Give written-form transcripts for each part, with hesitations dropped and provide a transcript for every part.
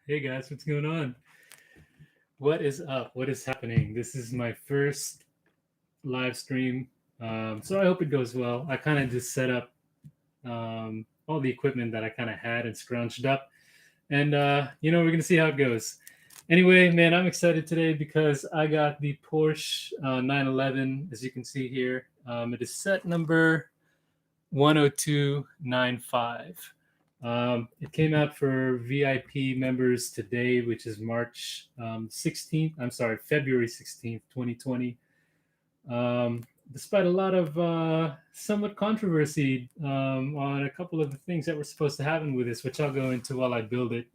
Hey guys, what's going on? What is up? What is happening? This is my first live stream, so I hope it goes well. I kind of just set up all the equipment that I kind of had and scrunched up, and we're gonna see how it goes. Anyway, man, I'm excited today because I got the Porsche 911, as you can see here. It is set number 10295. It came out for VIP members today, which is March 16th. I'm sorry, February 16th, 2020. Despite a lot of somewhat controversy on a couple of the things that were supposed to happen with this, which I'll go into while I build it.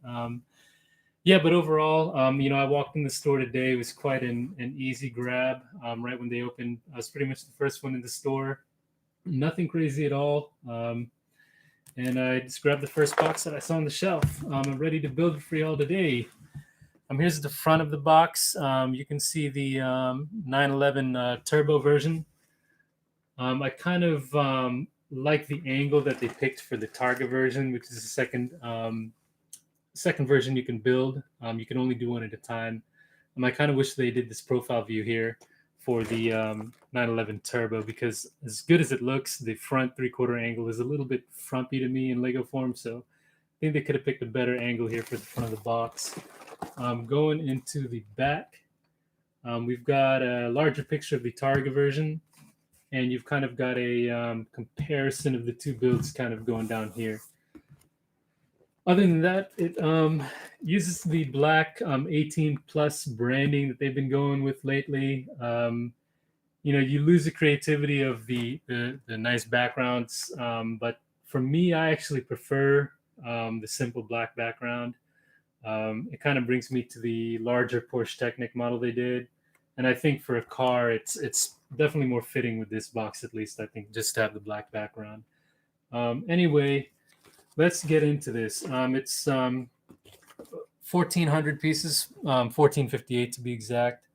Yeah, but overall, I walked in the store today. It was quite an easy grab. Right when they opened, I was pretty much the first one in the store. Nothing crazy at all. And I just grabbed the first box that I saw on the shelf. I'm ready to build it for y'all today. Here's the front of the box. You can see the 911 turbo version. I kind of like the angle that they picked for the Targa version, which is the second version you can build. You can only do one at a time. I kind of wish they did this profile view here for the 911 Turbo, because as good as it looks, the front three-quarter angle is a little bit frumpy to me in Lego form, so I think they could have picked a better angle here for the front of the box. Going into the back, we've got a larger picture of the Targa version, and you've kind of got a comparison of the two builds kind of going down here. Other than that, it uses the black 18 plus branding that they've been going with lately. You lose the creativity of the nice backgrounds, but for me, I actually prefer the simple black background. It kind of brings me to the larger Porsche Technic model they did, and I think for a car, it's definitely more fitting with this box, at least I think, just to have the black background. Anyway, let's get into this. It's 1,400 pieces, 1,458 to be exact.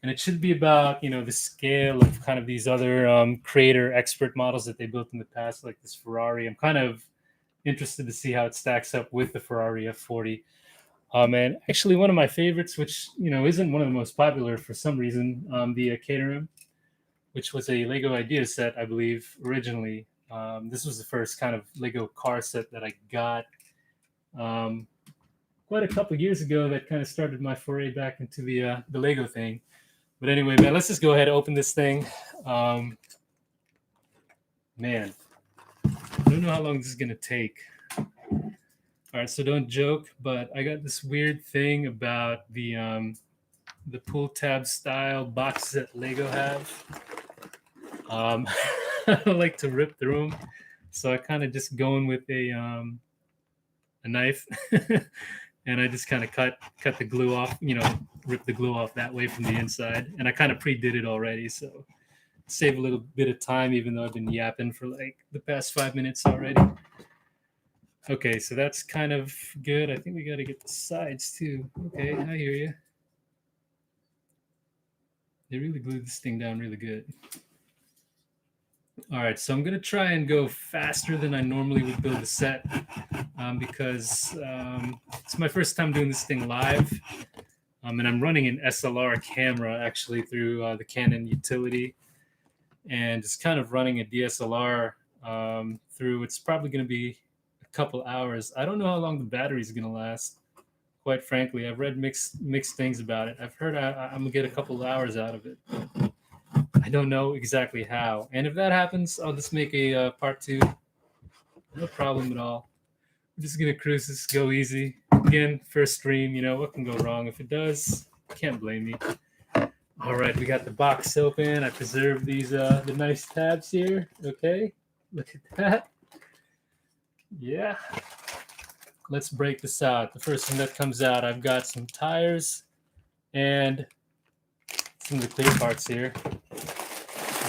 And it should be about, the scale of kind of these other creator expert models that they built in the past, like this Ferrari. I'm kind of interested to see how it stacks up with the Ferrari F40. And actually one of my favorites, which, isn't one of the most popular for some reason, the Caterham, which was a Lego idea set, I believe, originally. This was the first kind of Lego car set that I got quite a couple years ago. That kind of started my foray back into the Lego thing. But anyway, man, let's just go ahead and open this thing. Man, I don't know how long this is gonna take. All right, so don't joke, but I got this weird thing about the pull tab style boxes that Lego have. I don't like to rip through them, so I kind of just go in with a knife, and I just kind of cut the glue off, rip the glue off that way from the inside. And I kind of pre-did it already, so save a little bit of time, even though I've been yapping for like the past 5 minutes already. Okay, so that's kind of good. I think we got to get the sides too. Okay, I hear you. They really glued this thing down really good. All right, so I'm going to try and go faster than I normally would build a set because it's my first time doing this thing live. And I'm running an SLR camera actually through the Canon utility, and it's kind of running a DSLR through. It's probably going to be a couple hours. I don't know how long the battery is going to last, quite frankly. I've read mixed things about it. I've heard I'm going to get a couple of hours out of it. I don't know exactly how. And if that happens, I'll just make a part 2. No problem at all. I'm just going to cruise this, go easy. Again, first stream, what can go wrong? If it does, can't blame me. All right, we got the box open. I preserved these the nice tabs here. Okay, look at that. Yeah. Let's break this out. The first thing that comes out, I've got some tires and some of the clear parts here.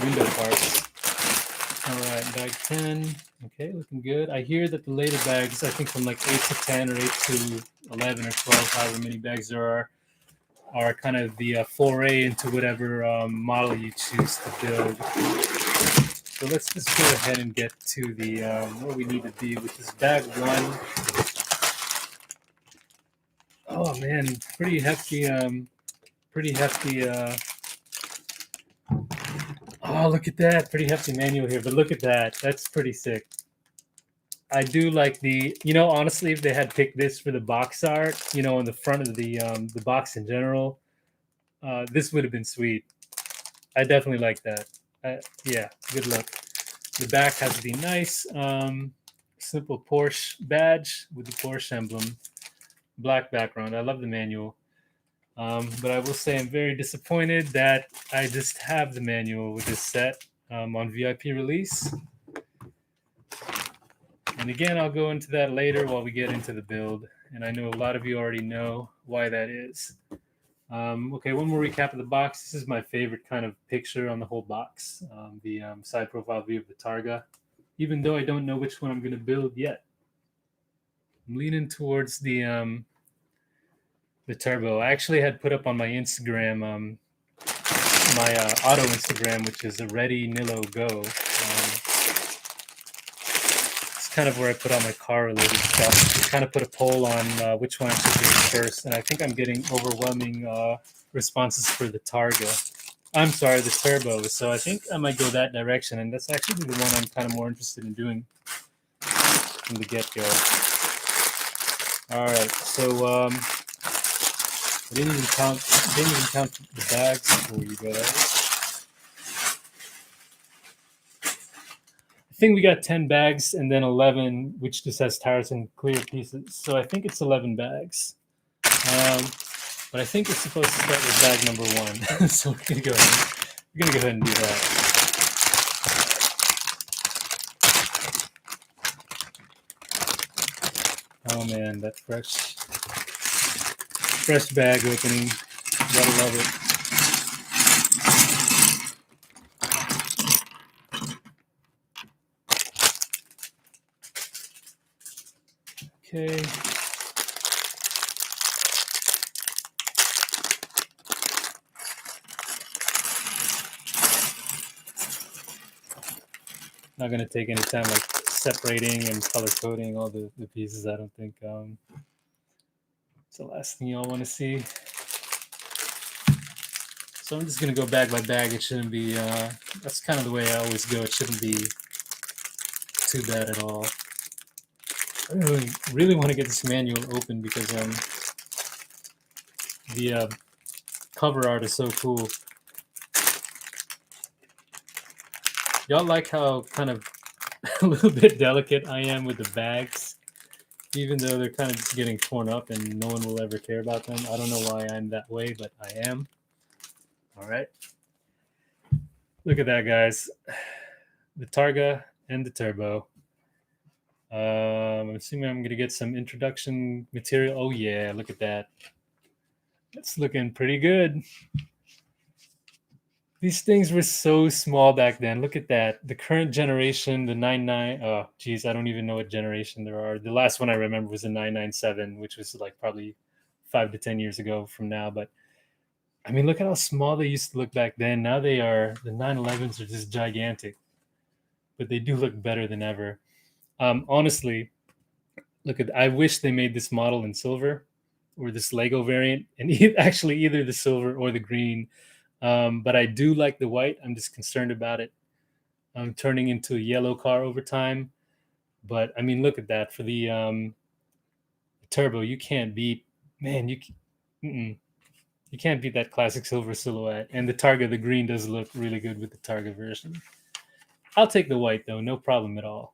Window parts. All right, bag 10. Okay, looking good. I hear that the later bags, I think from like 8 to 10 or 8 to 11 or 12, however many bags there are kind of the foray into whatever model you choose to build. So let's just go ahead and get to the where we need to be, which is bag 1. man, pretty hefty. Oh, look at that, pretty hefty manual here. But look at that, that's pretty sick. I do like the, honestly, if they had picked this for the box art, on the front of the box in general, this would have been sweet. I definitely like that. Yeah, good luck. The back has the nice simple Porsche badge with the Porsche emblem, black background. I love the manual. But I will say I'm very disappointed that I just have the manual with this set on VIP release. And again, I'll go into that later while we get into the build. And I know a lot of you already know why that is. Okay, one more recap of the box. This is my favorite kind of picture on the whole box, the side profile view of the Targa, even though I don't know which one I'm going to build yet. I'm leaning towards the turbo. I actually had put up on my Instagram, my auto Instagram, which is a Ready Nilo Go. It's kind of where I put all my car related stuff. I kind of put a poll on which one I should do first, and I think I'm getting overwhelming responses for the Targa. I'm sorry, the turbo. So I think I might go that direction, and that's actually the one I'm kind of more interested in doing from the get-go. All right, so I didn't even count the bags for you guys. I think we got 10 bags and then 11, which just has tires and clear pieces. So I think it's 11 bags. But I think it's supposed to start with bag number 1. So we're gonna go ahead and do that. Oh man, that fresh bag opening. Gotta love it. Okay. Not gonna take any time like separating and color coding all the pieces. I don't think it's the last thing y'all want to see. So I'm just gonna go bag by bag. It shouldn't be. That's kind of the way I always go. It shouldn't be too bad at all. I really want to get this manual open because the cover art is so cool. Y'all like how kind of a little bit delicate I am with the bags, even though they're kind of just getting torn up and no one will ever care about them. I don't know why I'm that way, but I am. All right. Look at that, guys. The Targa and the turbo. I'm assuming I'm going to get some introduction material. Oh, yeah. Look at that. That's looking pretty good. These things were so small back then. Look at that. The current generation, the 99. Oh, geez. I don't even know what generation there are. The last one I remember was the 997, which was like probably 5 to 10 years ago from now. But I mean, look at how small they used to look back then. Now the 911s are just gigantic, but they do look better than ever. Honestly, I wish they made this model in silver or this Lego variant, and actually either the silver or the green. But I do like the white. I'm just concerned about it turning into a yellow car over time. But I mean, look at that for the turbo. You can't beat, man. You can't beat that classic silver silhouette. And the Targa, the green, does look really good with the Targa version. I'll take the white though, no problem at all.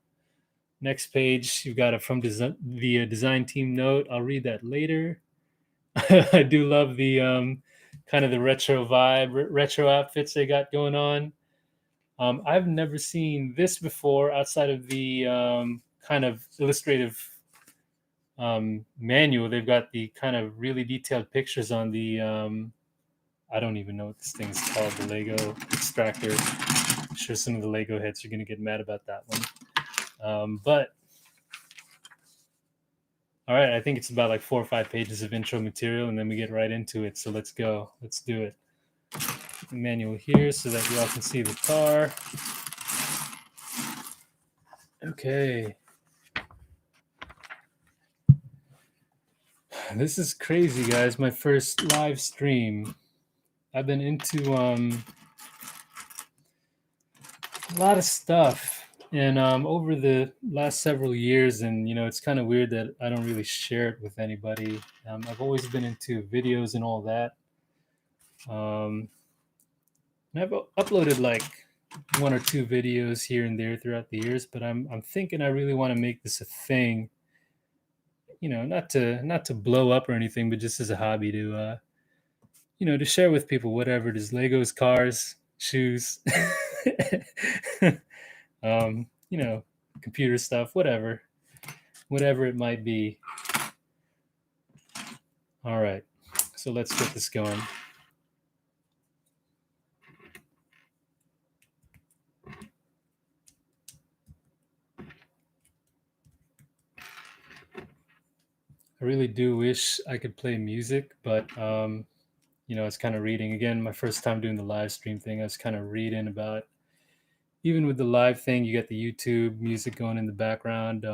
Next page, you've got it from the design team note. I'll read that later. I do love the kind of the retro vibe, retro outfits they got going on. I've never seen this before outside of the kind of illustrative manual. They've got the kind of really detailed pictures on the I don't even know what this thing's called, the Lego extractor. I'm sure some of the Lego heads are going to get mad about that one. But all right, I think it's about like 4 or 5 pages of intro material, and then we get right into it. So let's go. Let's do it. The manual here so that you all can see the car. Okay. This is crazy, guys. My first live stream. I've been into a lot of stuff, and over the last several years, and it's kind of weird that I don't really share it with anybody. I've always been into videos and all that. Um, and I've uploaded like one or two videos here and there throughout the years, but I'm thinking I really want to make this a thing. Not to blow up or anything, but just as a hobby to share with people whatever it is: Legos, cars, shoes, um, you know, computer stuff, whatever it might be. All right, so let's get this going. I really do wish I could play music, but I was kind of reading again. My first time doing the live stream thing, I was kind of reading about, even with the live thing, you got the YouTube music going in the background.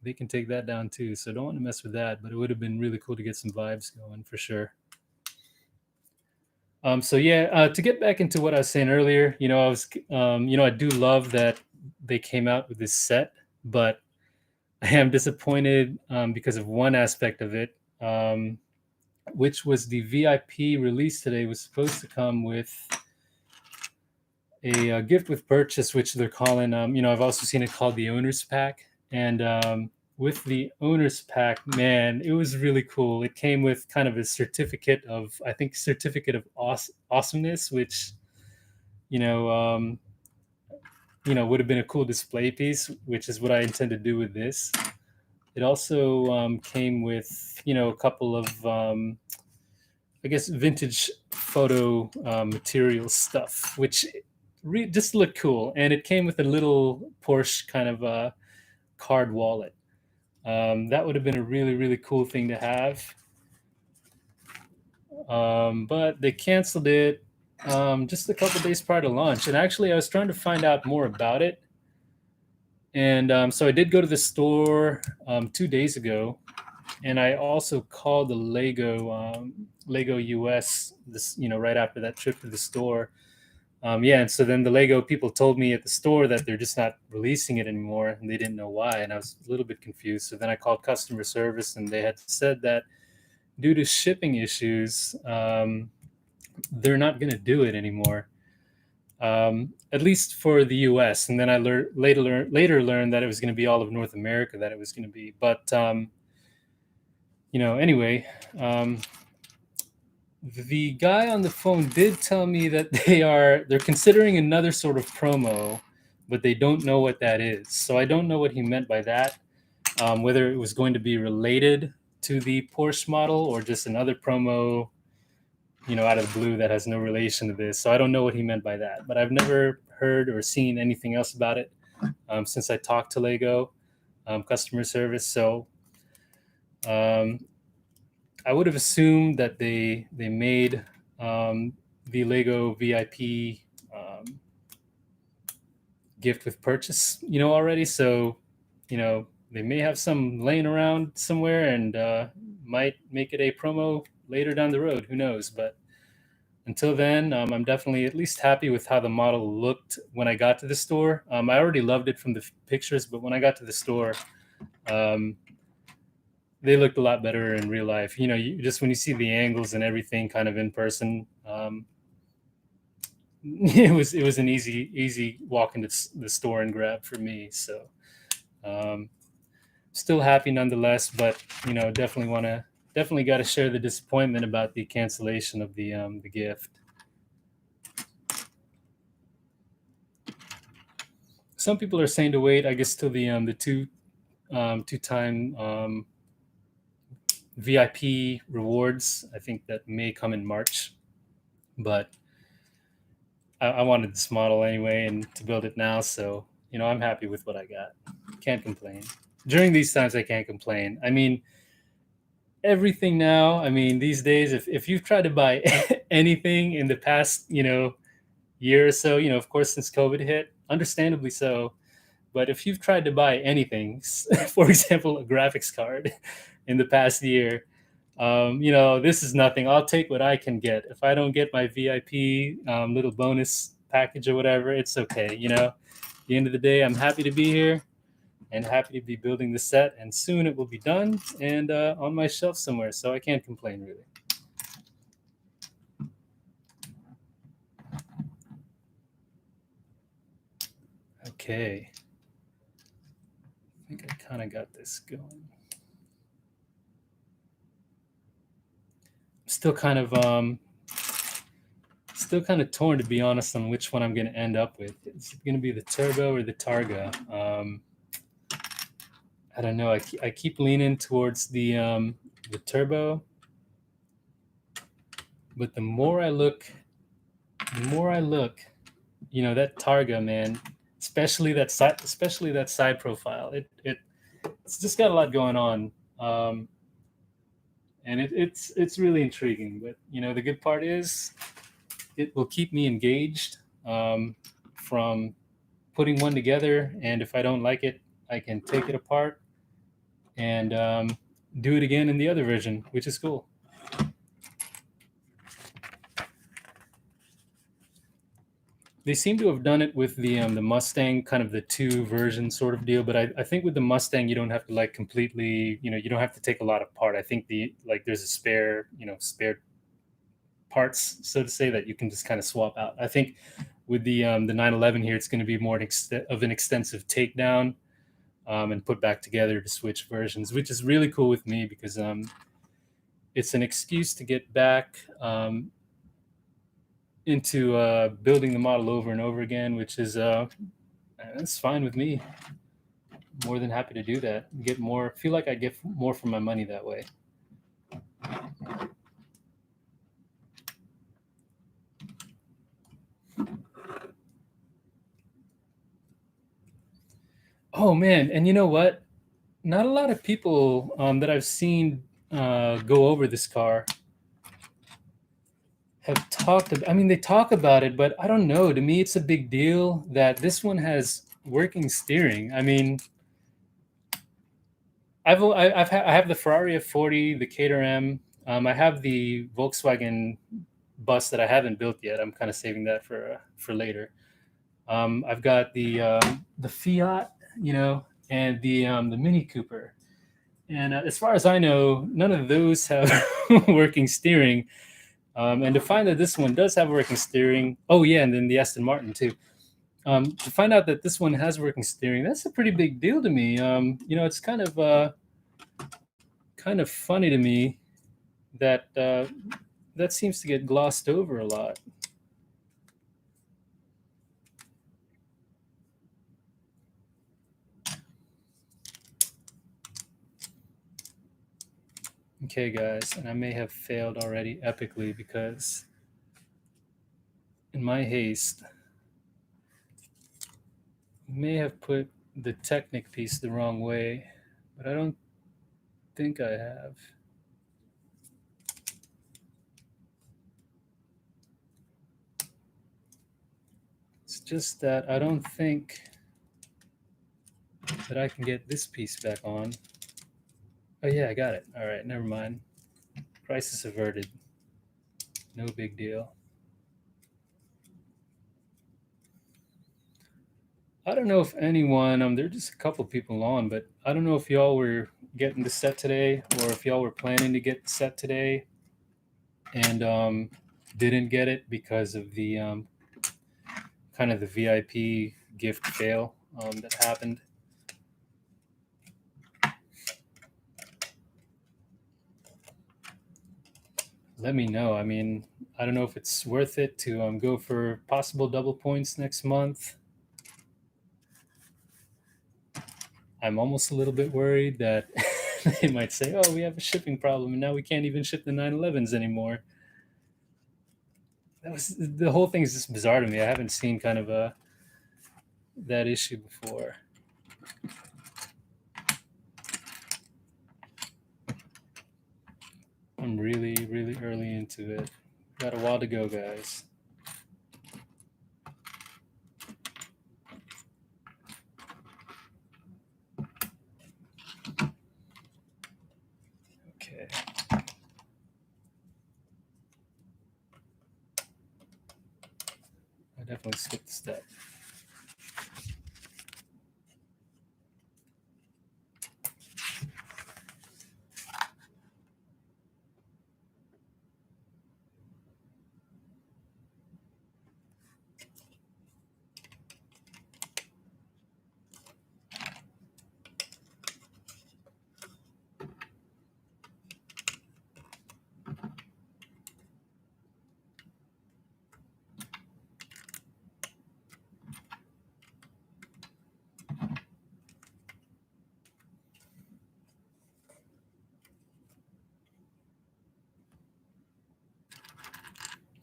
They can take that down too, so don't want to mess with that. But it would have been really cool to get some vibes going for sure. So yeah, to get back into what I was saying earlier, I do love that they came out with this set, but I am disappointed because of one aspect of it, which was the VIP release today was supposed to come with a gift with purchase, which they're calling. I've also seen it called the owner's pack, and with the owner's pack, man, it was really cool. It came with kind of a certificate of, I think, certificate of awesomeness, which you know, um, would have been a cool display piece, which is what I intend to do with this. It also came with, a couple of, I guess, vintage photo material stuff, which just looked cool. And it came with a little Porsche kind of card wallet. That would have been a really, really cool thing to have. But they canceled it just a couple days prior to launch. And actually, I was trying to find out more about it. And so I did go to the store 2 days ago, and I also called the Lego US right after that trip to the store. And so then the Lego people told me at the store that they're just not releasing it anymore, and they didn't know why, and I was a little bit confused. So then I called customer service, and they had said that due to shipping issues, they're not going to do it anymore. At least for the U.S. And then I later learned that it was going to be all of North America that it was going to be. But anyway, the guy on the phone did tell me that they're considering another sort of promo, but they don't know what that is. So I don't know what he meant by that. Whether it was going to be related to the Porsche model or just another promo, out of the blue that has no relation to this. So I don't know what he meant by that, but I've never heard or seen anything else about it since I talked to Lego customer service. So I would have assumed that they made the Lego VIP gift with purchase, already. So, they may have some laying around somewhere and might make it a promo later down the road. Who knows? But until then, I'm definitely at least happy with how the model looked when I got to the store. I already loved it from the pictures, but when I got to the store, they looked a lot better in real life. Just when you see the angles and everything kind of in person, it was an easy walk into the store and grab for me. So still happy nonetheless, but definitely got to share the disappointment about the cancellation of the gift. Some people are saying to wait, I guess, till the two-time VIP rewards. I think that may come in March, but I wanted this model anyway, and to build it now. So I'm happy with what I got. Can't complain. During these times, I can't complain. I mean, everything now. I mean, these days, if you've tried to buy anything in the past, year or so, of course, since COVID hit, understandably so. But if you've tried to buy anything, for example, a graphics card, in the past year, You know, this is nothing. I'll take what I can get. If I don't get my VIP little bonus package or whatever, it's okay. You know, at the end of the day, I'm happy to be here and happy to be building the set. And soon it will be done and on my shelf somewhere. So I can't complain really. Okay. I think I kind of got this going. Still kind of torn, to be honest, on which one I'm going to end up with. It's going to be the Turbo or the Targa. I don't know. I keep leaning towards the Turbo, but the more I look, you know, that Targa, man, especially that side profile. It's just got a lot going on. And it's really intriguing. But you know, the good part is it will keep me engaged from putting one together. And if I don't like it, I can take it apart and do it again in the other version, which is cool. They seem to have done it with the Mustang, kind of the two version sort of deal. But I think with the Mustang, you don't have to like completely, you know, you don't have to take a lot apart. I think there's a spare parts, so to say, that you can just kind of swap out. I think with the 911 here, it's going to be more of an extensive takedown and put back together to switch versions, which is really cool with me because it's an excuse to get back into building the model over and over again, which is that's fine with me. More than happy to do that. Get more. Feel like I get more for my money that way. Oh man, and you know what? Not a lot of people that I've seen go over this car have talked about. I mean, they talk about it, but I don't know. To me, it's a big deal that this one has working steering. I mean, I have the Ferrari F40, the Caterham. I have the Volkswagen bus that I haven't built yet. I'm kind of saving that for later. I've got the Fiat, you know, and the Mini Cooper. And as far as I know, none of those have working steering. And to find that this one does have working steering, oh yeah, and then the Aston Martin too. To find out that this one has working steering, that's a pretty big deal to me. You know, it's kind of funny to me that that seems to get glossed over a lot. Okay, guys, and I may have failed already epically because in my haste, I may have put the Technic piece the wrong way, but I don't think I have. It's just that I don't think that I can get this piece back on. Oh yeah, I got it. All right, never mind. Crisis averted. No big deal. I don't know if anyone, there are just a couple people on, but I don't know if y'all were getting the set today or if y'all were planning to get the set today and didn't get it because of the kind of the VIP gift fail that happened. Let me know. I mean, I don't know if it's worth it to go for possible double points next month. I'm almost a little bit worried that they might say, oh, we have a shipping problem and now we can't even ship the 911s anymore. The whole thing is just bizarre to me. I haven't seen kind of that issue before. I'm really, really early into it. Got a while to go, guys. Okay. definitely skipped a step.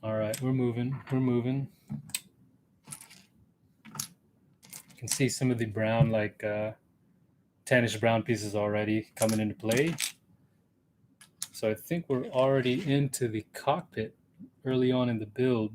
All right, we're moving. We're moving. You can see some of the brown, like tannish brown pieces already coming into play. So I think we're already into the cockpit early on in the build.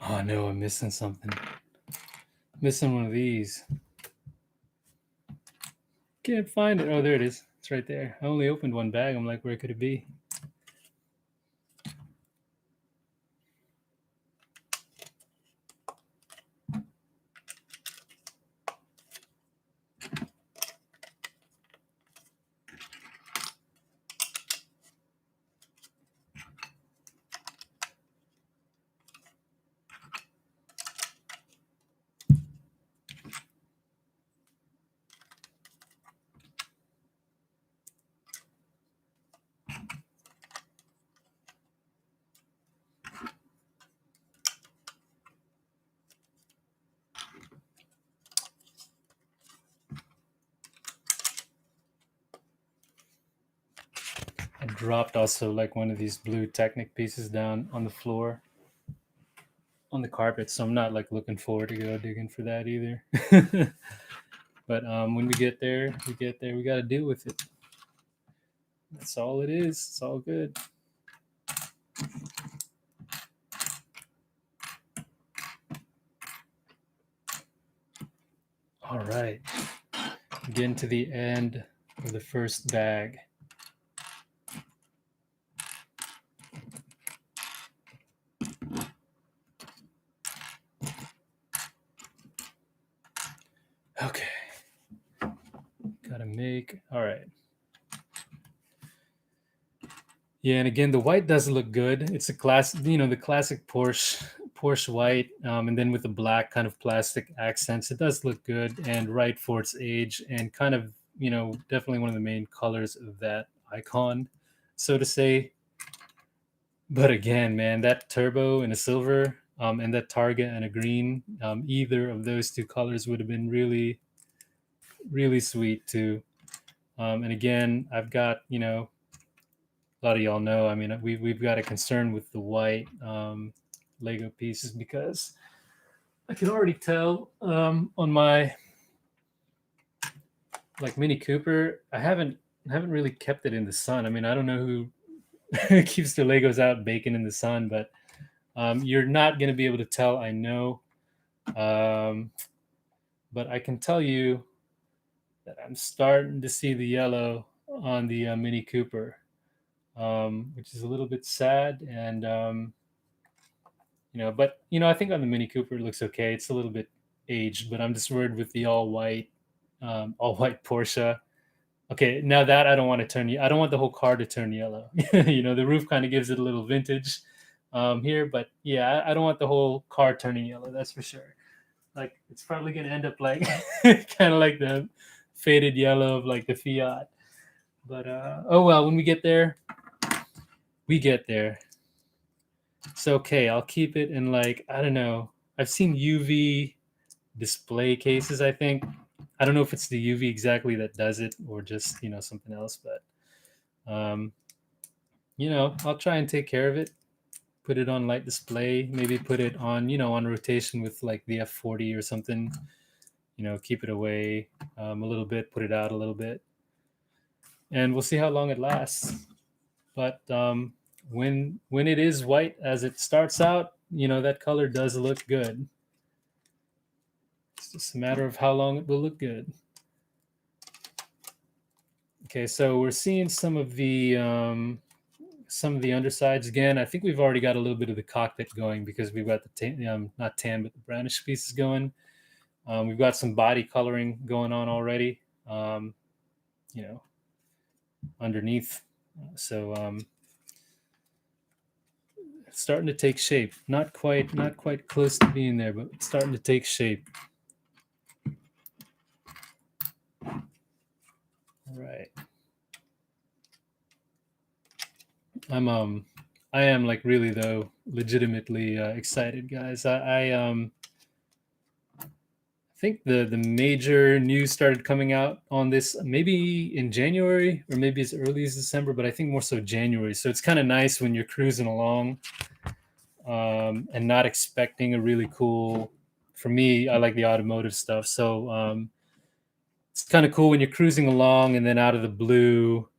Oh no, I'm missing something. Missing one of these. Can't find it. Oh, there it is. It's right there. I only opened one bag. I'm like, where could it be? I dropped also like one of these blue Technic pieces down on the floor on the carpet, so I'm not like looking forward to go digging for that either. But when we get there, we got to deal with it. That's all it is. It's all good. All right. Getting to the end of the first bag. Okay. Gotta make. All right. Yeah, and again, the white doesn't look good. It's a class, the classic Porsche white, and then with the black kind of plastic accents. It does look good and right for its age, and kind of, definitely one of the main colors of that icon, so to say. But again, man, that turbo in a silver, and that Targa and a green, either of those two colors would have been really, really sweet too. And again, I've got, a lot of y'all know. I mean, we've got a concern with the white Lego pieces because I can already tell on my like Mini Cooper, I haven't really kept it in the sun. I mean, I don't know who keeps their Legos out baking in the sun, but you're not going to be able to tell. I know, but I can tell you that I'm starting to see the yellow on the Mini Cooper. Which is a little bit sad. And But I think on the Mini Cooper it looks okay. It's a little bit aged, but I'm just worried with the all white Porsche. Okay, now that I don't want to I don't want the whole car to turn yellow. The roof kind of gives it a little vintage here, but yeah, I don't want the whole car turning yellow. That's for sure. Like it's probably gonna end up like kind of like the faded yellow of like the Fiat. But oh well, when we get there, we get there. It's okay. I'll keep it in like I don't know. I've seen UV display cases. I think I don't know if it's the UV exactly that does it or just something else. But I'll try and take care of it. Put it on light display. Maybe put it on on rotation with like the F40 or something. Keep it away a little bit. Put it out a little bit, and we'll see how long it lasts. But when it is white as it starts out, that color does look good. It's just a matter of how long it will look good. Okay, so we're seeing some of the undersides again. I think we've already got a little bit of the cockpit going because we've got the not tan but the brownish pieces going. We've got some body coloring going on already. Underneath. So it's starting to take shape. Not quite close to being there, but it's starting to take shape. All right. I am like really though legitimately excited, guys. I think the major news started coming out on this maybe in January or maybe as early as December, but I think more so January. So it's kind of nice when you're cruising along and not expecting a really cool. For me, I like the automotive stuff, so it's kind of cool when you're cruising along and then out of the blue,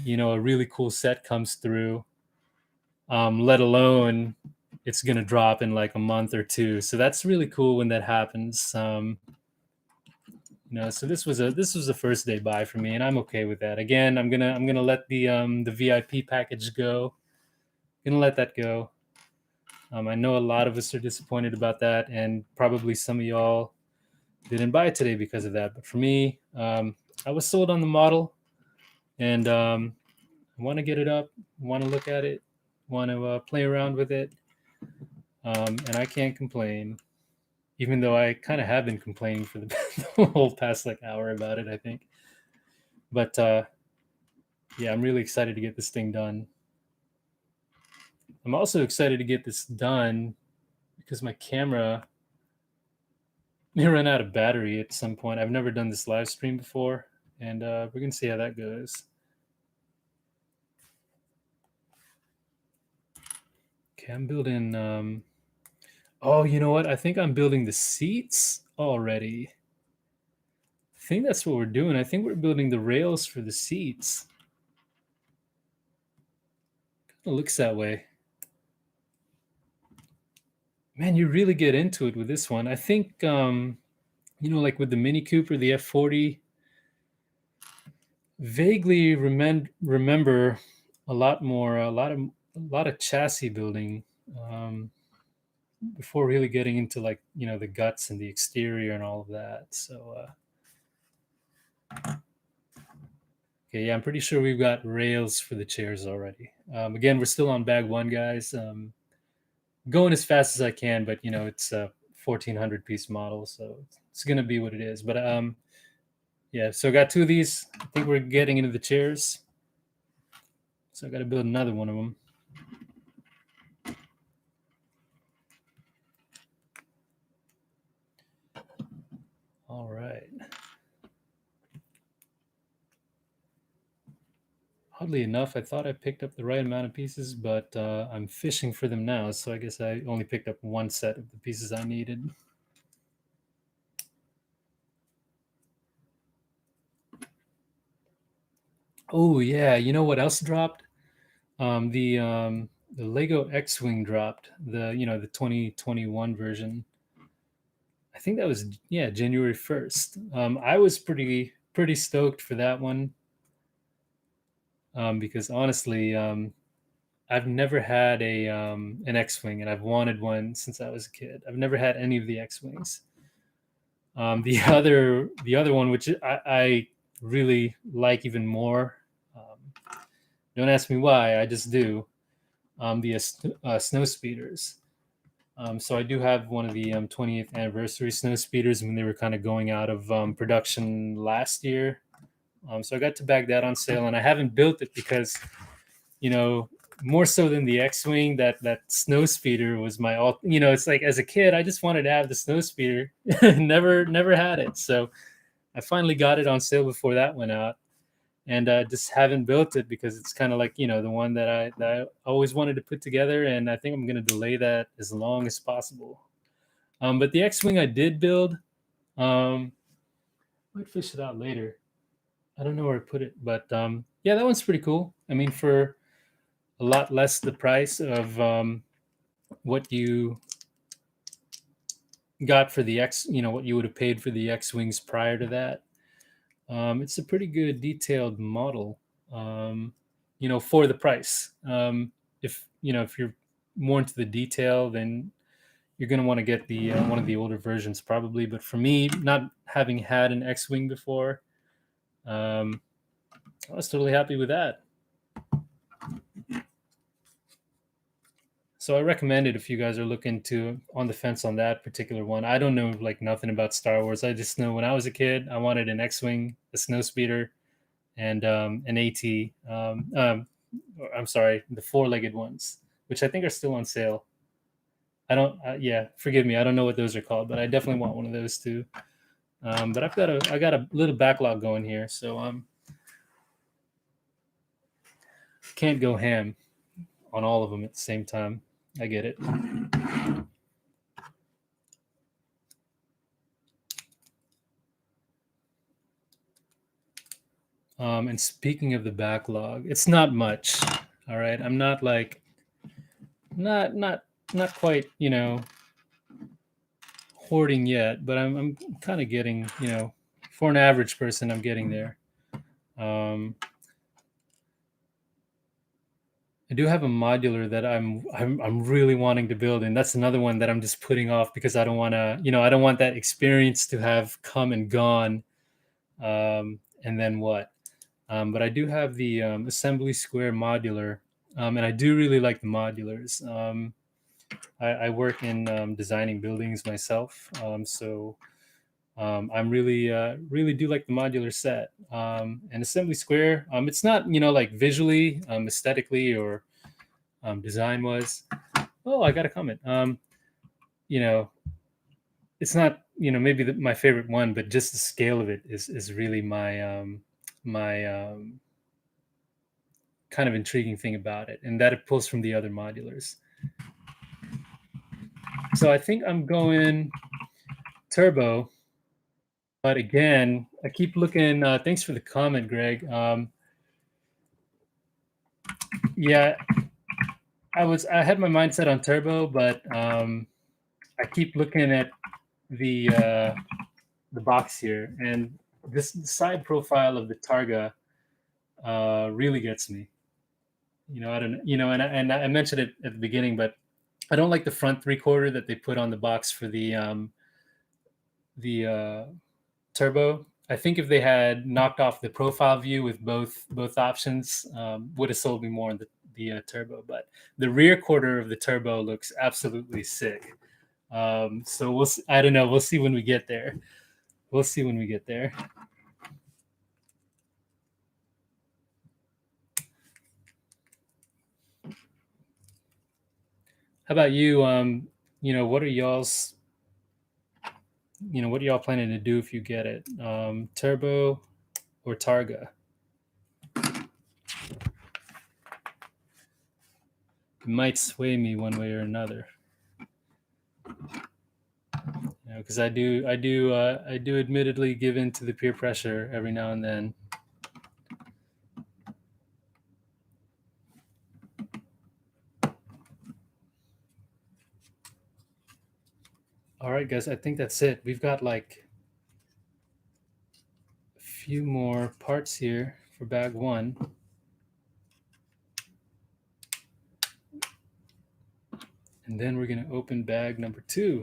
a really cool set comes through. Let alone it's going to drop in like a month or two. So that's really cool when that happens. So this was a first day buy for me, and I'm okay with that. Again, I'm gonna let the VIP package go. Gonna let that go. I know a lot of us are disappointed about that, and probably some of y'all didn't buy it today because of that. But for me, I was sold on the model, and I want to get it up, want to look at it, want to play around with it, and I can't complain. Even though I kind of have been complaining for the whole past like hour about it, I think. But yeah, I'm really excited to get this thing done. I'm also excited to get this done because my camera may run out of battery at some point. I've never done this live stream before, and we're going to see how that goes. Okay, I'm building... oh, you know what? I think I'm building the seats already. I think that's what we're doing. I think we're building the rails for the seats. It looks that way. Man, you really get into it with this one. I think, like with the Mini Cooper, the F40, vaguely remember a lot of chassis building before really getting into like the guts and the exterior and all of that. So okay, yeah, I'm pretty sure we've got rails for the chairs already. Again, we're still on bag one, guys. Going as fast as I can, but it's a 1400 piece model, so it's gonna be what it is. But yeah, so I got two of these. I think we're getting into the chairs, so I got to build another one of them. All right. Oddly enough, I thought I picked up the right amount of pieces, but I'm fishing for them now, so I guess I only picked up one set of the pieces I needed. Oh yeah, you know what else dropped? The Lego X-Wing dropped, the 2021 version. I think that was January 1st. I was pretty stoked for that one because honestly, I've never had a an X-wing, and I've wanted one since I was a kid. I've never had any of the X-wings. The other one, which I really like even more. Don't ask me why. I just do. The snow speeders. So I do have one of the 20th anniversary snow speeders when they were kind of going out of production last year. So I got to bag that on sale, and I haven't built it because, you know, more so than the X-wing, that snow speeder was my all. You know, it's like as a kid, I just wanted to have the snow speeder. Never had it. So I finally got it on sale before that went out, and just haven't built it because it's kind of like, you know, the one that I always wanted to put together, and I think I'm gonna delay that as long as possible. But the X-wing I did build. Um, might fish it out later. I don't know where I put it, but yeah, that one's pretty cool. I mean, for a lot less the price of what you got for the X, you know, what you would have paid for the X Wings prior to that. It's a pretty good detailed model, you know, for the price. If you know, if you're more into the detail, then you're going to want to get the one of the older versions probably. But for me, not having had an X Wing before, um, I was totally happy with that. So I recommend it if you guys are looking to on the fence on that particular one. I don't know like nothing about Star Wars. I just know when I was a kid, I wanted an X-wing, a snowspeeder, and an AT. I'm sorry, the four-legged ones, which I think are still on sale. I don't. Yeah, forgive me. I don't know what those are called, but I definitely want one of those too. But I got a little backlog going here, so can't go ham on all of them at the same time. I get it. And speaking of the backlog, it's not much. All right, I'm not like not not not quite, you know, hoarding yet, but I'm kind of getting, you know, for an average person, I'm getting there. Um, I do have a modular that I'm really wanting to build, and that's another one that I'm just putting off because I don't want to, you know, I don't want that experience to have come and gone. And then what? But I do have the assembly square modular, and I do really like the modulars. I work in designing buildings myself, so I'm really do like the modular set. And assembly square. It's not, you know, like visually, aesthetically, or design was. Oh, I got a comment. You know, it's not, you know, maybe my favorite one, but just the scale of it is really my kind of intriguing thing about it, and that it pulls from the other modulars. So I think I'm going turbo, but again, I keep looking. Thanks for the comment, Greg. Yeah, I had my mindset on turbo, but I keep looking at the box here, and this side profile of the Targa really gets me. You know, I don't, you know, and I mentioned it at the beginning, but I don't like the front three quarter that they put on the box for the turbo. I think if they had knocked off the profile view with both options, would have sold me more on the turbo. But the rear quarter of the turbo looks absolutely sick. So we'll. I don't know. We'll see when we get there. We'll see when we get there. How about you? You know, what are y'all's? You know, what are y'all planning to do if you get it? Turbo or Targa? It might sway me one way or another. You know, because I do admittedly give in to the peer pressure every now and then. All right, guys, I think that's it. We've got like a few more parts here for bag one. And then we're going to open bag number 2.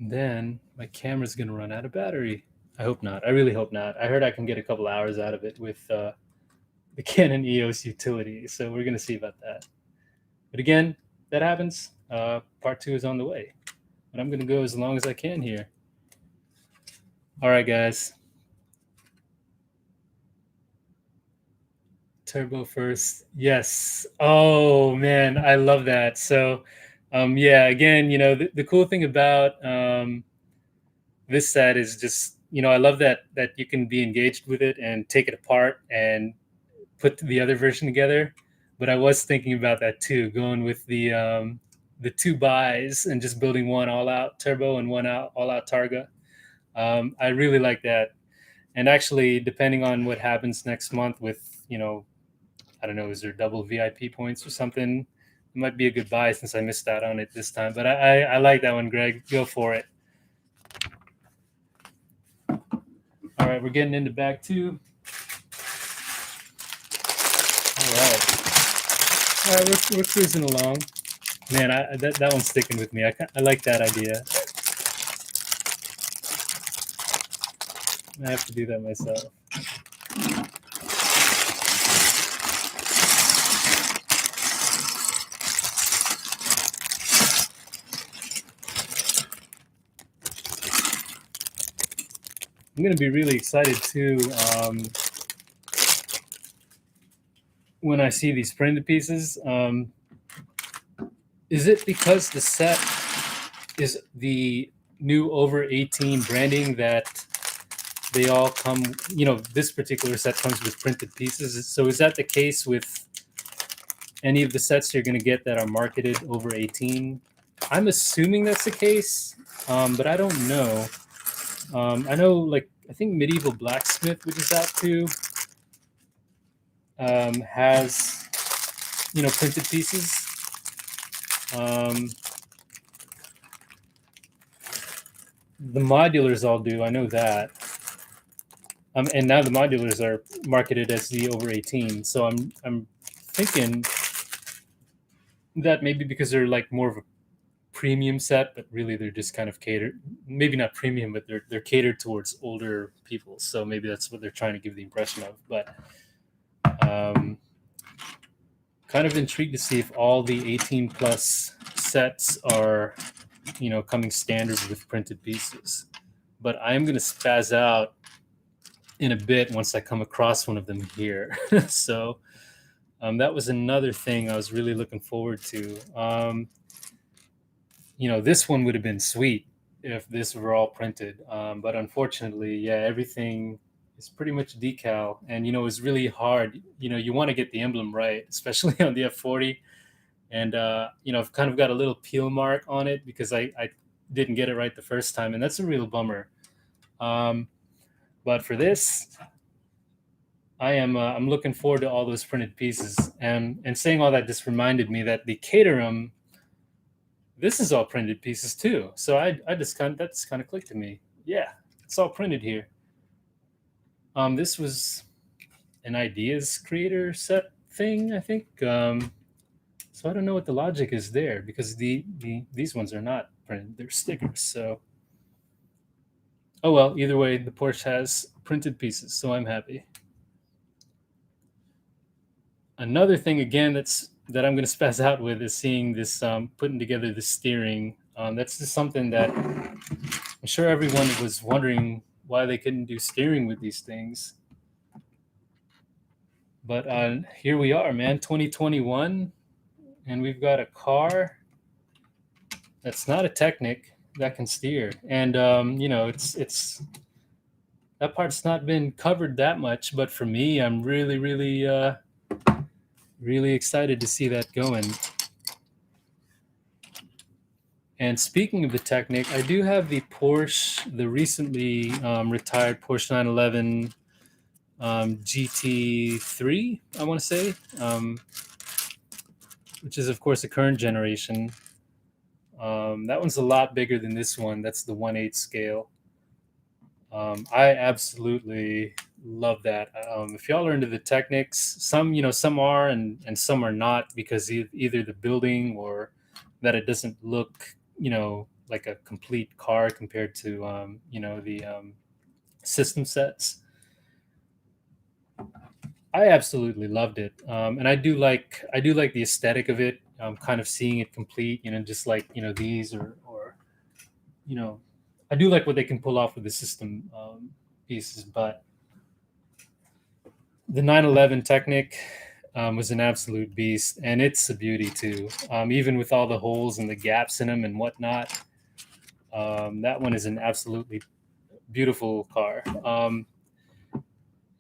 And then my camera's going to run out of battery. I hope not. I really hope not. I heard I can get a couple hours out of it with the Canon EOS utility. So we're going to see about that. But again, that happens. Part 2 is on the way. But I'm going to go as long as I can here. All right, guys. Turbo first. Yes. Oh, man. I love that. So, yeah, again, the cool thing about this set is just, I love that you can be engaged with it and take it apart and put the other version together. But I was thinking about that too, going with the 2 buys and just building one all-out turbo and one all-out Targa. I really like that. And actually, depending on what happens next month with, I don't know, is there double VIP points or something? It might be a good buy since I missed out on it this time. But I like that one, Greg. Go for it. All right, we're getting into bag 2. All right, we're cruising along. Man, that one's sticking with me. I like that idea. I have to do that myself. I'm going to be really excited too when I see these printed pieces. Is it because the set is the new over 18 branding that they all come, this particular set comes with printed pieces? So is that the case with any of the sets you're going to get that are marketed over 18? I'm assuming that's the case, but I don't know. I know, I think Medieval Blacksmith, which is out too, has, printed pieces. The modulars all do. I know that. And now the modulars are marketed as the over 18. So I'm thinking that maybe because they're more of a premium set, but really they're just kind of catered, maybe not premium, but they're catered towards older people. So maybe that's what they're trying to give the impression of. But kind of intrigued to see if all the 18 plus sets are, coming standard with printed pieces. But I am going to spaz out in a bit once I come across one of them here. So that was another thing I was really looking forward to. This one would have been sweet if this were all printed. But unfortunately, yeah, everything is pretty much decal. And, it's really hard. You want to get the emblem right, especially on the F40. And, I've kind of got a little peel mark on it because I didn't get it right the first time. And that's a real bummer. But for this, I'm looking forward to all those printed pieces. And saying all that just reminded me that the Caterham, this is all printed pieces too. So that just kind of clicked to me. Yeah, it's all printed here. This was an ideas creator set thing, I think. So I don't know what the logic is there because these ones are not printed; they're stickers. So, oh well. Either way, the Porsche has printed pieces, so I'm happy. Another thing again that I'm going to spaz out with is seeing this putting together the steering. That's just something that I'm sure everyone was wondering why they couldn't do steering with these things. But here we are, man, 2021, and we've got a car that's not a Technic that can steer. And, it's that part's not been covered that much, but for me, I'm really, really, really excited to see that going. And speaking of the Technic, I do have the Porsche, the recently retired Porsche 911 GT3, I want to say, which is, of course, the current generation. That one's a lot bigger than this one. That's the 1/8 scale. I absolutely love that. If y'all are into the Technics, some are and some are not because either the building or that it doesn't look like a complete car compared to the system sets. I absolutely loved it, and I do like the aesthetic of it. Kind of seeing it complete, just like these or you know, I do like what they can pull off with the system pieces, but the 911 Technic was an absolute beast, and it's a beauty too. Even with all the holes and the gaps in them and whatnot, that one is an absolutely beautiful car.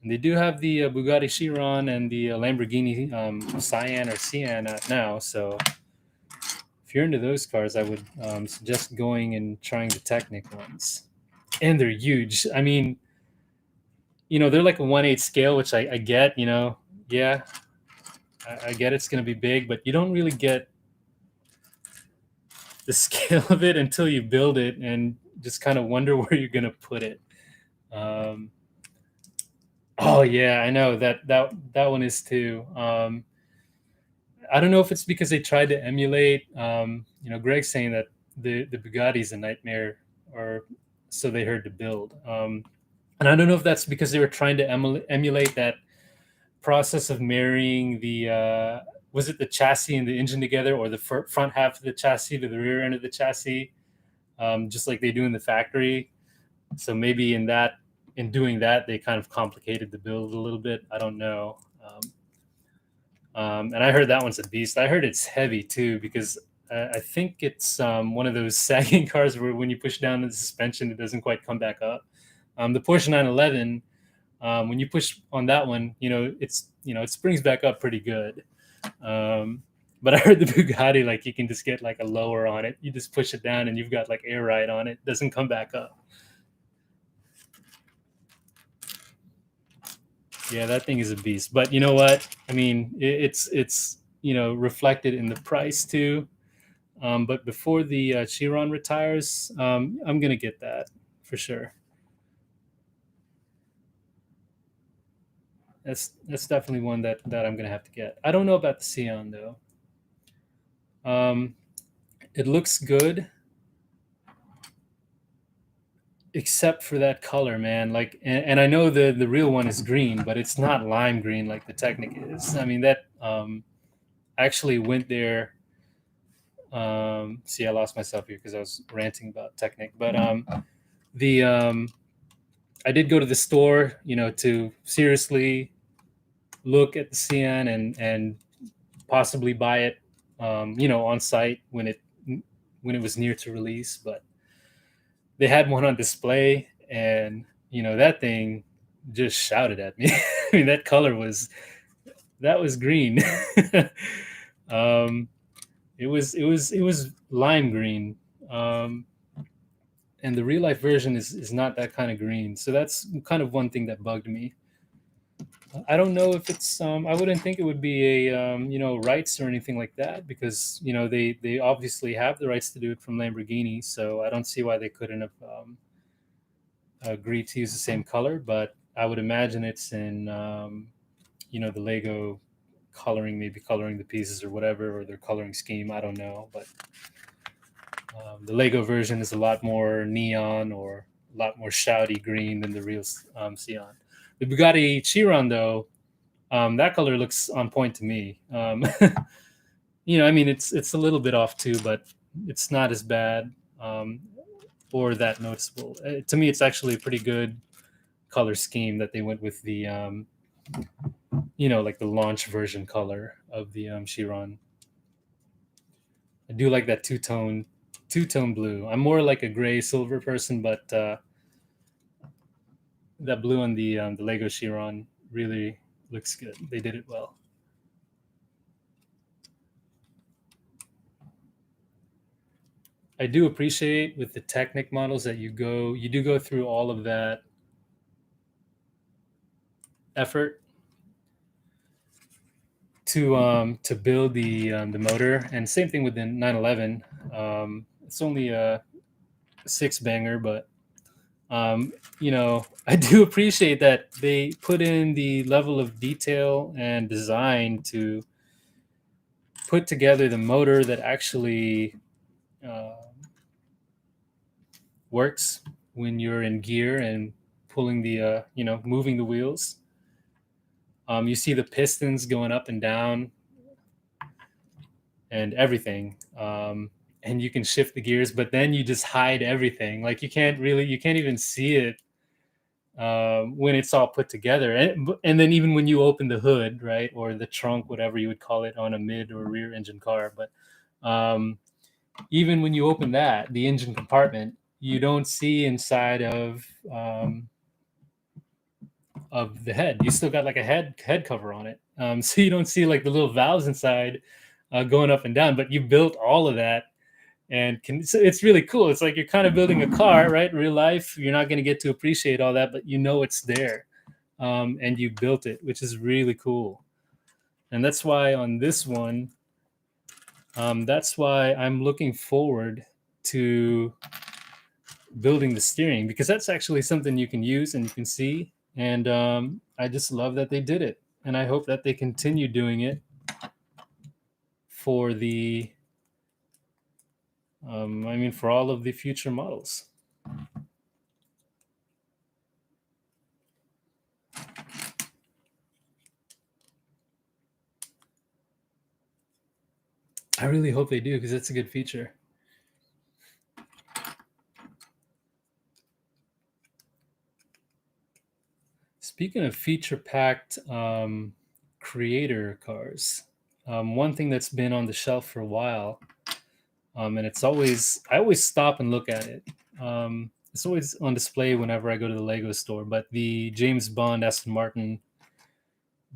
And they do have the Bugatti Chiron and the Lamborghini Cyan or Cyan out now. So if you're into those cars, I would suggest going and trying the Technic ones. And they're huge. I mean, they're like a 1/8 scale, which I get. Yeah, I get it's going to be big, but you don't really get the scale of it until you build it and just kind of wonder where you're going to put it. Oh yeah, I know that one is too. I don't know if it's because they tried to emulate. Greg's saying that the Bugatti's a nightmare, or so they heard to build. And I don't know if that's because they were trying to emulate that process of marrying the was it the chassis and the engine together, or the front half of the chassis to the rear end of the chassis, just like they do in the factory. So maybe in doing that, they kind of complicated the build a little bit. I don't know. And I heard that one's a beast. I heard it's heavy too, because I think it's one of those sagging cars where when you push down the suspension, it doesn't quite come back up. The Porsche 911, when you push on that one, it springs back up pretty good. But I heard the Bugatti, like you can just get like a lower on it. You just push it down and you've got like air ride on it. It doesn't come back up. Yeah, that thing is a beast. But you know what? I mean, it's reflected in the price too. But before the Chiron retires, I'm gonna get that for sure. That's definitely one that I'm gonna have to get. I don't know about the Sion though. It looks good, except for that color, man. Like, and I know the real one is green, but it's not lime green like the Technic is. I mean, that actually went there. See, I lost myself here because I was ranting about Technic, but the I did go to the store, to seriously look at the Cian and possibly buy it, on site when it was near to release, but they had one on display, and that thing just shouted at me. I mean, that was green. It was lime green, and the real life version is not that kind of green. So that's kind of one thing that bugged me. I don't know if it's. I wouldn't think it would be a rights or anything like that, because they obviously have the rights to do it from Lamborghini. So I don't see why they couldn't have agreed to use the same color. But I would imagine it's in the Lego coloring, maybe coloring the pieces or whatever, or their coloring scheme. I don't know, but the Lego version is a lot more neon or a lot more shouty green than the real Sion. The Bugatti Chiron, though, that color looks on point to me. I mean, it's a little bit off too, but it's not as bad or that noticeable. To me, it's actually a pretty good color scheme that they went with the, like the launch version color of the Chiron. I do like that two-tone blue. I'm more like a gray silver person, but that blue on the Lego Chiron really looks good. They did it well. I do appreciate with the Technic models that you do go through all of that effort to build the motor, and same thing with the 911. It's only a 6 banger, but You know, I do appreciate that they put in the level of detail and design to put together the motor that actually uh, works when you're in gear and pulling the you know, moving the wheels. You see the pistons going up and down and everything. And you can shift the gears, but then you just hide everything. Like you can't even see it when it's all put together. And then even when you open the hood, right, or the trunk, whatever you would call it on a mid or rear engine car, but even when you open that, the engine compartment, you don't see inside of the head. You still got like a head cover on it, so you don't see like the little valves inside going up and down. But you built all of that, and so it's really cool. It's like you're kind of building a car, right? In real life, you're not going to get to appreciate all that, but you know it's there, and you built it, which is really cool. And that's why on this one, that's why I'm looking forward to building the steering, because that's actually something you can use and you can see. And I just love that they did it, and I hope that they continue doing it for the I mean, for all of the future models. I really hope they do, because that's a good feature. Speaking of feature packed creator cars, one thing that's been on the shelf for a while, and I always stop and look at it. It's always on display whenever I go to the Lego store, but the James Bond Aston Martin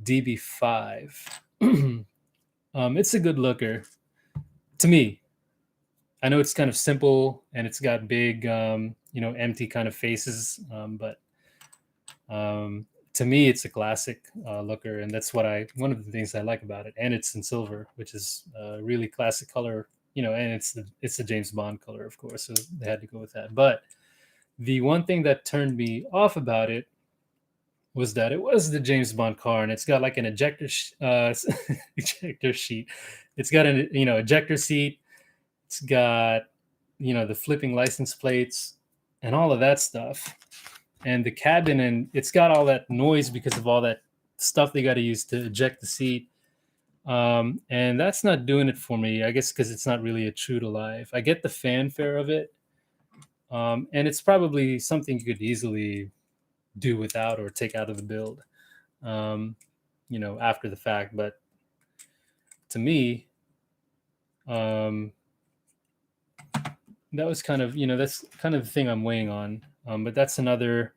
DB5. It's a good looker to me. I know it's kind of simple and it's got big, you know, empty kind of faces, but to me, it's a classic looker, and that's one of the things I like about it. And it's in silver, which is a really classic color, you know, and it's the James Bond color, of course, so they had to go with that. But the one thing that turned me off about it was that it was the James Bond car, and it's got like an ejector sheet. It's got an, you know, ejector seat. It's got, you know, the flipping license plates and all of that stuff. And the cabin, and it's got all that noise because of all that stuff they got to use to eject the seat. And that's not doing it for me, I guess, because it's not really a true to life. I get the fanfare of it, and it's probably something you could easily do without or take out of the build, um, you know, after the fact. But to me, um, that was kind of, you know, that's kind of the thing I'm weighing on. But that's another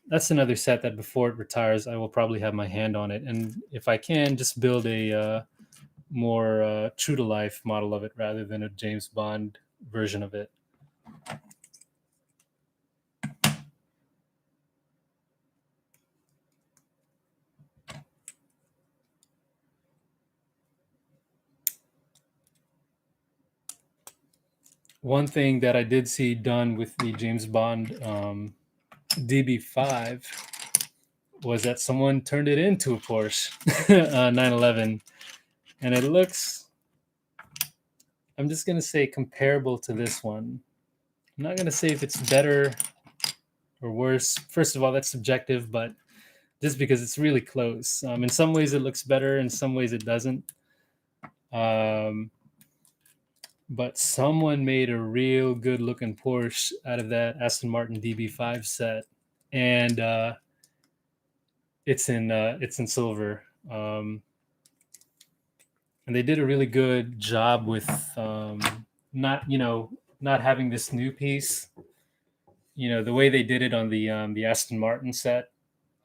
set that before it retires, I will probably have my hand on it, and if I can, just build a more true to life model of it rather than a James Bond version of it. One thing that I did see done with the James Bond DB5 was that someone turned it into a Porsche 911, and it looks, I'm just going to say, comparable to this one. I'm not going to say if it's better or worse. First of all, that's subjective, but just because it's really close. In some ways it looks better, in some ways it doesn't. But someone made a real good looking Porsche out of that Aston Martin DB5 set, and it's in silver. And they did a really good job with not, you know, not having this new piece. You know, the way they did it on the Aston Martin set,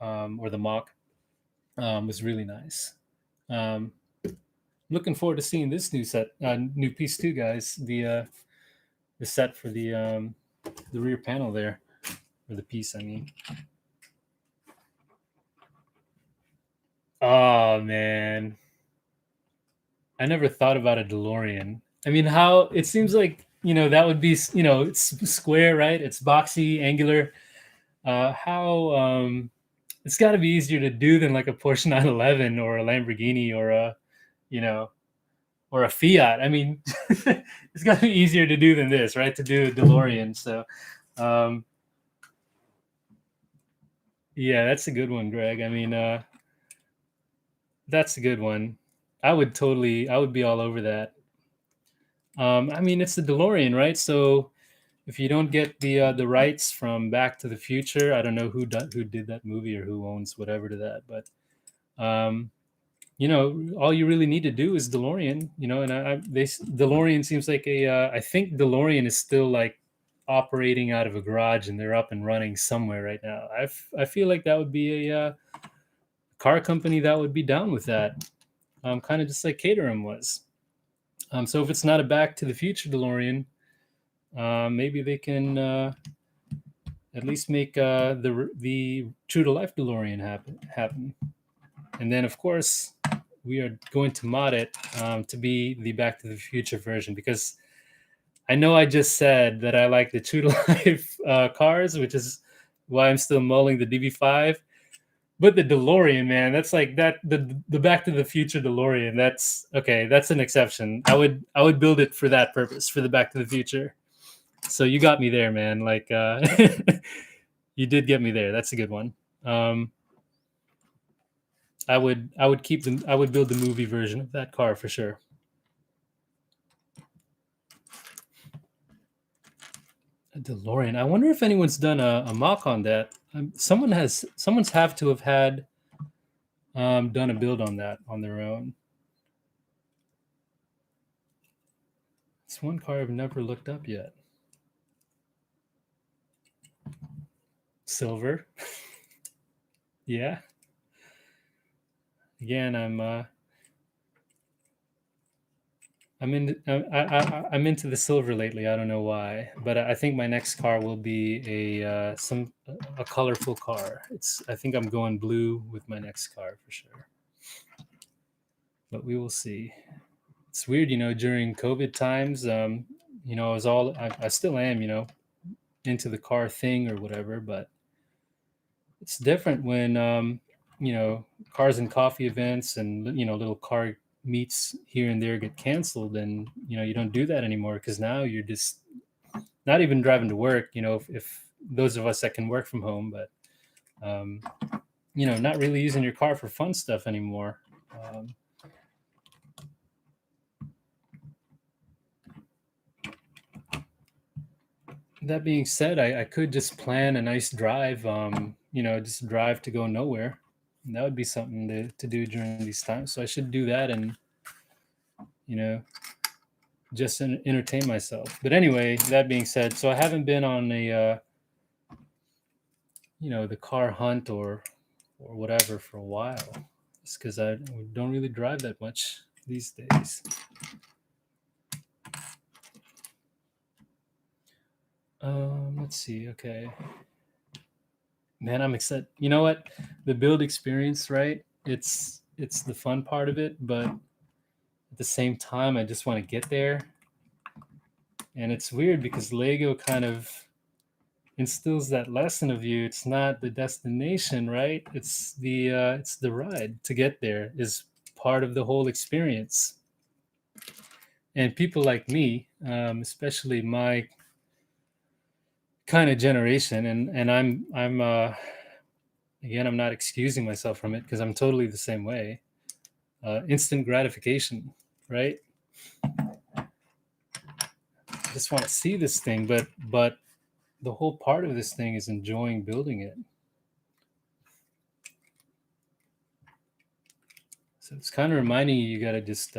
or the mock, was really nice. Looking forward to seeing this new piece too, guys. The set for the rear panel there, or the piece, I mean. Oh man, I never thought about a DeLorean. I mean, how it seems like that would be, it's square, right? It's boxy, angular. How It's got to be easier to do than like a Porsche 911 or a Lamborghini or a, you know, or a Fiat. I mean, it's got to be easier to do than this, right? To do a DeLorean. So, um, yeah, that's a good one, Greg. I mean, that's a good one. I would be all over that. I mean, it's the DeLorean, right? So if you don't get the rights from Back to the Future, I don't know who did that movie or who owns whatever to that, but um, all you really need to do is DeLorean. And DeLorean seems like I think DeLorean is still like operating out of a garage and they're up and running somewhere right now. I feel like that would be a car company that would be down with that, kind of just like Caterham was. So if it's not a Back to the Future DeLorean, maybe they can at least make the True to Life DeLorean happen. And then, of course, we are going to mod it to be the Back to the Future version, because I know I just said that I like the True to Life cars, which is why I'm still mulling the DB5. But the DeLorean, man, that's like that the Back to the Future DeLorean. That's okay. That's an exception. I would build it for that purpose, for the Back to the Future. So you got me there, man. Like you did get me there. That's a good one. Um, I would build the movie version of that car for sure. A DeLorean. I wonder if anyone's done a mock on that. Someone's have to have had done a build on that on their own. It's one car I've never looked up yet. Silver. Yeah. Again, I'm into the silver lately. I don't know why, but I think my next car will be a colorful car. I think I'm going blue with my next car for sure. But we will see. It's weird, during COVID times. I still am, into the car thing or whatever, but it's different when cars and coffee events and little car meets here and there get canceled, and you don't do that anymore, because now you're just not even driving to work, if those of us that can work from home, but um, not really using your car for fun stuff anymore. That being said, I could just plan a nice drive, just drive to go nowhere. And that would be something to do during these times. So I should do that and, you know, just entertain myself. But anyway, that being said, so I haven't been on the car hunt or whatever for a while. It's because I don't really drive that much these days. Let's see. Okay. Man, I'm excited. You know what? The build experience, right? It's the fun part of it, but at the same time, I just want to get there. And it's weird because Lego kind of instills that lesson of you. It's not the destination, right? It's the ride to get there is part of the whole experience. And people like me, especially my kind of generation, and I'm again, I'm not excusing myself from it because I'm totally the same way. Instant gratification, right? I just want to see this thing, but the whole part of this thing is enjoying building it. So it's kind of reminding you got to just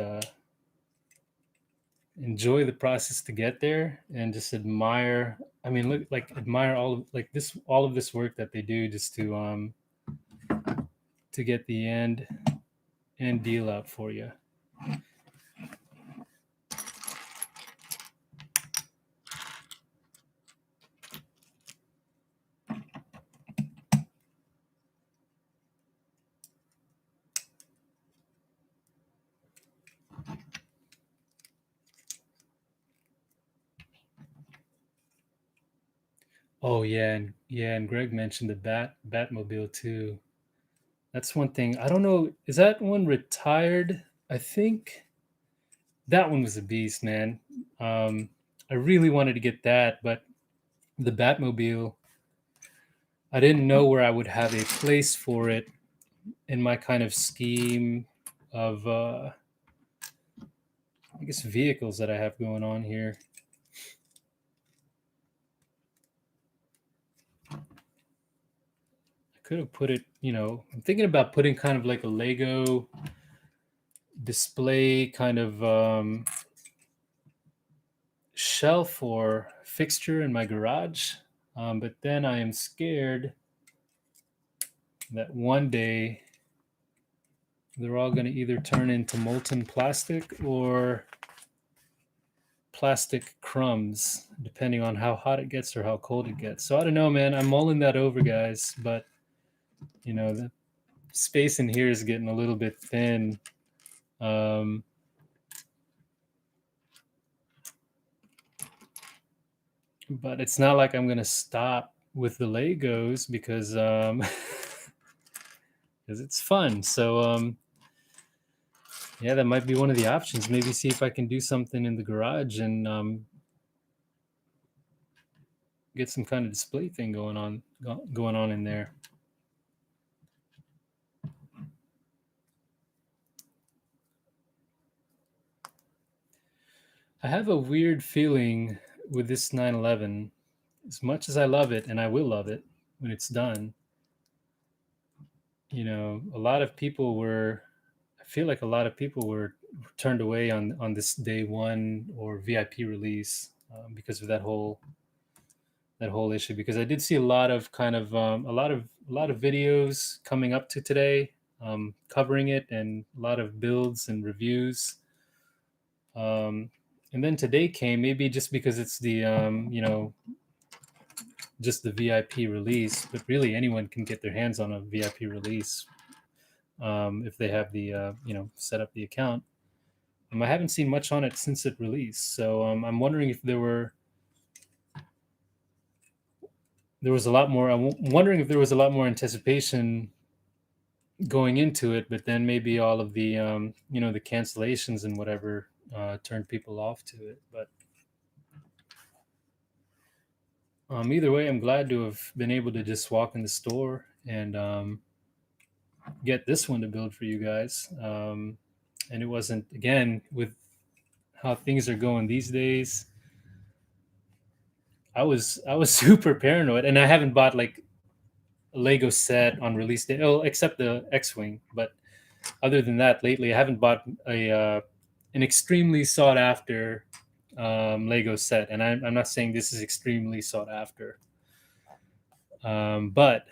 enjoy the process to get there and just admire. I mean, look, like admire all of this work that they do just to get the end deal out for you. Oh and Greg mentioned the Batmobile too. That's one thing. I don't know. Is that one retired? I think that one was a beast, man. Um, I really wanted to get that, but the Batmobile, I didn't know where I would have a place for it in my kind of scheme of, I guess, vehicles that I have going on here. I could have put it, I'm thinking about putting kind of like a Lego display kind of shelf or fixture in my garage. But then I am scared that one day they're all going to either turn into molten plastic or plastic crumbs, depending on how hot it gets or how cold it gets. So I don't know, man. I'm mulling that over, guys. But, the space in here is getting a little bit thin. Um, but it's not like I'm going to stop with the Legos because it's fun. So, yeah, that might be one of the options. Maybe see if I can do something in the garage and get some kind of display thing going on in there. I have a weird feeling with this 911. As much as I love it, and I will love it when it's done, a lot of people were. I feel like a lot of people were turned away on this day one or VIP release because of that whole issue. Because I did see a lot of kind of a lot of videos coming up to today covering it, and a lot of builds and reviews. And then today came, maybe just because it's the just the VIP release, but really anyone can get their hands on a VIP release if they have the set up the account. I haven't seen much on it since it released, so I'm wondering if there was a lot more. I'm wondering if there was a lot more anticipation going into it, but then maybe all of the the cancellations and whatever turned people off to it. But either way, I'm glad to have been able to just walk in the store and get this one to build for you guys. And it wasn't, again, with how things are going these days. I was super paranoid, and I haven't bought like a Lego set on release day, oh, except the X-wing. But other than that, lately I haven't bought an extremely sought after Lego set, and I'm not saying this is extremely sought after. But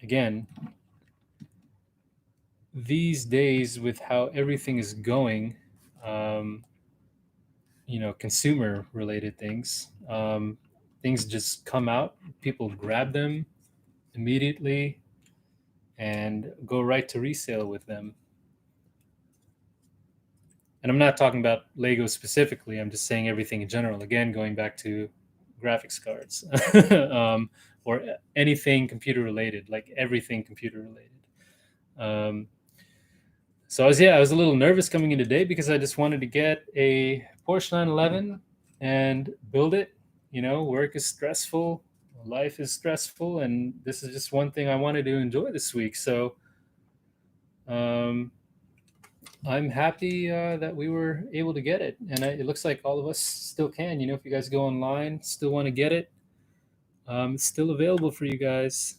again, these days with how everything is going, um, consumer related things, things just come out, people grab them immediately and go right to resale with them. And I'm not talking about Lego specifically, I'm just saying everything in general. Again, going back to graphics cards or anything computer related, like everything computer related. Um, So I was a little nervous coming in today because I just wanted to get a Porsche 911 and build it. Work is stressful, life is stressful, and this is just one thing I wanted to enjoy this week. So um, I'm happy that we were able to get it, and it looks like all of us still can. If you guys go online, still want to get it, it's still available for you guys.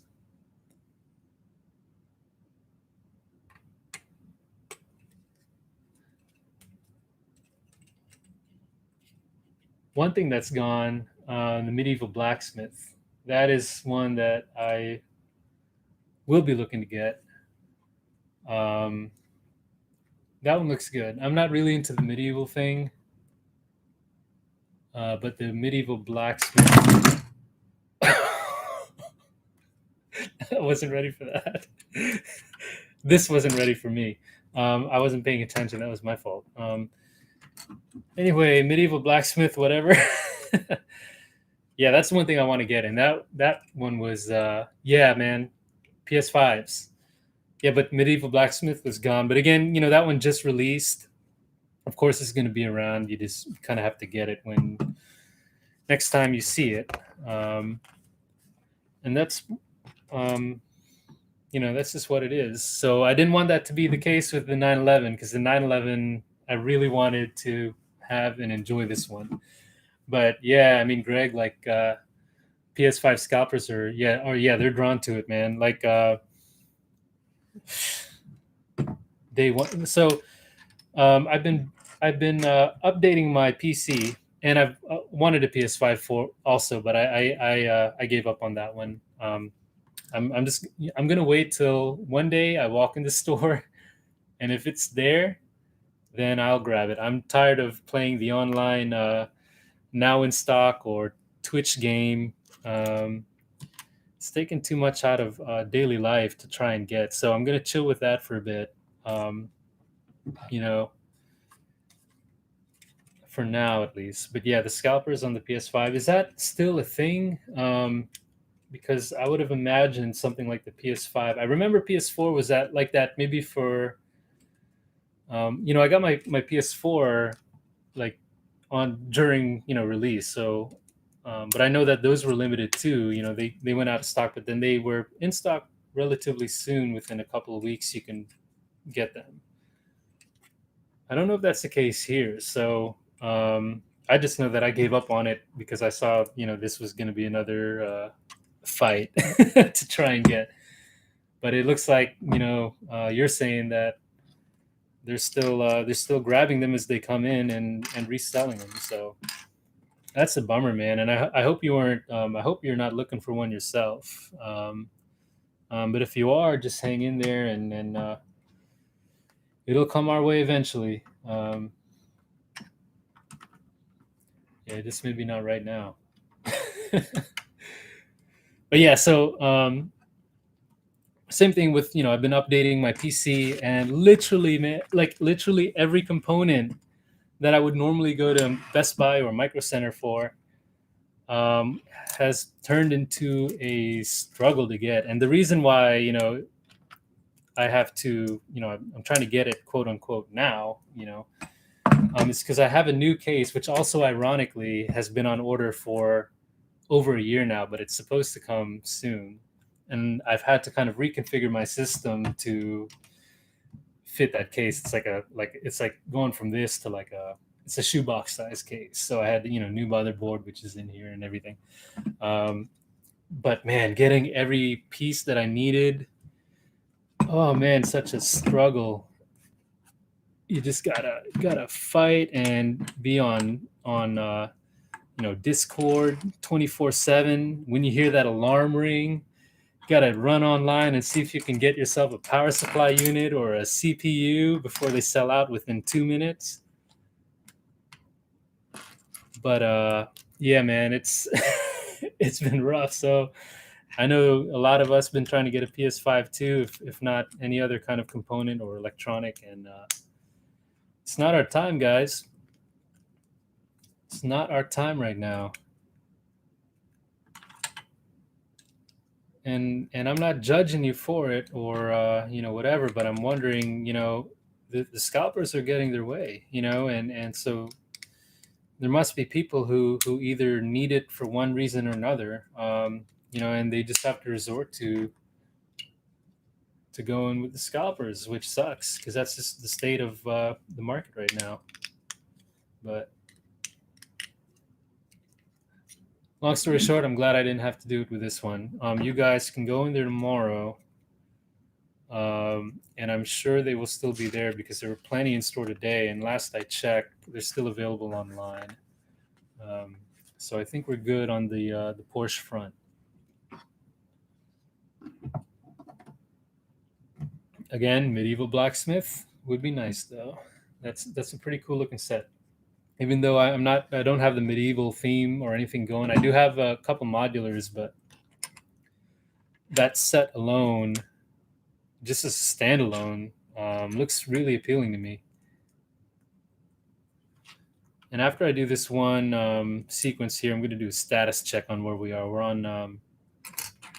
One thing that's gone, the medieval blacksmith. That is one that I will be looking to get. Um, that one looks good. I'm not really into the medieval thing, but the medieval blacksmith. I wasn't ready for that. This wasn't ready for me. I wasn't paying attention. That was my fault. Anyway, medieval blacksmith, whatever. Yeah, that's one thing I want to get. And that one was yeah, man, PS5s. Yeah, but Medieval Blacksmith was gone. But again, that one just released. Of course, it's going to be around. You just kind of have to get it when next time you see it. And that's um, that's just what it is. So I didn't want that to be the case with the 911 because the 911 I really wanted to have and enjoy this one. But yeah, I mean, Greg, like PS5 scalpers are they're drawn to it, man. Like day one. So I've been updating my PC, and I've wanted a PS5 for also, but I gave up on that one. I'm gonna wait till one day I walk in the store, and if it's there, then I'll grab it. I'm tired of playing the online now in stock or Twitch game. It's taken too much out of daily life to try and get. So I'm gonna chill with that for a bit. You know, for now at least. But yeah, the scalpers on the PS5, is that still a thing? Because I would have imagined something like the PS5. I remember PS4 was that like that maybe for I got my PS4 like on during release. So but I know that those were limited too. They went out of stock, but then they were in stock relatively soon. Within a couple of weeks, you can get them. I don't know if that's the case here. So I just know that I gave up on it because I saw this was going to be another fight to try and get. But it looks like you're saying that they're still grabbing them as they come in and reselling them. So that's a bummer, man. And I hope you weren't. I hope you're not looking for one yourself. But if you are, just hang in there, and it'll come our way eventually. Yeah, just maybe not right now. But yeah, so same thing with I've been updating my PC, and literally, man, like literally every component that I would normally go to Best Buy or Micro Center for has turned into a struggle to get. And the reason why I have to I'm trying to get it quote unquote now it's because I have a new case, which also ironically has been on order for over a year now, but it's supposed to come soon. And I've had to kind of reconfigure my system to fit that case. It's like going from this to it's a shoebox size case. So I had new motherboard, which is in here and everything. But man, getting every piece that I needed, oh man, such a struggle. You just gotta fight and be on Discord 24/7. When you hear that alarm ring, you gotta run online and see if you can get yourself a power supply unit or a CPU before they sell out within 2 minutes. But yeah, man, it's it's been rough. So I know a lot of us been trying to get a PS5 too, if not any other kind of component or electronic, and it's not our time, guys. It's not our time right now. And I'm not judging you for it or whatever, but I'm wondering, the scalpers are getting their way, and so there must be people who either need it for one reason or another, and they just have to resort to go in with the scalpers, which sucks because that's just the state of the market right now. But long story short, I'm glad I didn't have to do it with this one. You guys can go in there tomorrow, and I'm sure they will still be there because there were plenty in store today. And last I checked, they're still available online. So I think we're good on the Porsche front. Again, medieval blacksmith would be nice though. That's a pretty cool looking set. Even though I don't have the medieval theme or anything going. I do have a couple modulars, but that set alone, just as a standalone, looks really appealing to me. And after I do this one sequence here, I'm going to do a status check on where we are. We're on, I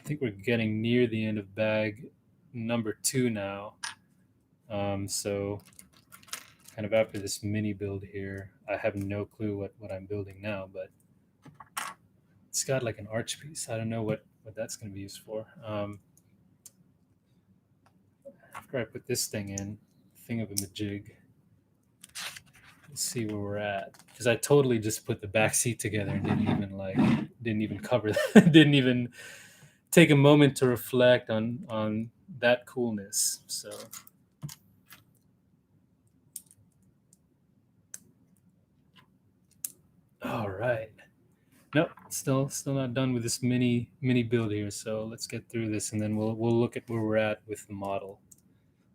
think we're getting near the end of bag number 2 now. So kind of after this mini build here, I have no clue what I'm building now, but it's got like an arch piece. I don't know what that's going to be used for. After I put this thing in, thing of a majig, let's see where we're at. Because I totally just put the back seat together and didn't even cover that, didn't even take a moment to reflect on that coolness. So all right. Nope, still not done with this mini build here. So let's get through this and then we'll look at where we're at with the model.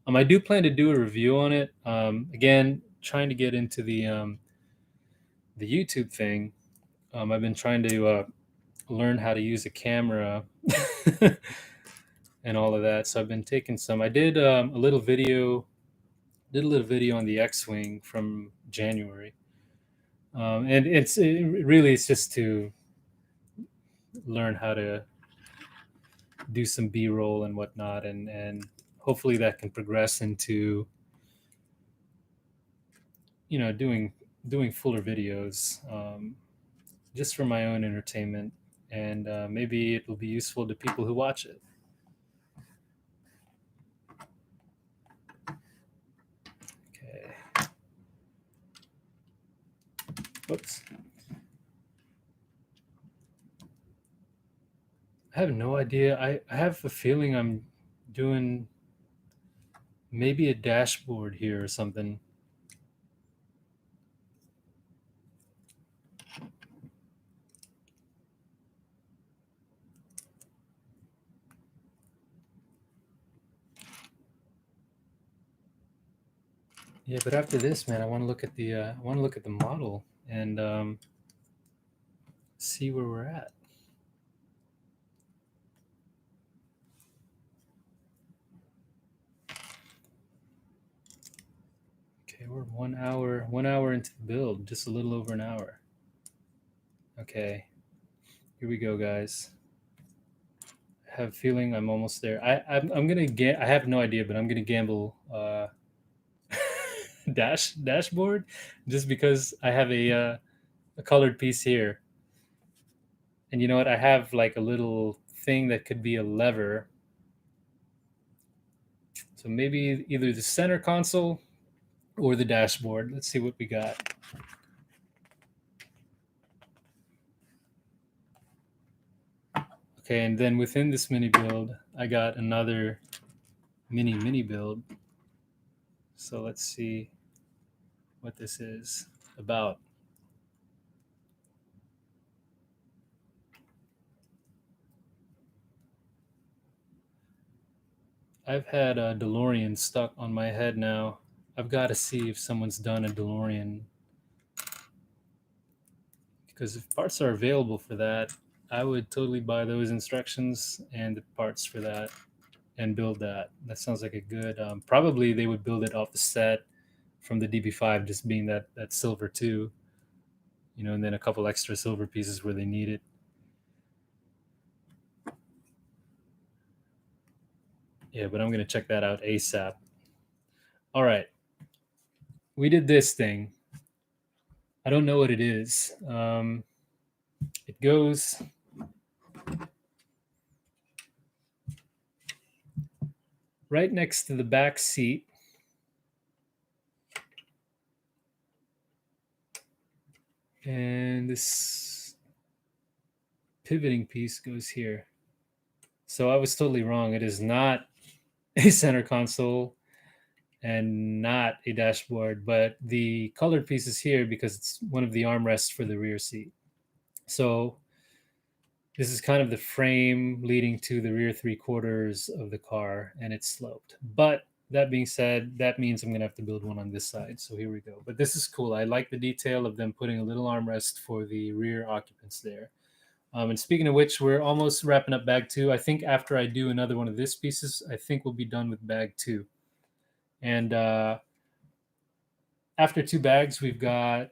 I do plan to do a review on it. Again, trying to get into the YouTube thing. I've been trying to learn how to use a camera and all of that. So I've been taking some. I did a little video. Did a little video on the X-wing from January, and it's just to learn how to do some B-roll and whatnot, and hopefully that can progress into doing fuller videos, just for my own entertainment, and maybe it will be useful to people who watch it. Okay. Whoops. I have no idea. I have a feeling I'm doing maybe a dashboard here or something. Yeah, but after this, man, I want to look at the model and see where we're at. Okay, we're 1 hour into the build, just a little over an hour. Okay, here we go, guys. I have a feeling I'm almost there. I'm gonna get. I have no idea, but I'm gonna gamble dashboard just because I have a colored piece here. And you know what? I have like a little thing that could be a lever. So maybe either the center console or the dashboard. Let's see what we got. Okay, and then within this mini build, I got another mini build. So let's see what this is about. I've had a Delorean stuck on my head now. I've got to see if someone's done a Delorean, because if parts are available for that, I would totally buy those instructions and the parts for that and build that. That sounds like a good. Probably they would build it off the set from the DB5, just being that silver too, and then a couple extra silver pieces where they need it. Yeah, but I'm gonna check that out ASAP. All right, we did this thing. I don't know what it is. It goes right next to the back seat. And this pivoting piece goes here. So I was totally wrong. It is not a center console and not a dashboard, but the colored piece is here because it's one of the armrests for the rear seat. So this is kind of the frame leading to the rear 3/4 of the car, and it's sloped. But that being said, that means I'm gonna have to build one on this side. So here we go. But this is cool. I like the detail of them putting a little armrest for the rear occupants there. And speaking of which, we're almost wrapping up bag 2. I think after I do another one of this pieces, I think we'll be done with bag 2. And after 2 bags, we've got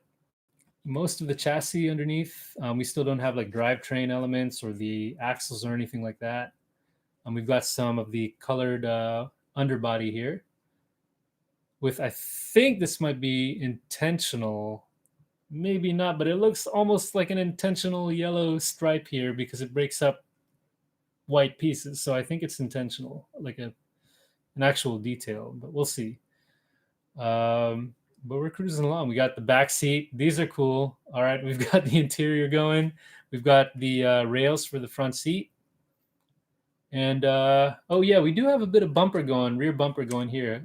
most of the chassis underneath. We still don't have like drivetrain elements or the axles or anything like that. We've got some of the colored underbody here. With, I think this might be intentional, maybe not, but it looks almost like an intentional yellow stripe here because it breaks up white pieces. So I think it's intentional, like an actual detail, but we'll see. But we're cruising along. We got the back seat. These are cool. All right, we've got the interior going. We've got the rails for the front seat. And oh yeah, we do have a bit of bumper going, rear bumper going here.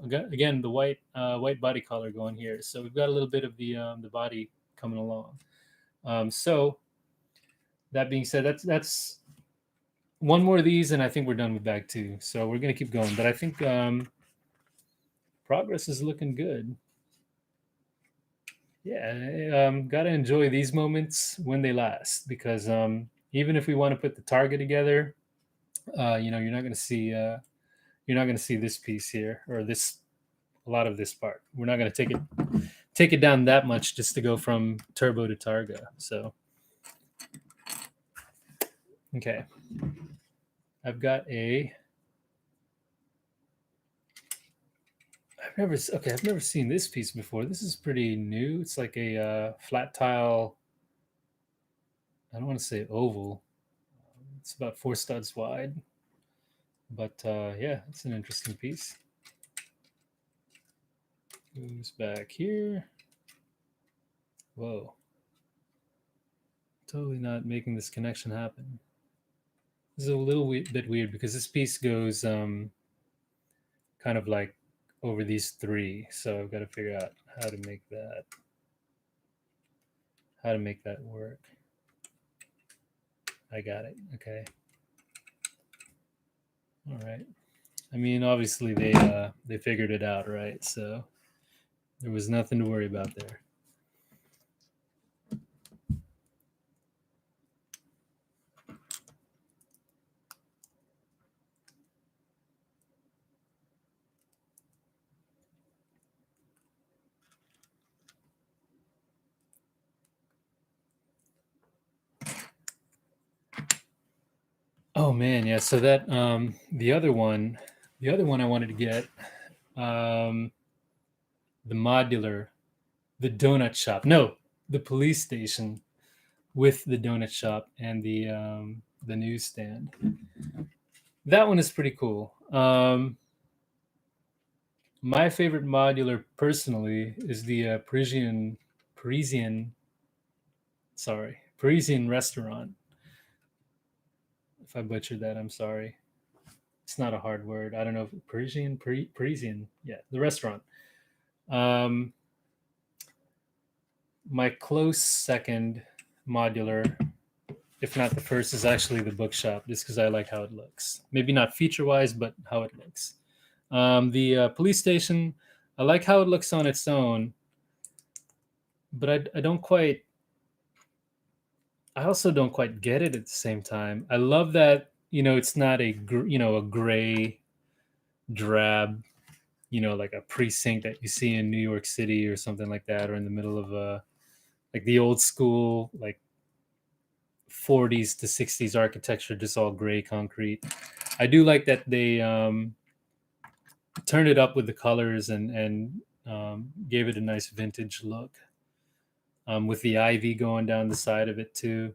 Again, the white body color going here. So we've got a little bit of the body coming along. So that being said, that's one more of these, and I think we're done with bag two. So we're gonna keep going. But I think progress is looking good. Yeah, gotta enjoy these moments when they last, because even if we want to put the Targa together, you're not gonna see this piece here or this a lot of this part. We're not gonna take it down that much just to go from turbo to Targa. So okay, I've never seen this piece before. This is pretty new. It's like a flat tile. I don't want to say oval. It's about 4 studs wide. But yeah, it's an interesting piece. Goes back here. Whoa. Totally not making this connection happen. This is a little bit weird because this piece goes kind of like over these 3. So I've got to figure out how to make that work. I got it. Okay. All right. I mean, obviously they figured it out, right? So there was nothing to worry about there. Oh man, yeah. So that the other one I wanted to get, the modular, the donut shop. No, the police station with the donut shop and the newsstand. That one is pretty cool. My favorite modular personally is the Parisian restaurant. If I butchered that, I'm sorry. It's not a hard word. I don't know if Parisian. Yeah, the restaurant. My close second modular, if not the first, is actually the bookshop, just because I like how it looks. Maybe not feature wise, but how it looks. The police station, I like how it looks on its own, but I don't quite. I also don't quite get it at the same time. I love that it's not a gray, drab, like a precinct that you see in New York City or something like that, or in the middle of like the old school like 40s to 60s architecture, just all gray concrete. I do like that they turned it up with the colors and gave it a nice vintage look, with the ivy going down the side of it too.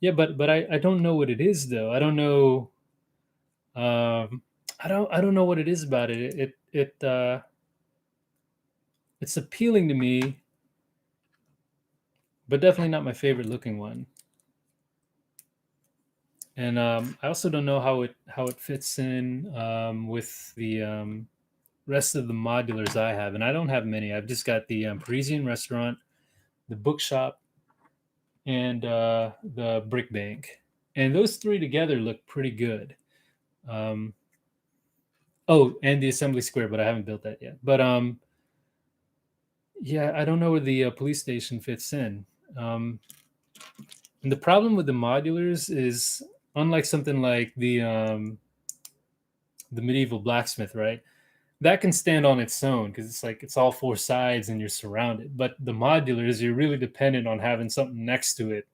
Yeah, but I don't know what it is though. I don't know. I don't know what it is about it. It's appealing to me, but definitely not my favorite looking one. And I also don't know how it fits in with the rest of the modulars I have, and I don't have many. I've just got the Parisian restaurant, the bookshop, and the brick bank, and those 3 together look pretty good. Oh, and the assembly square, but I haven't built that yet. But yeah, I don't know where the police station fits in. And the problem with the modulars is, unlike something like the medieval blacksmith, right? that can stand on its own because it's like it's all four sides and you're surrounded. But the modulars, you're really dependent on having something next to it.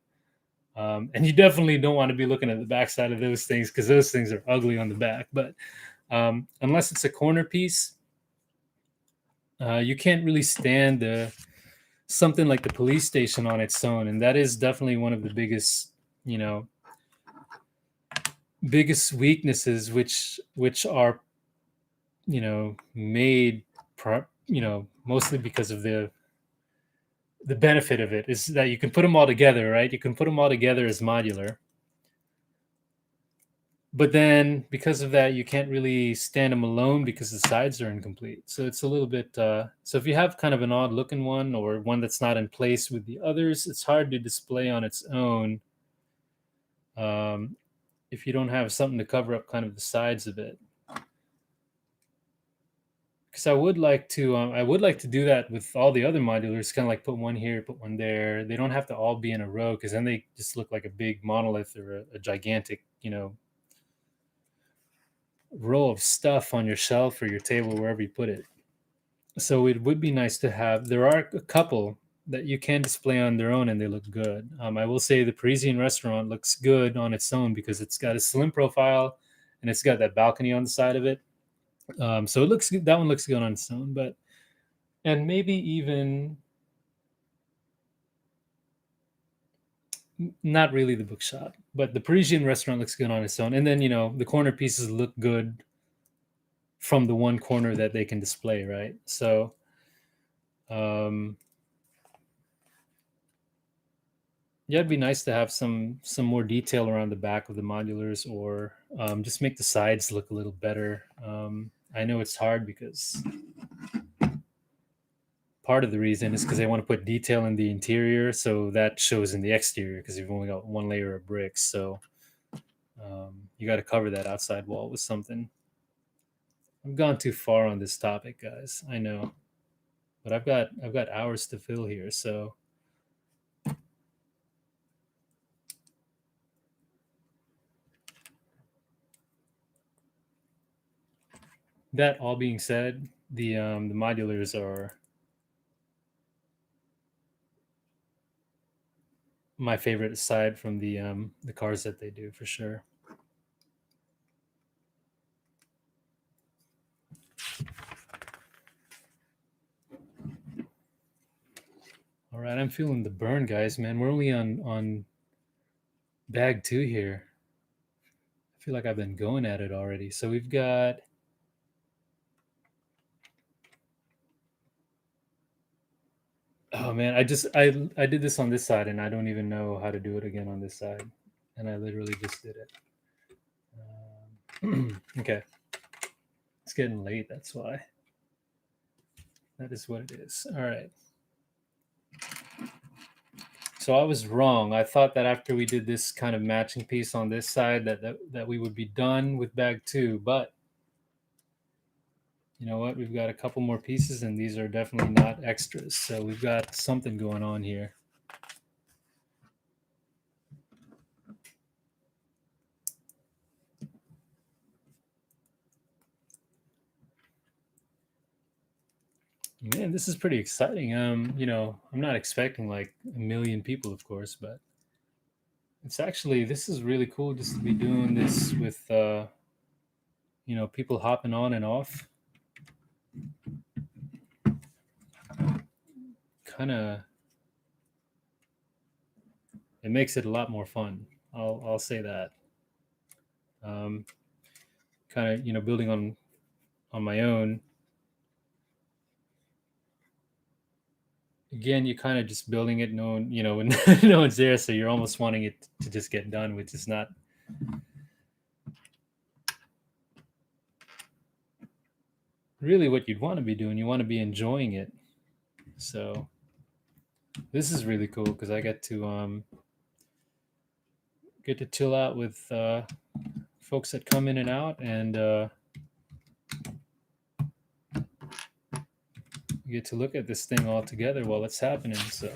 And you definitely don't want to be looking at the backside of those things because those things are ugly on the back. But unless it's a corner piece, you can't really stand something like the police station on its own, and that is definitely one of the biggest weaknesses, which are made mostly because of the benefit of it is that you can put them all together, right? You can put them all together as modular. But then because of that, you can't really stand them alone because the sides are incomplete. So it's a little bit, so if you have kind of an odd looking one or one that's not in place with the others, it's hard to display on its own if you don't have something to cover up kind of the sides of it. Because I would like to do that with all the other modulars, kind of like put one here, put one there. They don't have to all be in a row because then they just look like a big monolith or a gigantic, row of stuff on your shelf or your table, wherever you put it. So it would be nice to have. There are a couple that you can display on their own and they look good. I will say the Parisian restaurant looks good on its own because it's got a slim profile and it's got that balcony on the side of it. So it looks good. That one looks good on its own, and maybe even not really the bookshop, but the Parisian restaurant looks good on its own. And then the corner pieces look good from the one corner that they can display, right? So yeah, it'd be nice to have some more detail around the back of the modulars, or just make the sides look a little better. I know it's hard because part of the reason is because they want to put detail in the interior, so that shows in the exterior because you've only got one layer of bricks. So you got to cover that outside wall with something. I've gone too far on this topic, guys. I know, but I've got hours to fill here, so. That all being said, the modulars are my favorite aside from the cars that they do for sure. All right, I'm feeling the burn, guys. Man, we're only on bag 2 here. I feel like I've been going at it already. So we've got. Oh man, I did this on this side and I don't even know how to do it again on this side, and I literally just did it. Okay, it's getting late. That's why. That is what it is. All right. So I was wrong. I thought that after we did this kind of matching piece on this side that we would be done with bag 2, but you know what? We've got a couple more pieces and these are definitely not extras. So we've got something going on here. Man, this is pretty exciting. I'm not expecting like a million people, of course, but this is really cool just to be doing this with people hopping on and off. Kind of, it makes it a lot more fun. I'll say that. Kind of building on my own. Again, you're kind of just building it, when no one's there, so you're almost wanting it to just get done, which is not really what you'd want to be doing. You want to be enjoying it. So this is really cool because I get to chill out with folks that come in and out, and you get to look at this thing all together while it's happening. So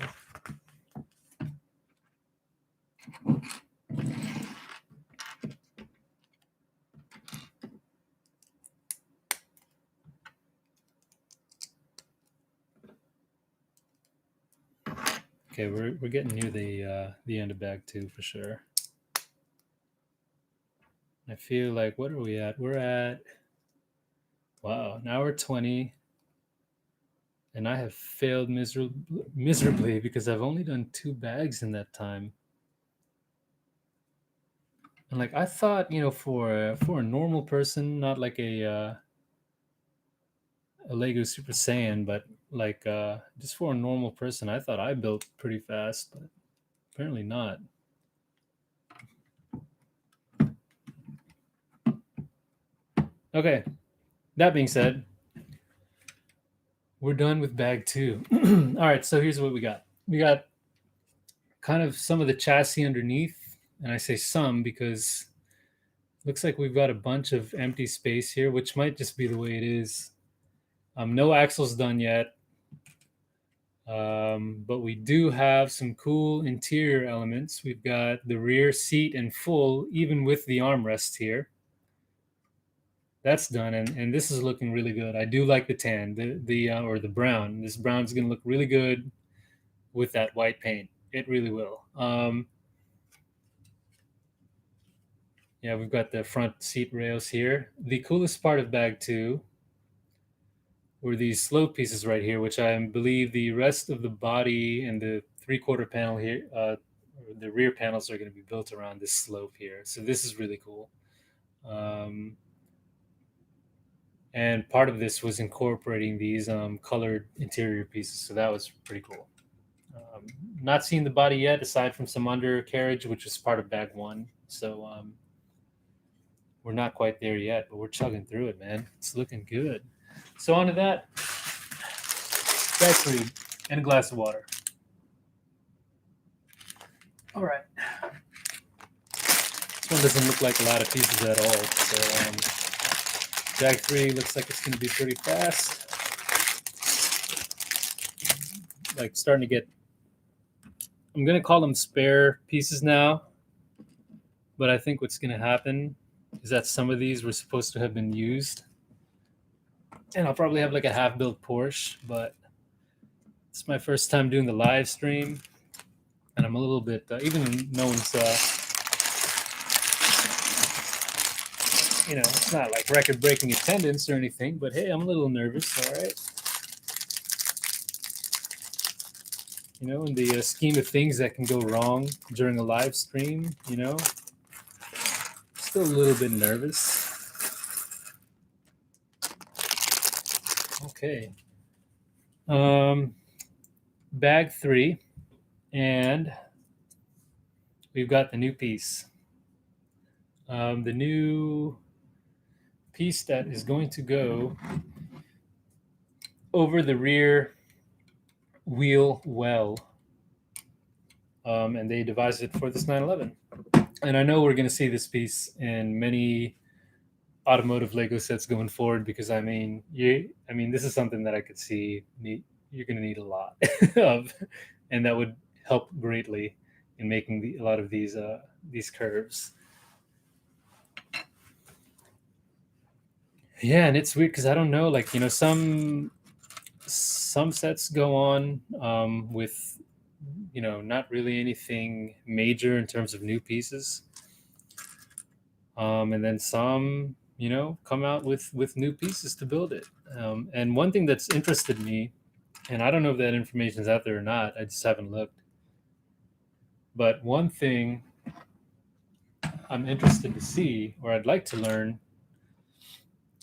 Okay, we're getting near the end of bag 2 for sure. I feel like, what are we at? We're at, wow, an hour 20, and I have failed miserably because I've only done 2 bags in that time. And like I thought, for a normal person, not like a Lego Super Saiyan, but like just for a normal person, I thought I built pretty fast, but apparently not. Okay, that being said, we're done with bag 2. All right, so here's what we got. We got kind of some of the chassis underneath, and I say some because it looks like we've got a bunch of empty space here, which might just be the way it is. No axles done yet, but we do have some cool interior elements. We've got the rear seat in full, even with the armrest here. That's done, and this is looking really good. I do like the tan, or the brown. This brown's gonna look really good with that white paint. It really will. Yeah, we've got the front seat rails here. The coolest part of bag 2 were these slope pieces right here, which I believe the rest of the body and the 3/4 panel here, the rear panels are going to be built around this slope here. So this is really cool. And part of this was incorporating these colored interior pieces. So that was pretty cool. Not seeing the body yet, aside from some undercarriage, which was part of bag 1. So we're not quite there yet, but we're chugging through it, man. It's looking good. So on to that. Bag 3 and a glass of water. All right. This one doesn't look like a lot of pieces at all. So bag 3 looks like it's going to be pretty fast. Like starting to get, I'm going to call them spare pieces now. But I think what's going to happen is that some of these were supposed to have been used. And I'll probably have like a half-built Porsche, but it's my first time doing the live stream. And I'm a little bit, even no one's, it's not like record-breaking attendance or anything, but hey, I'm a little nervous, all right? In the scheme of things that can go wrong during a live stream, still a little bit nervous. Okay. Bag 3, and we've got the new piece. The new piece that is going to go over the rear wheel well. And they devised it for this 911. And I know we're going to see this piece in many automotive Lego sets going forward because I mean, this is something that I could see you're going to need a lot of, and that would help greatly in making a lot of these curves. Yeah, and it's weird because I don't know, like some sets go on with not really anything major in terms of new pieces, and then some come out with new pieces to build it. And one thing that's interested me, and I don't know if that information is out there or not, I just haven't looked, but one thing I'm interested to see, or I'd like to learn,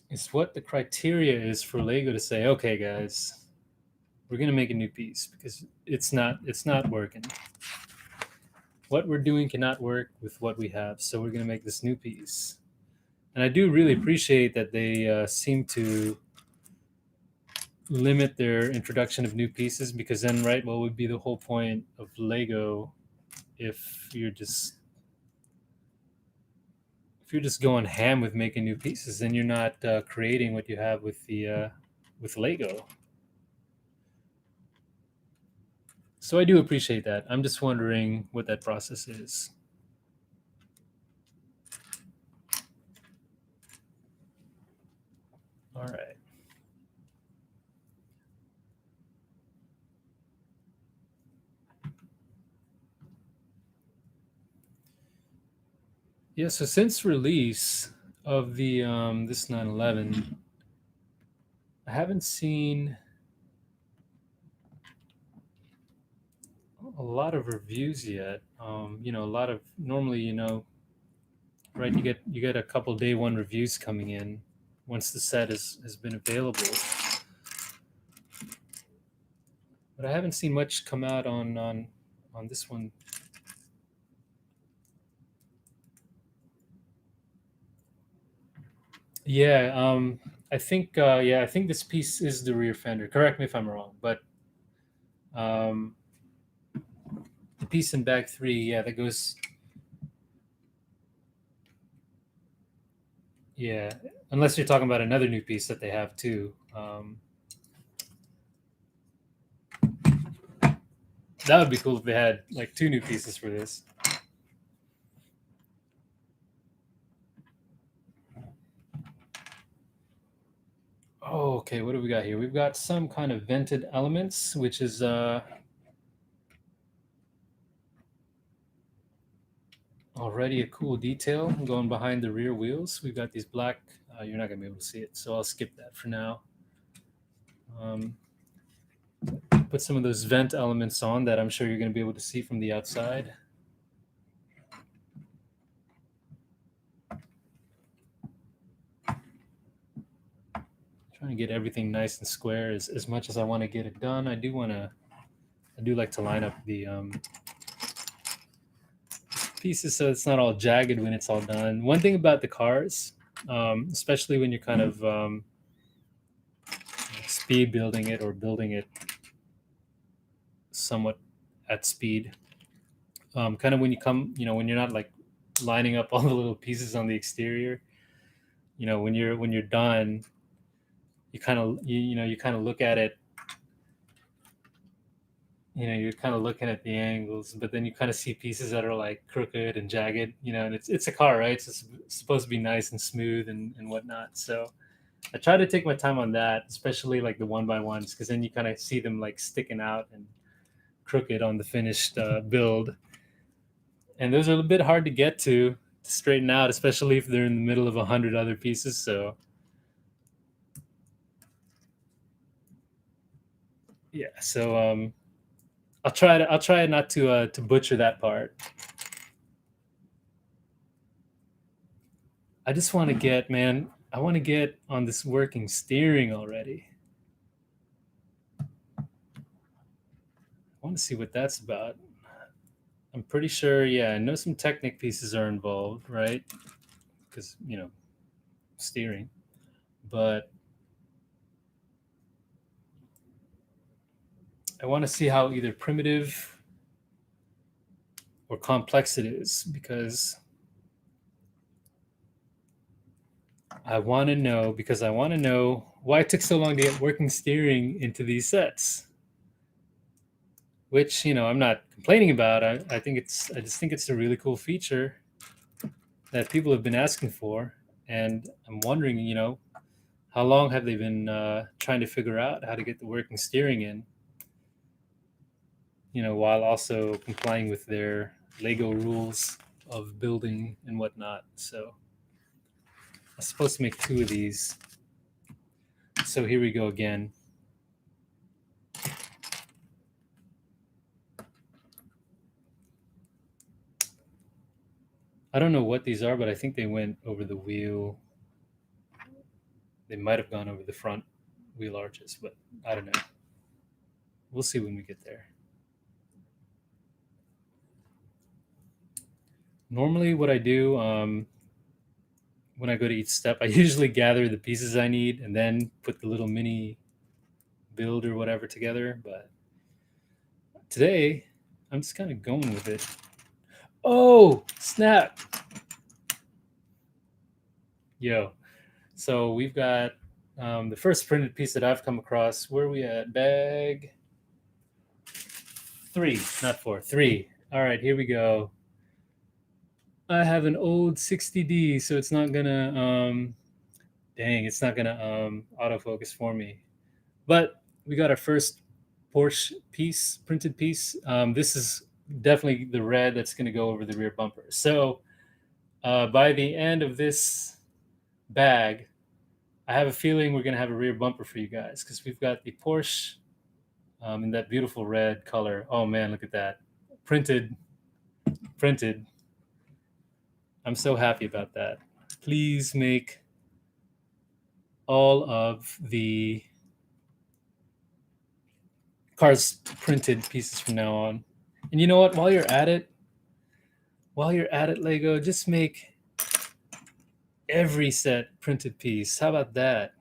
is what the criteria is for Lego to say, okay guys, we're going to make a new piece because it's not working. What we're doing cannot work with what we have, so we're going to make this new piece. And I do really appreciate that they seem to limit their introduction of new pieces, because then, right, what would be the whole point of Lego if you're just going ham with making new pieces? Then you're not creating what you have with Lego. So I do appreciate that. I'm just wondering what that process is. All right. Yeah, so since release of the this 911, I haven't seen a lot of reviews yet. A lot of normally, right, you get a couple day one reviews coming in once the set has been available. But I haven't seen much come out on this one. Yeah, I think this piece is the rear fender. Correct me if I'm wrong, but um, the piece in back three, yeah, that goes, yeah. Unless you're talking about another new piece that they have too. That would be cool if they had like two new pieces for this. Oh, okay. What do we got here? We've got some kind of vented elements, which is already a cool detail going behind the rear wheels. We've got these black. You're not gonna be able to see it, so I'll skip that for now. Um, put some of those vent elements on that I'm sure you're gonna be able to see from the outside. Trying to get everything nice and square as much as I want to get it done. I do like to line up the pieces so it's not all jagged when it's all done. One thing about the cars, especially when you're kind of speed building it or building it somewhat at speed, kind of when you come, when you're not like lining up all the little pieces on the exterior, when you're done, you kind of look at it, you're kind of looking at the angles, but then you kind of see pieces that are like crooked and jagged, and it's a car, right? So it's supposed to be nice and smooth and whatnot. So I try to take my time on that, especially like the one by ones, because then you kind of see them like sticking out and crooked on the finished build, and those are a bit hard to get to straighten out, especially if they're in the middle of 100 other pieces. So yeah, so I'll try not to butcher that part. I just want to get, man, I want to get on this working steering already. I want to see what that's about. I'm pretty sure, yeah, I know some Technic pieces are involved, right? Because, steering. But I want to see how either primitive or complex it is, because I want to know why it took so long to get working steering into these sets. Which, I'm not complaining about. I just think it's a really cool feature that people have been asking for, and I'm wondering, how long have they been trying to figure out how to get the working steering in, while also complying with their Lego rules of building and whatnot. So I'm supposed to make two of these. So here we go again. I don't know what these are, but I think they went over the wheel. They might have gone over the front wheel arches, but I don't know. We'll see when we get there. Normally, what I do when I go to each step, I usually gather the pieces I need and then put the little mini build or whatever together. But today, I'm just kind of going with it. Oh, snap. Yo. So we've got the first printed piece that I've come across. Where are we at? Bag 3, not 4, 3. All right, here we go. I have an old 60D, so it's not gonna it's not gonna autofocus for me. But we got our first Porsche piece, printed piece. This is definitely the red that's gonna go over the rear bumper. So By the end of this bag, I have a feeling we're gonna have a rear bumper for you guys because we've got the Porsche in that beautiful red color. Oh man, look at that. Printed, printed. I'm so happy about that. Please make all of the cars printed pieces from now on. And you know what? While you're at it, Lego, just make every set printed piece. How about that?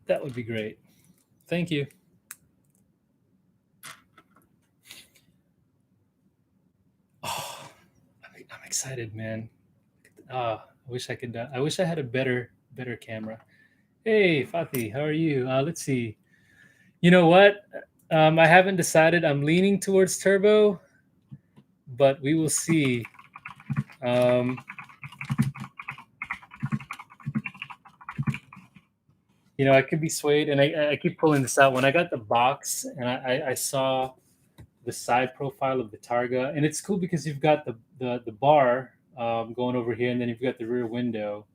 That would be great. Thank you. Oh, I'm excited, man. I wish I could. I wish I had a better camera. Hey, Fatih, how are you? Let's see. You know what? I haven't decided. I'm leaning towards turbo, but we will see. Um, I could be swayed, and I keep pulling this out. When I got the box and I saw the side profile of the Targa, and it's cool because you've got the bar going over here, and then you've got the rear window.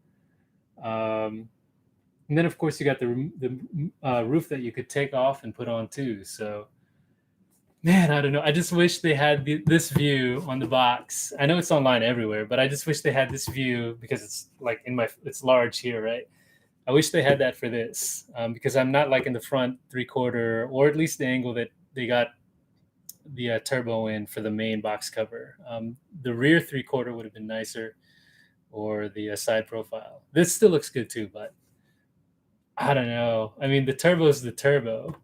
Um, and then, of course, you got the roof that you could take off and put on too. So, man, I don't know. I just wish they had this view on the box. I know it's online everywhere, but I just wish they had this view because it's like it's large here, right? I wish they had that for this because I'm not like in the front 3/4, or at least the angle that they got the turbo in for the main box cover. The rear 3/4 would have been nicer, or the side profile. This still looks good too, but I don't know. I mean, the turbo is the turbo,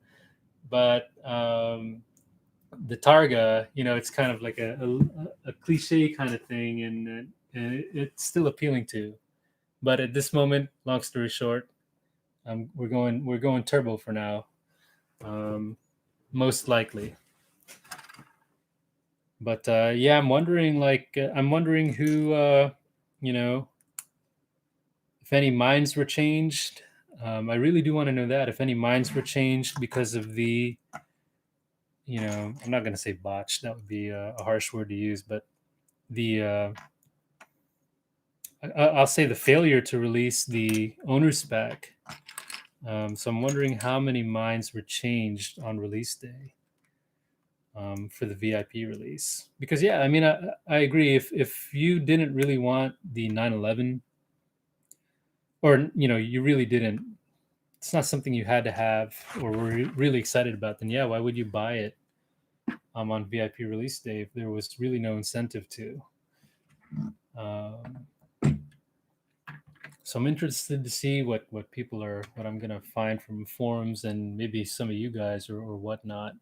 but the Targa, it's kind of like a cliche kind of thing, and it's still appealing to. But at this moment, long story short, we're going turbo for now, most likely. But yeah, I'm wondering who, if any minds were changed. I really do want to know that if any minds were changed because of the, I'm not going to say botch. That would be a harsh word to use, but the I'll say the failure to release the owner spec. So I'm wondering how many minds were changed on release day for the VIP release. Because yeah, I mean, I agree. If you didn't really want the 911, or you really didn't, it's not something you had to have or were really excited about, then yeah, why would you buy it on VIP release day if there was really no incentive to? Um, so I'm interested to see what I'm gonna find from forums and maybe some of you guys or whatnot.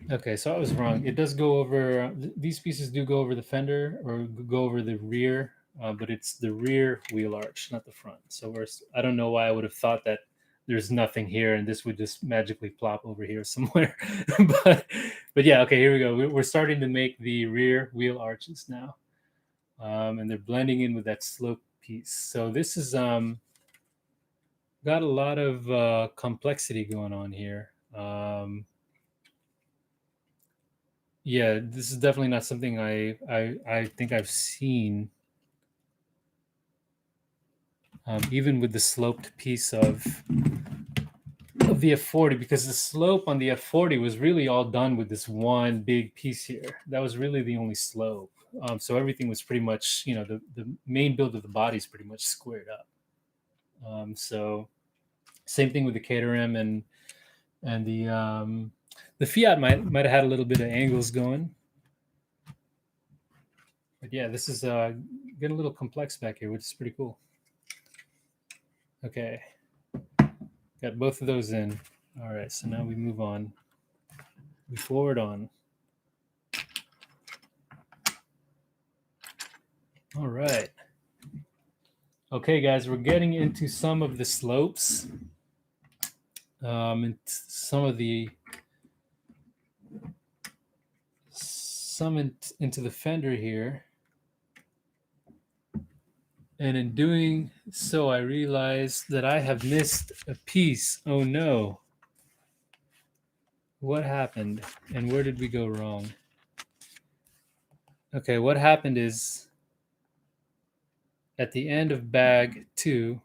Okay, so I was wrong. It does go over, these pieces do go over the fender or go over the rear, but it's the rear wheel arch, not the front. So I don't know why I would have thought that there's nothing here and this would just magically plop over here somewhere. but yeah, okay, here we go. We're starting to make the rear wheel arches now. And they're blending in with that slope piece. So this is got a lot of complexity going on here. Yeah, this is definitely not something I think I've seen. Even with the sloped piece of the F40, because the slope on the F40 was really all done with this one big piece here. That was really the only slope. So everything was pretty much, the main build of the body is pretty much squared up. So same thing with the Caterham and the Fiat might have had a little bit of angles going. But yeah, this is getting a little complex back here, which is pretty cool. Okay, got both of those in. All right, so now we move on. We forward on. All right. Okay, guys, we're getting into some of the slopes, and into the fender here. And in doing so, I realized that I have missed a piece. Oh no. What happened and where did we go wrong? Okay, what happened is at the end of bag 2,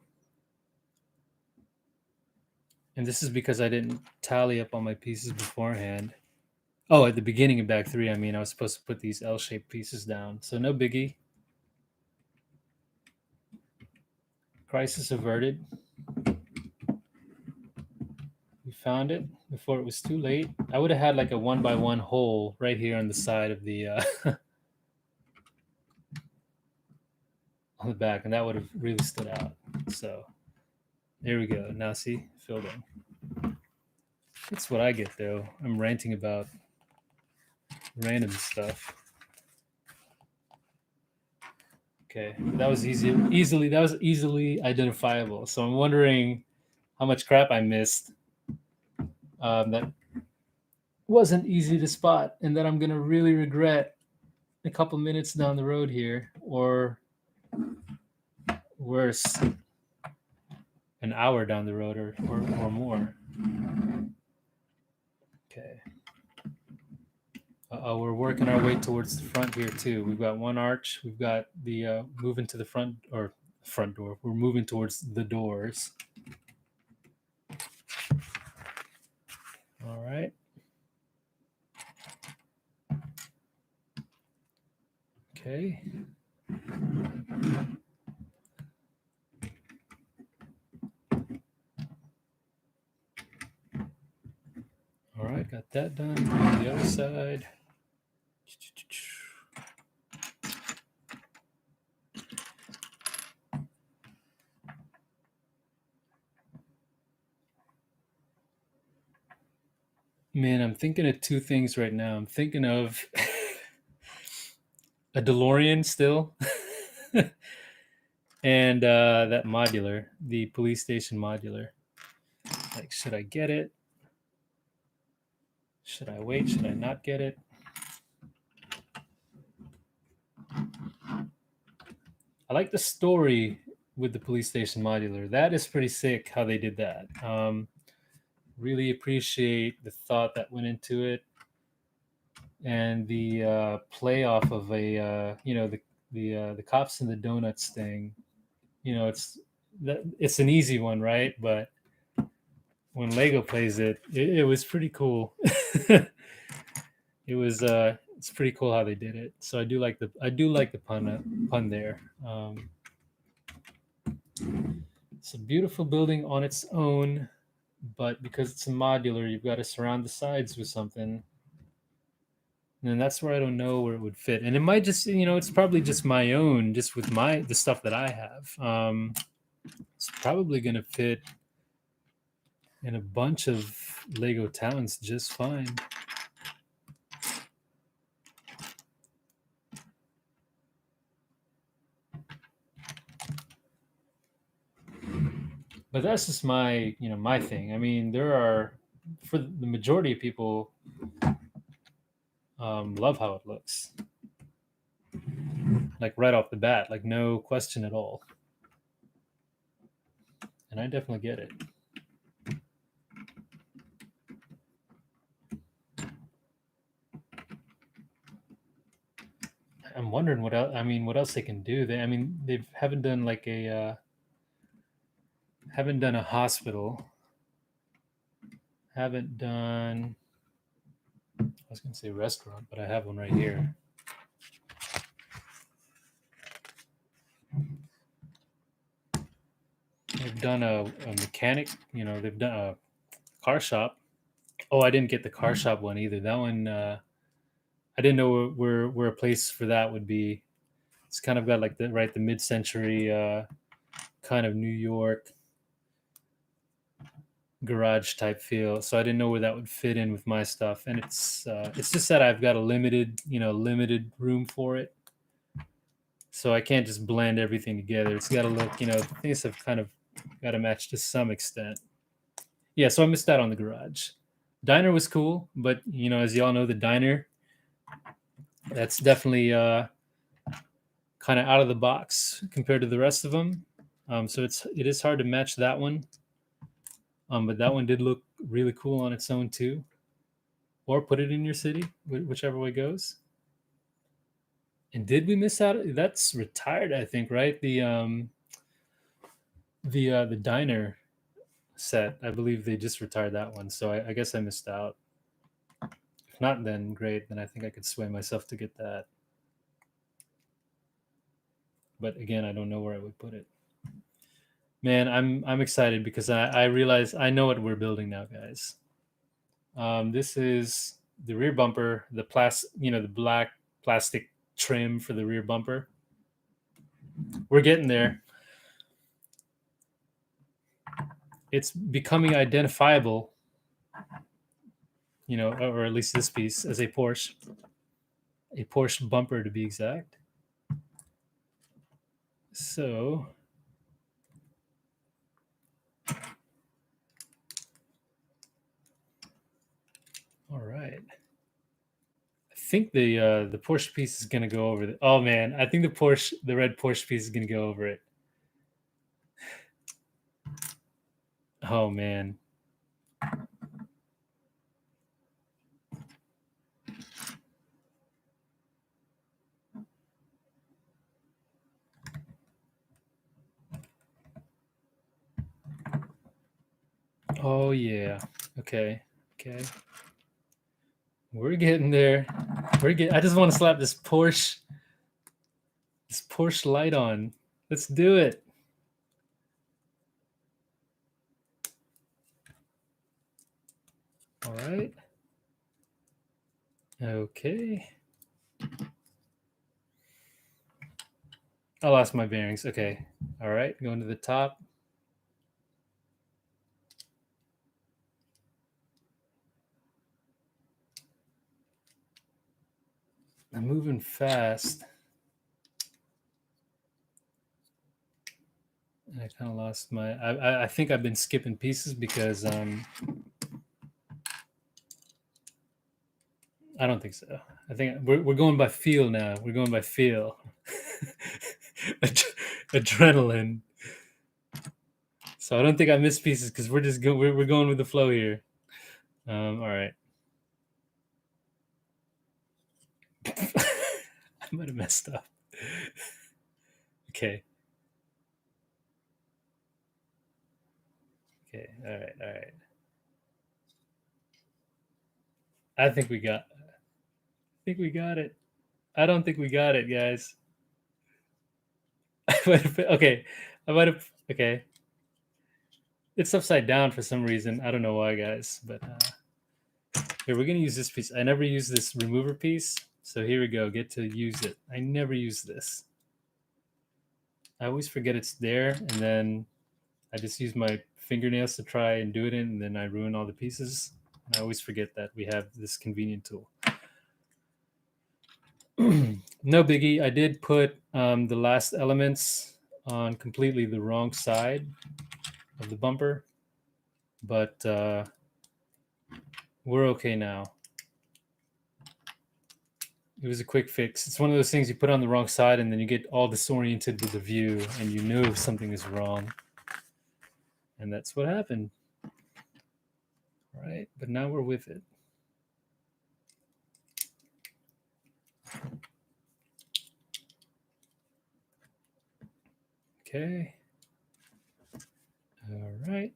and this is because I didn't tally up all my pieces beforehand. Oh, at the beginning of bag 3, I mean, I was supposed to put these L-shaped pieces down. So no biggie. Crisis averted. We found it before it was too late. I would have had like a 1x1 hole right here on the side of the on the back, and that would have really stood out. So there we go. Now see, filled in. That's what I get though. I'm ranting about random stuff. Okay, that was easily identifiable. So I'm wondering how much crap I missed that wasn't easy to spot, and that I'm gonna really regret a couple minutes down the road here, or worse, an hour down the road, or more. Okay. We're working our way towards the front here too. We've got one arch. We've got the moving to the front door. We're moving towards the doors. All right. Okay. All right, got that done. On the other side. Man, I'm thinking of two things right now. I'm thinking of a DeLorean still, and that modular, the police station modular. Like, should I get it? Should I wait? Should I not get it? I like the story with the police station modular. That is pretty sick how they did that. Really appreciate the thought that went into it, and the play off of a the cops and the donuts thing. It's an easy one, right? But when Lego plays it was pretty cool. It's pretty cool how they did it. So I do like the pun there. It's a beautiful building on its own, but because it's a modular, you've got to surround the sides with something. And that's where I don't know where it would fit. And it might just, it's probably just my own, just with the stuff that I have. It's probably going to fit in a bunch of Lego towns just fine. But that's just my thing. I mean, there are, for the majority of people, love how it looks. Like right off the bat, like no question at all. And I definitely get it. I'm wondering what else. I mean, what else they can do? They haven't done like haven't done a hospital. Haven't done. I was going to say restaurant, but I have one right here. They've done a mechanic. They've done a car shop. Oh, I didn't get the car shop one either. That one, I didn't know where a place for that would be. It's kind of got like the mid-century kind of New York garage type feel. So I didn't know where that would fit in with my stuff. And it's just that I've got a limited room for it. So I can't just blend everything together. It's got to look, things have kind of got to match to some extent. Yeah, so I missed out on the garage. Diner was cool, but as y'all know, the diner, that's definitely kind of out of the box compared to the rest of them. So it is hard to match that one. But that one did look really cool on its own too. or put it in your city, whichever way goes. And did we miss out? That's retired, I think, right? The diner set. I believe they just retired that one, so I guess I missed out. If not, then great. Then I think I could sway myself to get that. But again, I don't know where I would put it. Man, I'm excited because I realize I know what we're building now, guys. This is the rear bumper, the black plastic trim for the rear bumper. We're getting there. It's becoming identifiable, or at least this piece as a Porsche bumper to be exact. So all right. I think the Porsche piece is gonna go over oh man, I think the red Porsche piece is gonna go over it. Oh man. Oh yeah. Okay. We're getting there. I just want to slap this Porsche light on. Let's do it. All right. Okay. I lost my bearings. Okay. All right. Going to the top. I'm moving fast. I kind of lost my. I think I've been skipping pieces because I don't think so. I think we're going by feel now. We're going by feel. Adrenaline. So I don't think I missed pieces because we're going with the flow here. All right. I might have messed up. Okay. All right. I think we got it. I don't think we got it, guys. Okay. Okay. It's upside down for some reason. I don't know why, guys. But here, we're going to use this piece. I never use this remover piece. So here we go. Get to use it. I never use this. I always forget it's there. And then I just use my fingernails to try and do it in. And then I ruin all the pieces. And I always forget that we have this convenient tool. No biggie. I did put the last elements on completely the wrong side of the bumper, but we're okay now. It was a quick fix. It's one of those things you put on the wrong side and then you get all disoriented with the view and you know something is wrong. And that's what happened. All right, but now we're with it. Okay. All right.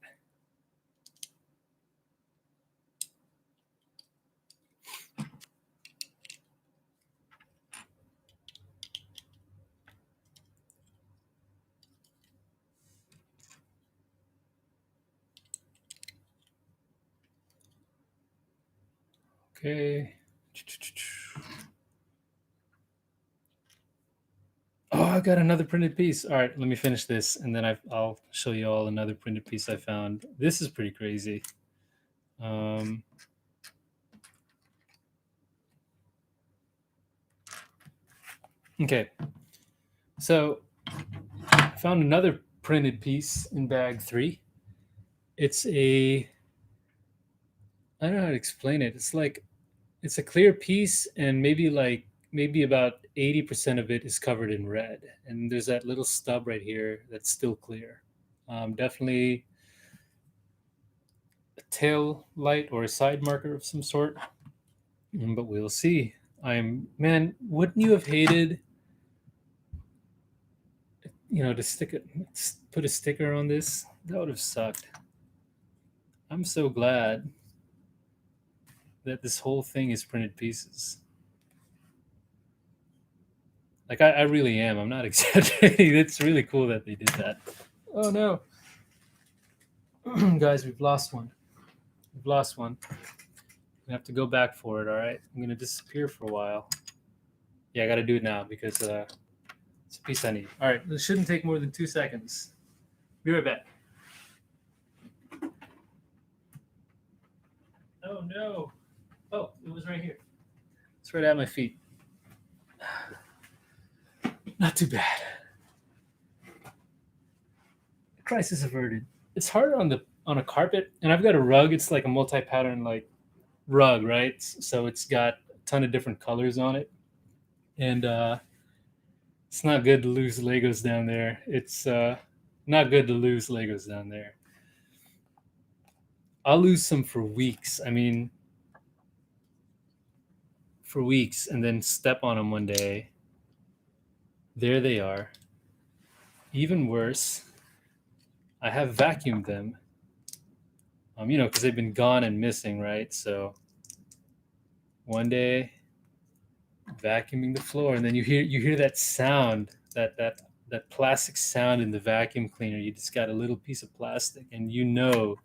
Okay. Oh, I got another printed piece. All right, let me finish this, and then I'll show you all another printed piece I found. This is pretty crazy. Okay, so I found another printed piece in bag 3. It's I don't know how to explain it. It's a clear piece, and maybe about 80% of it is covered in red, and there's that little stub right here that's still clear. Definitely a tail light or a side marker of some sort. But we'll see. Man, wouldn't you have hated, to put a sticker on this? That would have sucked. I'm so glad that this whole thing is printed pieces. Like, I really am. I'm not exaggerating. It's really cool that they did that. Oh no. Guys, we've lost one. We've lost one. We have to go back for it, all right? I'm going to disappear for a while. Yeah, I got to do it now because it's a piece I need. All right, this shouldn't take more than 2 seconds. Be right back. Oh no. Oh, it was right here. It's right at my feet. Not too bad. Crisis averted. It's hard on a carpet, and I've got a rug. It's like a multi-pattern like rug, right? So it's got a ton of different colors on it, and it's not good to lose Legos down there. It's not good to lose Legos down there. I'll lose some for weeks. I mean, for weeks, and then step on them one day. There they are. Even worse, I have vacuumed them. Because they've been gone and missing, right? So one day, vacuuming the floor, and then you hear that sound, that plastic sound in the vacuum cleaner. You just got a little piece of plastic, and you know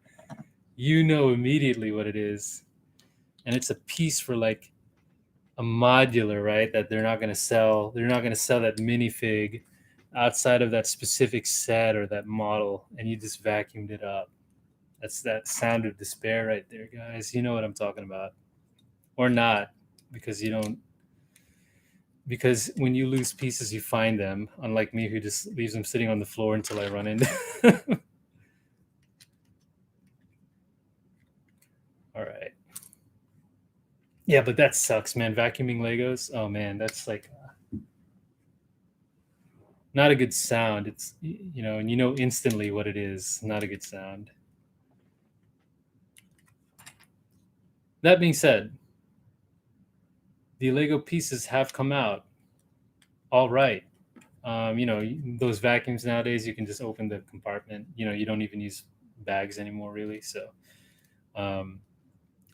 immediately what it is, and it's a piece for like a modular, right? That they're not going to sell. They're not going to sell that minifig outside of that specific set or that model, and you just vacuumed it up. That's that sound of despair right there, guys. You know what I'm talking about, or not, because you don't. Because when you lose pieces, you find them. Unlike me, who just leaves them sitting on the floor until I run into. All right. Yeah, but that sucks, man. Vacuuming Legos. Oh man, that's like not a good sound. It's and you know instantly what it is. Not a good sound. That being said, the Lego pieces have come out. All right. Those vacuums nowadays, you can just open the compartment. You don't even use bags anymore, really. So, I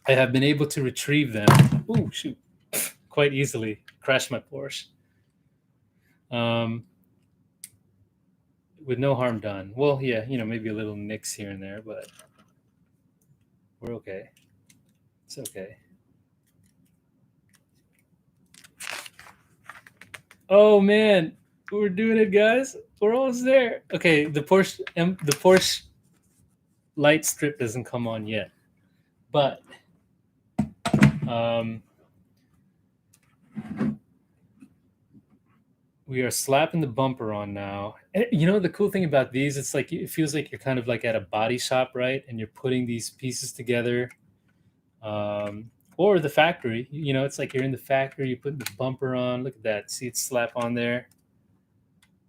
have been able to retrieve them. Oh shoot! Quite easily. Crashed my Porsche. With no harm done. Well, yeah, maybe a little nicks here and there, but we're okay. It's okay. Oh man, we're doing it, guys. We're almost there. Okay, the Porsche light strip doesn't come on yet, but we are slapping the bumper on now. And the cool thing about these, it's like it feels like you're kind of like at a body shop, right? And you're putting these pieces together, or the factory. It's like you're in the factory. You put the bumper on. Look at that. See it slap on there.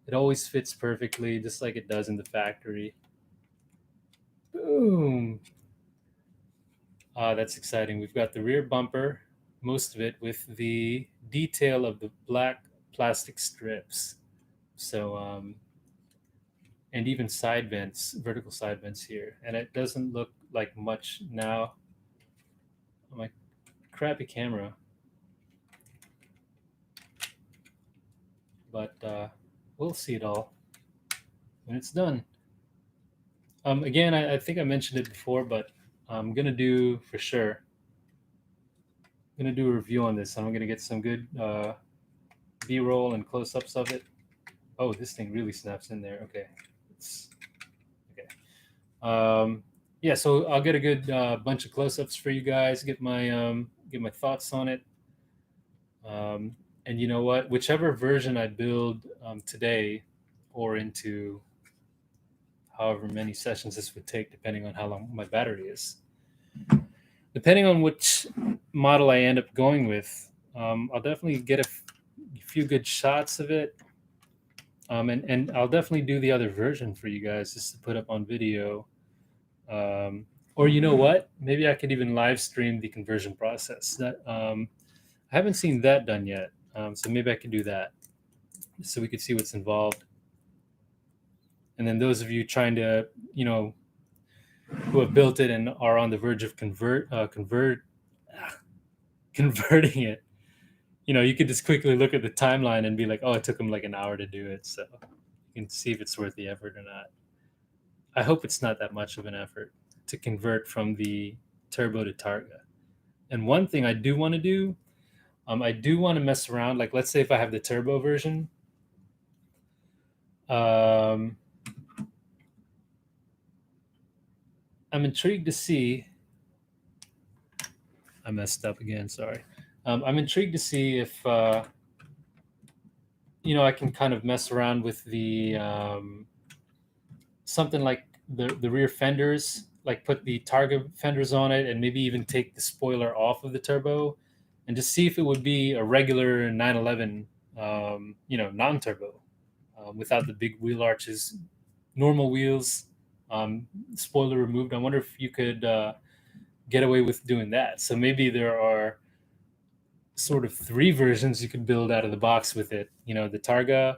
It always fits perfectly, just like it does in the factory. Boom. That's exciting. We've got the rear bumper, most of it, with the detail of the black plastic strips. So, and even side vents, vertical side vents here. And it doesn't look like much now on my crappy camera. But we'll see it all when it's done. Again, I think I mentioned it before, but I'm going to do, for sure, I'm going to do a review on this. I'm going to get some good B-roll and close-ups of it. Oh, this thing really snaps in there. Okay. Okay. Yeah, so I'll get a good bunch of close-ups for you guys, get my thoughts on it. And you know what? Whichever version I build today or into however many sessions this would take, depending on how long my battery is. Depending on which model I end up going with, I'll definitely get a few good shots of it. And I'll definitely do the other version for you guys just to put up on video. Or you know what? Maybe I could even live stream the conversion process. That I haven't seen that done yet, so maybe I could do that, so we could see what's involved. And then those of you trying to, who have built it and are on the verge of converting it, you could just quickly look at the timeline and be like, oh, it took them like an hour to do it. So you can see if it's worth the effort or not. I hope it's not that much of an effort to convert from the turbo to Targa. And one thing I do want to do, I do want to mess around. Like, let's say if I have the turbo version, I'm intrigued to see. I messed up again. Sorry. I'm intrigued to see if I can kind of mess around with the something like the rear fenders, like put the Targa fenders on it, and maybe even take the spoiler off of the turbo, and just see if it would be a regular 911, non-turbo, without the big wheel arches, normal wheels, spoiler removed. I wonder if you could get away with doing that. So maybe there are sort of three versions you could build out of the box with it. The Targa,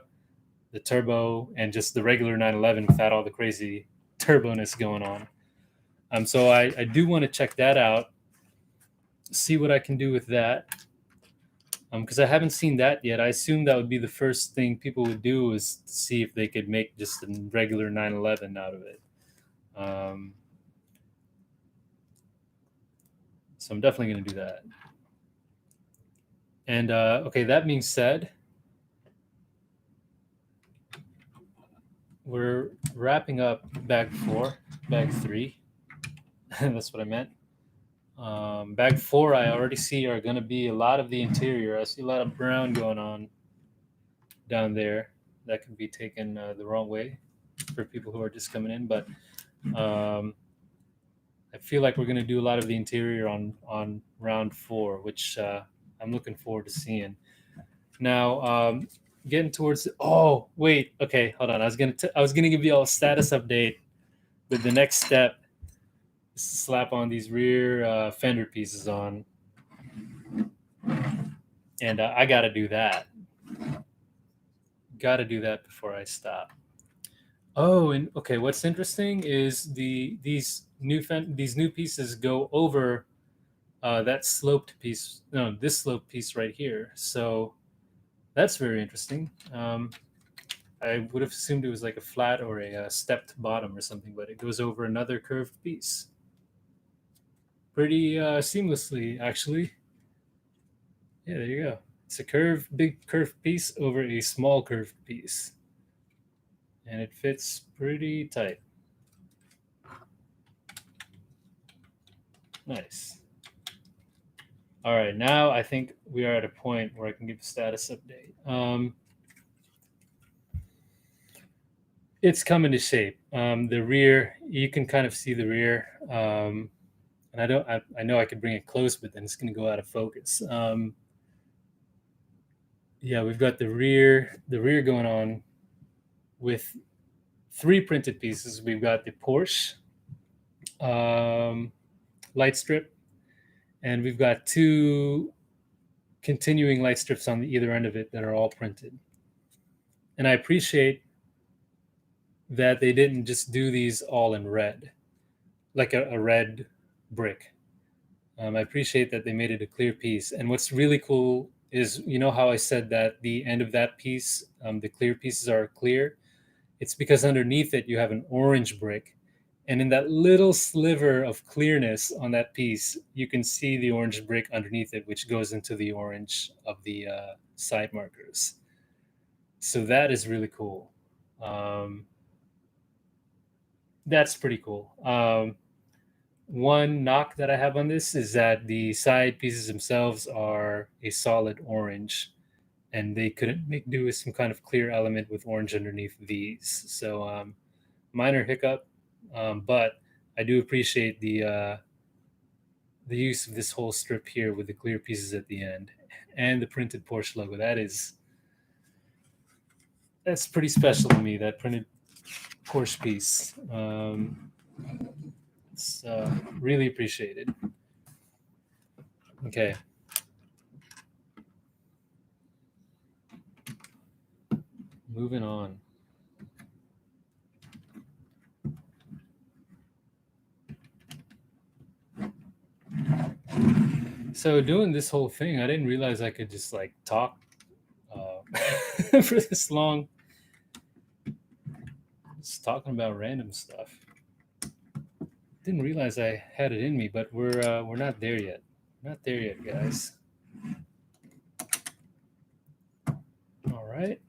the turbo, and just the regular 911 without all the crazy turboness going on. So I do want to check that out, see what I can do with that. Because I haven't seen that yet. I assume that would be the first thing people would do, is to see if they could make just a regular 911 out of it. So I'm definitely going to do that. And okay, that being said, we're wrapping up bag 3. That's what I meant. Bag 4, I already see, are going to be a lot of the interior. I see a lot of brown going on down there. That could be taken the wrong way for people who are just coming in. But I feel like we're going to do a lot of the interior on round 4, which I'm looking forward to seeing. Now, getting towards oh wait, okay, hold on. I was gonna give you all a status update, but the next step is to slap on these rear fender pieces on, and I got to do that. Got to do that before I stop. Oh, and okay, what's interesting is these new pieces go over that sloped piece. No, this sloped piece right here. So that's very interesting. I would have assumed it was like a flat or a stepped bottom or something, but it goes over another curved piece. Pretty seamlessly, actually. Yeah, there you go. It's a big curved piece over a small curved piece. And it fits pretty tight. Nice. All right, now I think we are at a point where I can give a status update. It's coming to shape. The rear, you can kind of see the rear. And I know I could bring it close, but then it's going to go out of focus. Yeah, we've got the rear going on with 3 printed pieces. We've got the Porsche light strip, and we've got 2 continuing light strips on either end of it that are all printed. And I appreciate that they didn't just do these all in red, like a red brick. I appreciate that they made it a clear piece. And what's really cool is, how I said that the end of that piece, the clear pieces are clear? It's because underneath it, you have an orange brick. And in that little sliver of clearness on that piece, you can see the orange brick underneath it, which goes into the orange of the side markers. So that is really cool. That's pretty cool. One knock that I have on this is that the side pieces themselves are a solid orange, and they couldn't make do with some kind of clear element with orange underneath these. So minor hiccup, but I do appreciate the use of this whole strip here with the clear pieces at the end and the printed Porsche logo. That's pretty special to me, that printed Porsche piece. It's really appreciated. Okay. Moving on. So doing this whole thing, I didn't realize I could just like talk for this long. Just talking about random stuff. Didn't realize I had it in me, but we're not there yet. Not there yet, guys. All right.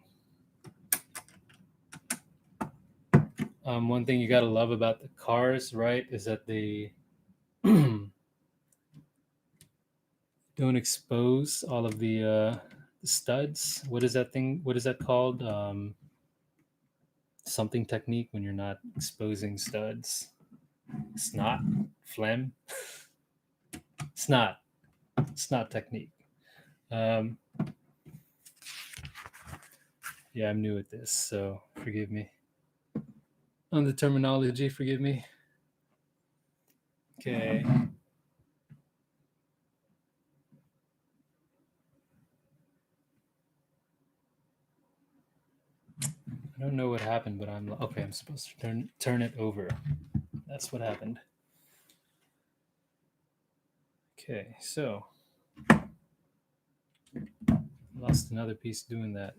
One thing you gotta love about the cars, right, is that they don't expose all of the studs. What is that thing? What is that called? Something technique when you're not exposing studs. Snot, phlegm. Snot technique. Yeah, I'm new at this, so forgive me. On the terminology, forgive me. Okay. I don't know what happened, but I'm okay. I'm supposed to turn it over. That's what happened. Okay, so lost another piece doing that,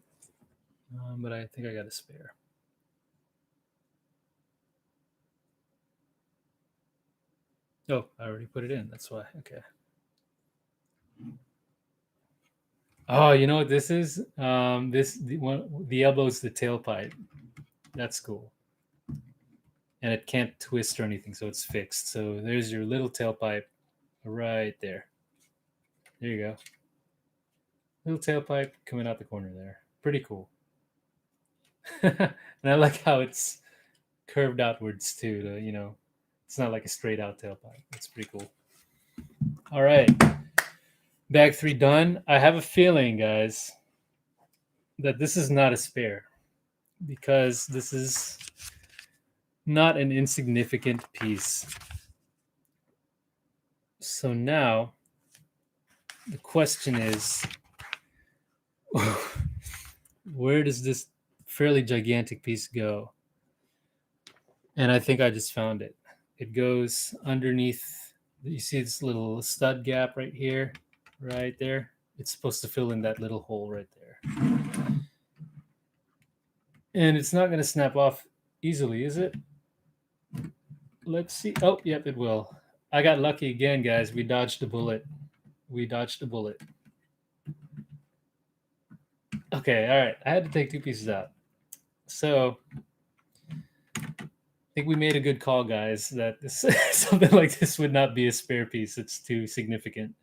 but I think I got a spare. Oh, I already put it in. That's why. Okay. Oh, you know what this is? The elbow's the tailpipe. That's cool. And it can't twist or anything, so it's fixed. So there's your little tailpipe right there. There you go. Little tailpipe coming out the corner there. Pretty cool. And I like how it's curved outwards too. It's not like a straight out tailpipe. It's pretty cool. All right. Bag 3 done. I have a feeling, guys, that this is not a spare because this is not an insignificant piece. So now the question is, where does this fairly gigantic piece go? And I think I just found it. It goes underneath. You see this little stud gap right here, right there? It's supposed to fill in that little hole right there. And it's not going to snap off easily, is it? Let's see. Oh, yep, it will. I got lucky again, guys. We dodged a bullet. Okay, all right. I had to take 2 pieces out. So I think we made a good call, guys, that something like this would not be a spare piece. It's too significant.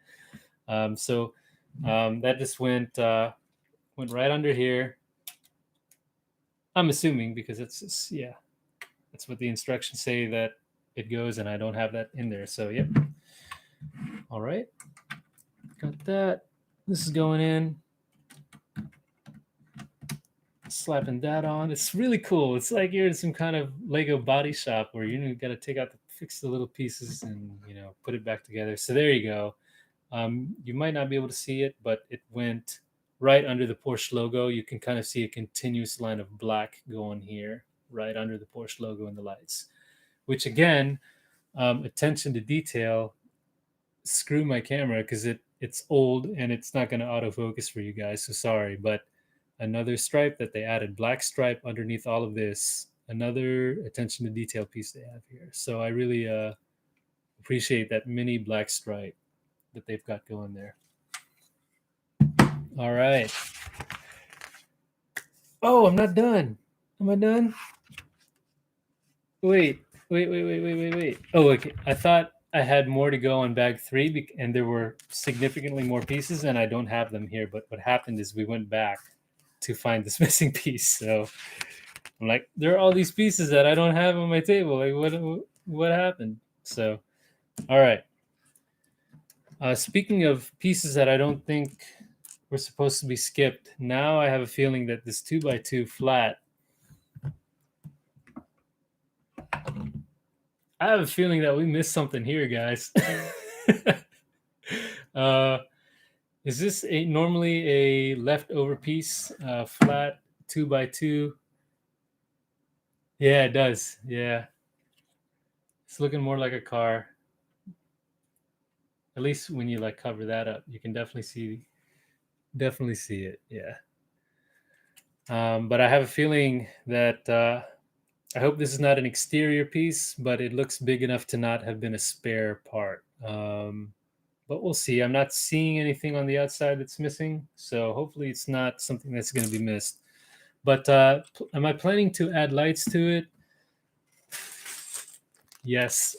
That just went right under here. I'm assuming because that's what the instructions say that it goes, and I don't have that in there. So yep. All right, got that. This is going in. Slapping that on. It's really cool. It's like you're in some kind of Lego body shop where you got to fix the little pieces and put it back together. So there you go. You might not be able to see it, but it went right under the Porsche logo. You can kind of see a continuous line of black going here, right under the Porsche logo and the lights. Which again, attention to detail. Screw my camera because it's old and it's not going to autofocus for you guys. So sorry, but another stripe that they added, black stripe underneath all of this. Another attention to detail piece they have here. So I really appreciate that mini black stripe that they've got going there. All right. Oh, I'm not done. Am I done? Wait. Oh, okay. I thought I had more to go on bag 3 and there were significantly more pieces and I don't have them here. But what happened is we went back to find this missing piece. So I'm like, there are all these pieces that I don't have on my table. Like, what happened? So, all right. Speaking of pieces that I don't think were supposed to be skipped, now I have a feeling that this 2x2 flat I have a feeling that we missed something here, guys. uh, is this normally a leftover piece, flat 2x2? Yeah, it does. Yeah, it's looking more like a car. At least when you like cover that up, you can definitely see it. Yeah. But I have a feeling that I hope this is not an exterior piece, but it looks big enough to not have been a spare part. But we'll see. I'm not seeing anything on the outside that's missing, so hopefully it's not something that's going to be missed. But am I planning to add lights to it? Yes.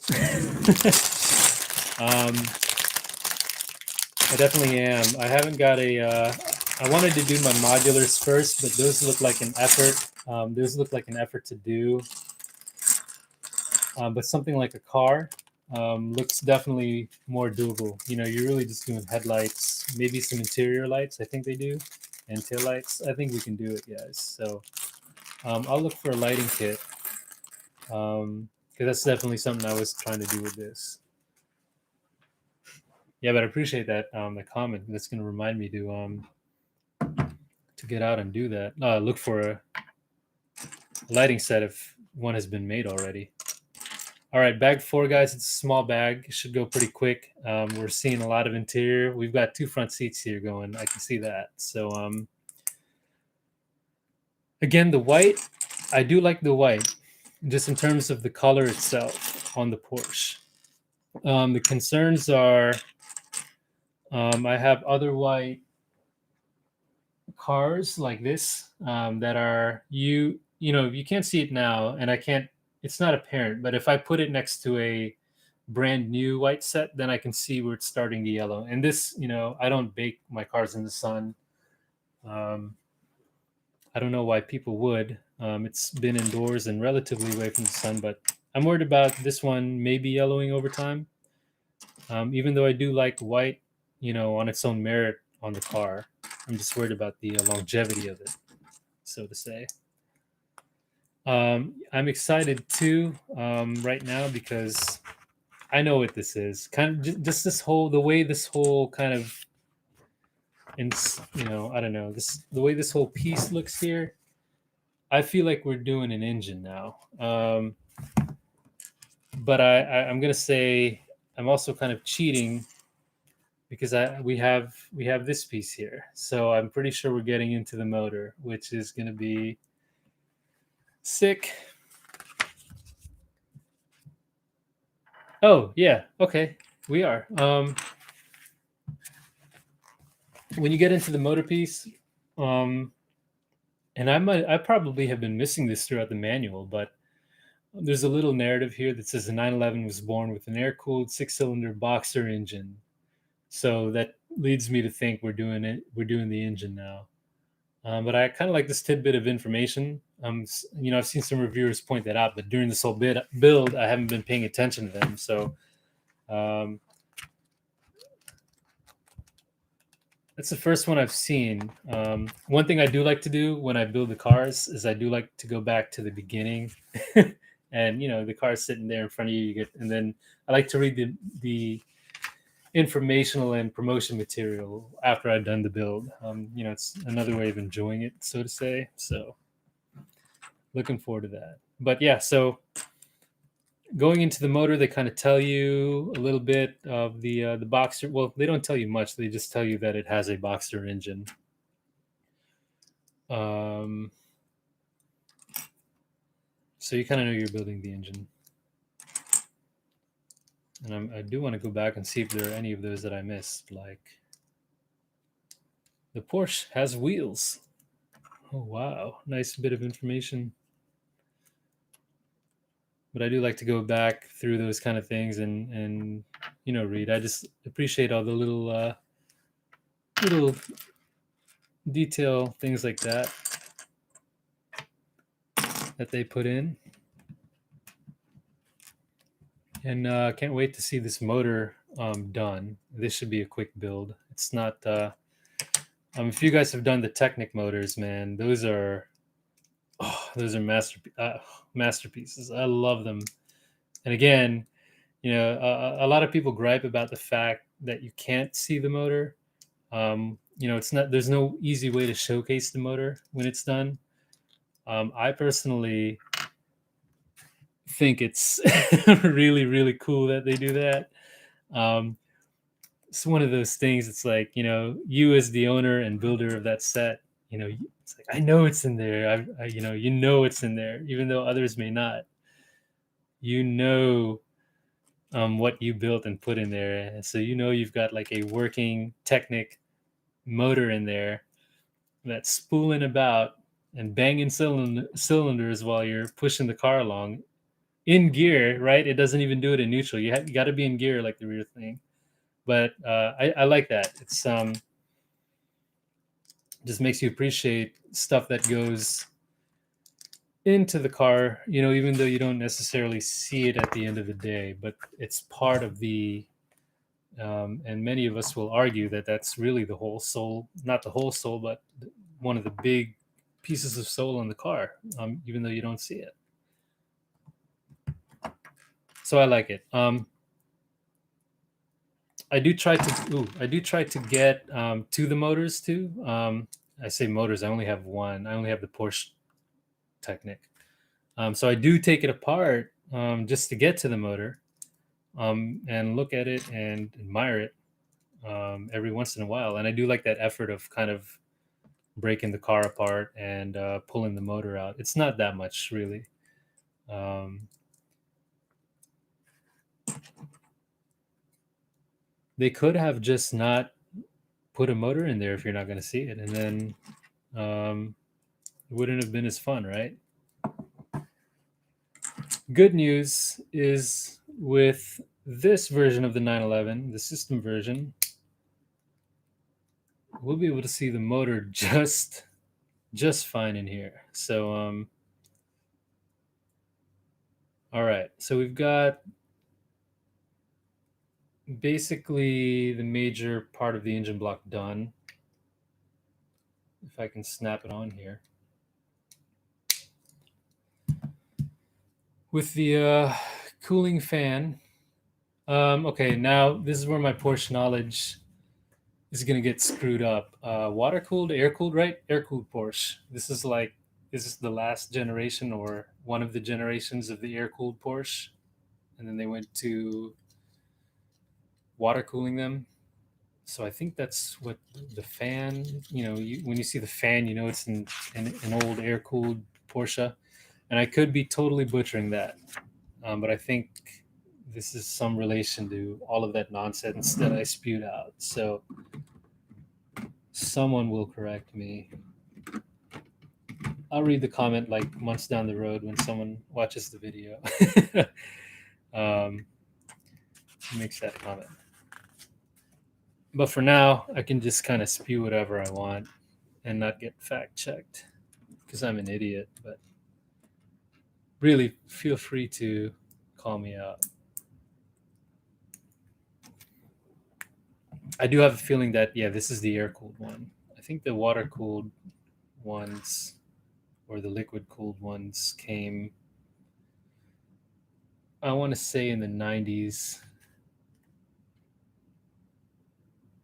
I definitely am. I haven't got a. I wanted to do my modulars first, but those look like an effort. Those look like an effort to do. But something like a car looks definitely more doable. You know, you're really just doing headlights, maybe some interior lights. I think they do, and tail lights. I think we can do it, guys. So I'll look for a lighting kit because that's definitely something I was trying to do with this. Yeah, but I appreciate that the comment. That's going to remind me to get out and do that. Look for a lighting set if one has been made already. All right, bag 4, guys. It's a small bag. It should go pretty quick. We're seeing a lot of interior. We've got 2 front seats here going. I can see that. So again, the white, I do like the white, just in terms of the color itself on the Porsche. The concerns are I have other white cars like this that are you know, you can't see it now, and I can't. It's not apparent, but if I put it next to a brand new white set, then I can see where it's starting to yellow. And this, you know, I don't bake my cars in the sun. I don't know why people would. It's been indoors and relatively away from the sun, but I'm worried about this one maybe yellowing over time. Even though I do like white, you know, on its own merit on the car, I'm just worried about the longevity of it, so to say. I'm excited too right now because I know what this is. Kind of just this whole the way this whole kind of, and you know, I don't know, this the way this whole piece looks here. I feel like we're doing an engine now. But I'm gonna say I'm also kind of cheating because we have this piece here. So I'm pretty sure we're getting into the motor, which is gonna be sick. Oh yeah, okay, we are. When you get into the motor piece, and I probably have been missing this throughout the manual, but there's a little narrative here that says the 911 was born with an air-cooled 6-cylinder boxer engine. So that leads me to think we're doing the engine now. But I kind of like this tidbit of information. You know, I've seen some reviewers point that out, but during this whole build, I haven't been paying attention to them. So that's the first one I've seen. One thing I do like to do when I build the cars is I do like to go back to the beginning, and you know, the car's sitting there in front of you. And then I like to read the informational and promotion material after I've done the build. You know, it's another way of enjoying it, so to say. So looking forward to that. But yeah, so going into the motor, they kind of tell you a little bit of the Boxster. Well, they don't tell you much. They just tell you that it has a Boxster engine. So you kind of know you're building the engine. And I do want to go back and see if there are any of those that I missed. Like the Porsche has wheels. Oh wow, nice bit of information. But I do like to go back through those kind of things and you know, read. I just appreciate all the little detail things like that they put in. And can't wait to see this motor done. This should be a quick build. It's not. If you guys have done the Technic motors, man, those are masterpieces. I love them. And again, a lot of people gripe about the fact that you can't see the motor. It's not. There's no easy way to showcase the motor when it's done. I personally think it's really, really cool that they do that. Um, it's one of those things. It's like, you as the owner and builder of that set, it's like, I know it's in there. It's in there, even though others may not. You know, what you built and put in there, and so you've got like a working Technic motor in there that's spooling about and banging cylinders while you're pushing the car along in gear, right? It doesn't even do it in neutral. You got to be in gear like the rear thing. But I like that. It's just makes you appreciate stuff that goes into the car, even though you don't necessarily see it at the end of the day, but it's part of the and many of us will argue that that's really the whole soul, not the whole soul, but one of the big pieces of soul in the car, even though you don't see it. So I like it. I do try to get to the motors too. I say motors. I only have one. I only have the Porsche Technic. So I do take it apart just to get to the motor and look at it and admire it every once in a while. And I do like that effort of kind of breaking the car apart and pulling the motor out. It's not that much, really. They could have just not put a motor in there if you're not going to see it, and then it wouldn't have been as fun, right? Good news is with this version of the 911, the system version, we'll be able to see the motor just fine in here. So all right, so we've got basically the major part of the engine block done. If I can snap it on here. With the cooling fan. Okay, now this is where my Porsche knowledge is going to get screwed up. Water cooled, air cooled, right? Air cooled Porsche. This is the last generation or one of the generations of the air cooled Porsche. And then they went to water cooling them. So I think that's what the fan, when you see the fan, it's an old air cooled Porsche. And I could be totally butchering that. But I think this is some relation to all of that nonsense that I spewed out. So someone will correct me. I'll read the comment like months down the road when someone watches the video. Makes that comment. But for now, I can just kind of spew whatever I want and not get fact checked because I'm an idiot. But really, feel free to call me out. I do have a feeling that, this is the air-cooled one. I think the water-cooled ones or the liquid-cooled ones came, I want to say, in the 90s.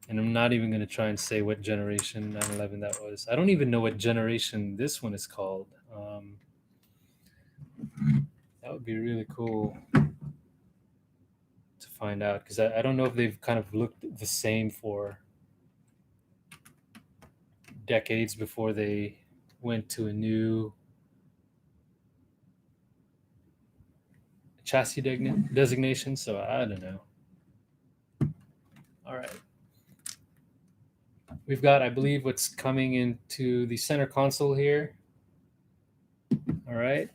And I'm not even going to try and say what generation 911 that was. I don't even know what generation this one is called. That would be really cool to find out because I don't know if they've kind of looked the same for decades before they went to a new chassis designation. So I don't know. All right. We've got, I believe, what's coming into the center console here. All right.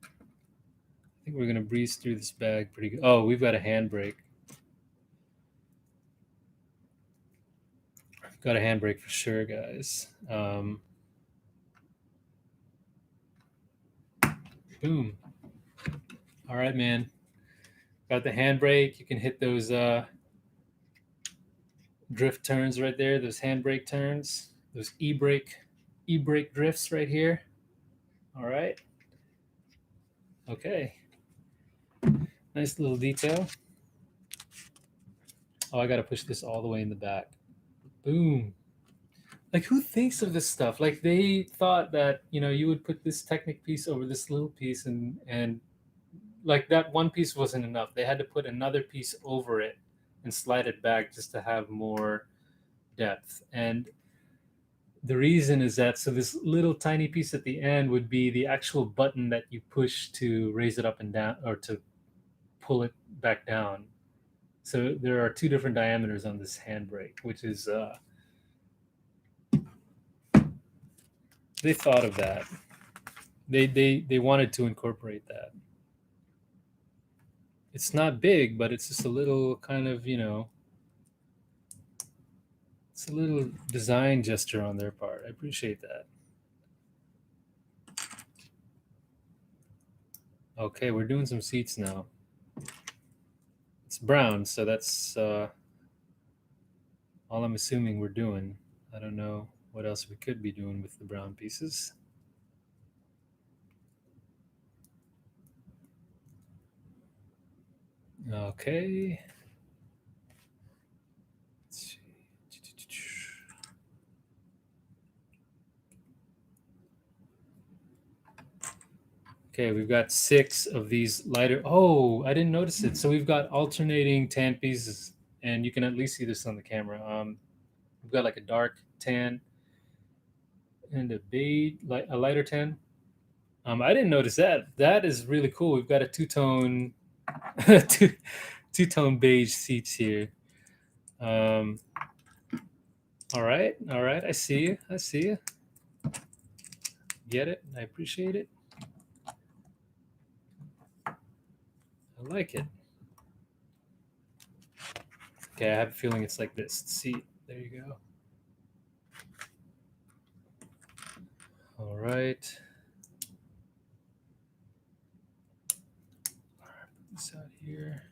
I think we're going to breeze through this bag pretty good. Oh, we've got a handbrake. Got a handbrake for sure, guys. Boom. All right, man. Got the handbrake. You can hit those drift turns right there, those handbrake turns, those e-brake drifts right here. All right. Okay. Nice little detail. Oh, I gotta push this all the way in the back. Boom. Like, who thinks of this stuff? Like, they thought that, you know, you would put this Technic piece over this little piece, and like that one piece wasn't enough. They had to put another piece over it and slide it back just to have more depth. And the reason is that so this little tiny piece at the end would be the actual button that you push to raise it up and down, or to pull it back down. So there are two different diameters on this handbrake, which is they thought of that. They wanted to incorporate that. It's not big, but it's just a little kind of, you know, it's a little design gesture on their part. I appreciate that. Okay, we're doing some seats now. It's brown, so that's all I'm assuming we're doing. I don't know what else we could be doing with the brown pieces. Okay. Let's see. Okay, we've got 6 of these lighter. Oh, I didn't notice it. So we've got alternating tan pieces, and you can at least see this on the camera. We've got like a dark tan and a beige, like a lighter tan. I didn't notice that. That is really cool. We've got a two-tone, two-tone beige seats here. All right, all right. I see you. I see you. Get it? I appreciate it. I like it. Okay, I have a feeling it's like this. See, there you go. All right. All right, put this out here.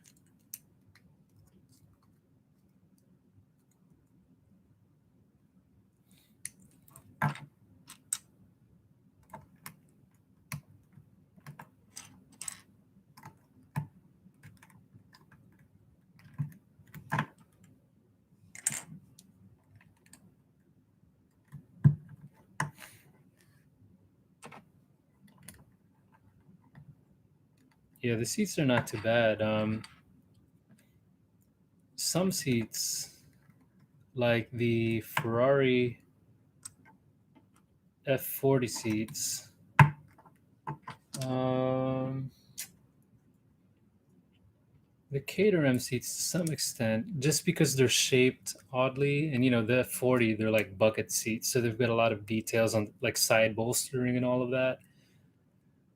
Yeah, the seats are not too bad. Some seats, like the Ferrari F40 seats, the Caterham seats to some extent, just because they're shaped oddly, and you know the F40, they're like bucket seats, so they've got a lot of details on like side bolstering and all of that.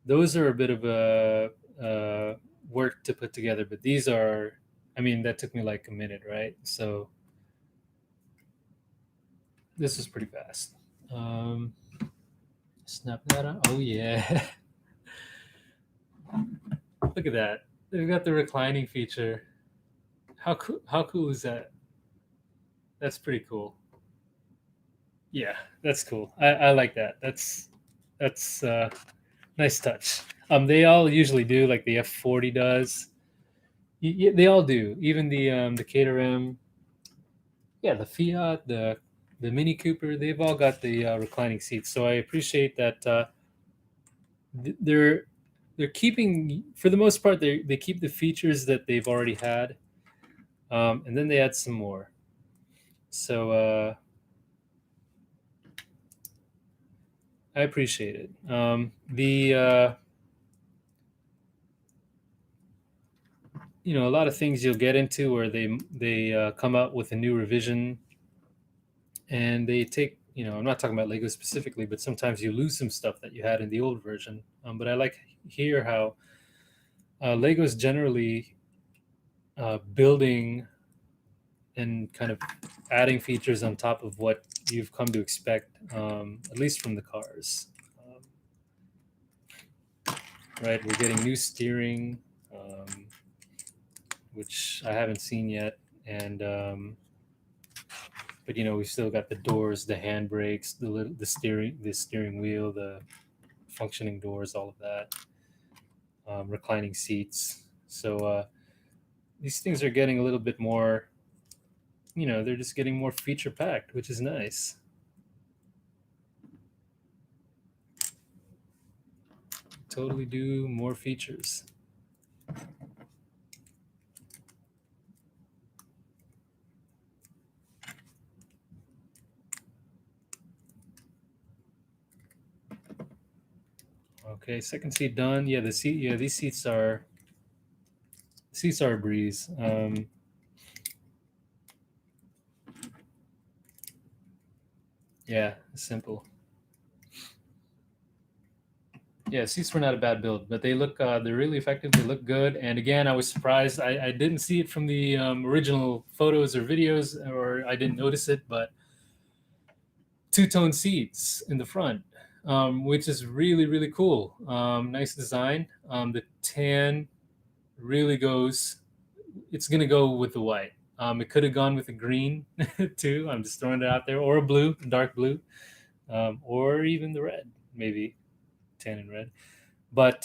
Those are a bit of a work to put together, but these are, I mean, that took me like a minute, right? So this is pretty fast. Snap that on. Oh yeah. Look at that. They've got the reclining feature. How cool is that? That's pretty cool. Yeah, that's cool. I like that. That's nice touch. They all usually do, like the F40 does. They all do. Even the Caterham, yeah, the Fiat, the Mini Cooper, they've all got the reclining seats. So I appreciate that they're keeping, for the most part, they keep the features that they've already had, and then they add some more. So I appreciate it. The you know, a lot of things you'll get into where they come out with a new revision, and they take, you know, I'm not talking about Lego specifically, but sometimes you lose some stuff that you had in the old version. But I like here how Legos generally building and kind of adding features on top of what you've come to expect, at least from the cars. Right, we're getting new steering, which I haven't seen yet, and but you know, we've still got the doors, the handbrakes, the steering wheel, the functioning doors, all of that. Reclining seats. So these things are getting a little bit more, they're just getting more feature packed, which is nice. Totally do more features. Okay, second seat done. Yeah, the seat. Yeah, these seats are a breeze. Yeah, simple. Yeah, seats were not a bad build, but they look they're really effective. They look good. And again, I was surprised. I didn't see it from the original photos or videos, or I didn't notice it, but two-tone seats in the front, which is really really cool. Nice design. The tan really goes. It's gonna go with the white. It could have gone with the green too. I'm just throwing it out there, or a blue, dark blue, or even the red, maybe tan and red. But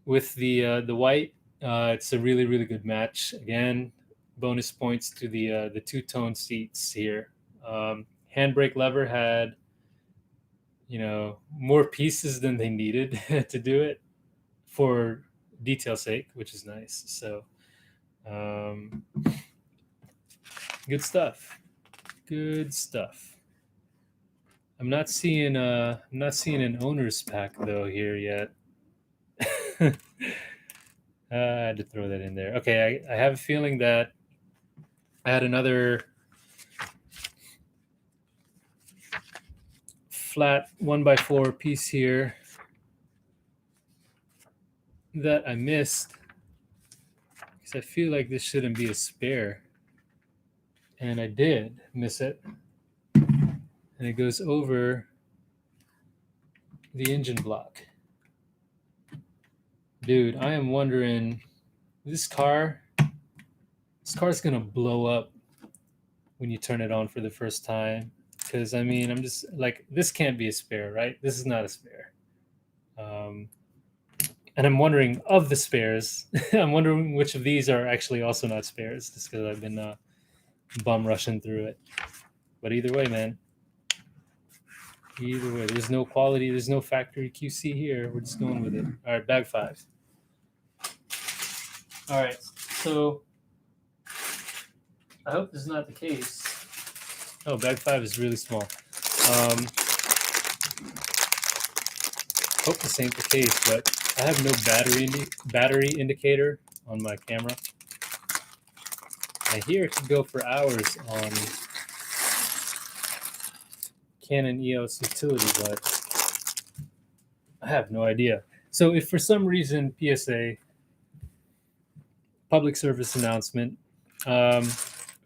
with the white, it's a really really good match. Again, bonus points to the two-tone seats here. Handbrake lever had more pieces than they needed to do it for detail sake, which is nice. So good stuff. Good stuff. I'm not seeing an owner's pack though here yet. I had to throw that in there. Okay, I have a feeling that I had another flat 1x4 piece here that I missed because I feel like this shouldn't be a spare. And I did miss it. And it goes over the engine block. Dude, I am wondering, this car's gonna blow up when you turn it on for the first time. Because I mean, I'm just like, this can't be a spare, right? This is not a spare. And I'm wondering, of the spares, I'm wondering which of these are actually also not spares, just because I've been bum rushing through it. But either way, man. Either way, there's no quality, there's no factory QC here. We're just going with it. All right, bag 5. All right, so I hope this is not the case. Oh, bag 5 is really small. Hope this ain't the case, but I have no battery indicator on my camera. I hear it could go for hours on Canon EOS utility, but I have no idea. So if for some reason, PSA, public service announcement,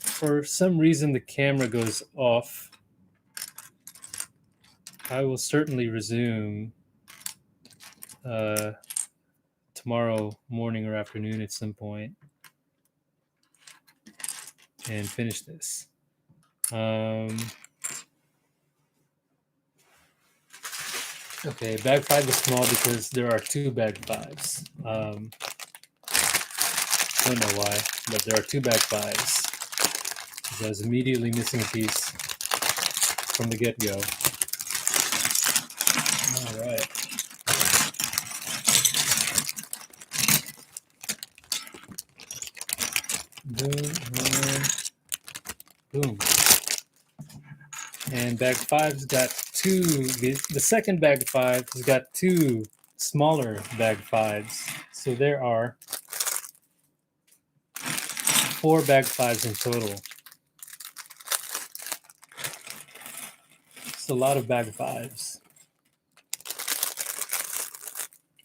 for some reason the camera goes off, I will certainly resume tomorrow morning or afternoon at some point and finish this. Okay, bag 5 is small because there are 2 bag 5s. Don't know why, but there are 2 bag 5s. I was immediately missing a piece from the get-go. All right. Boom, boom. And bag 5's got 2. The second bag 5 has got 2 smaller bag 5s. So there are 4 bag 5s in total. It's a lot of bag 5s.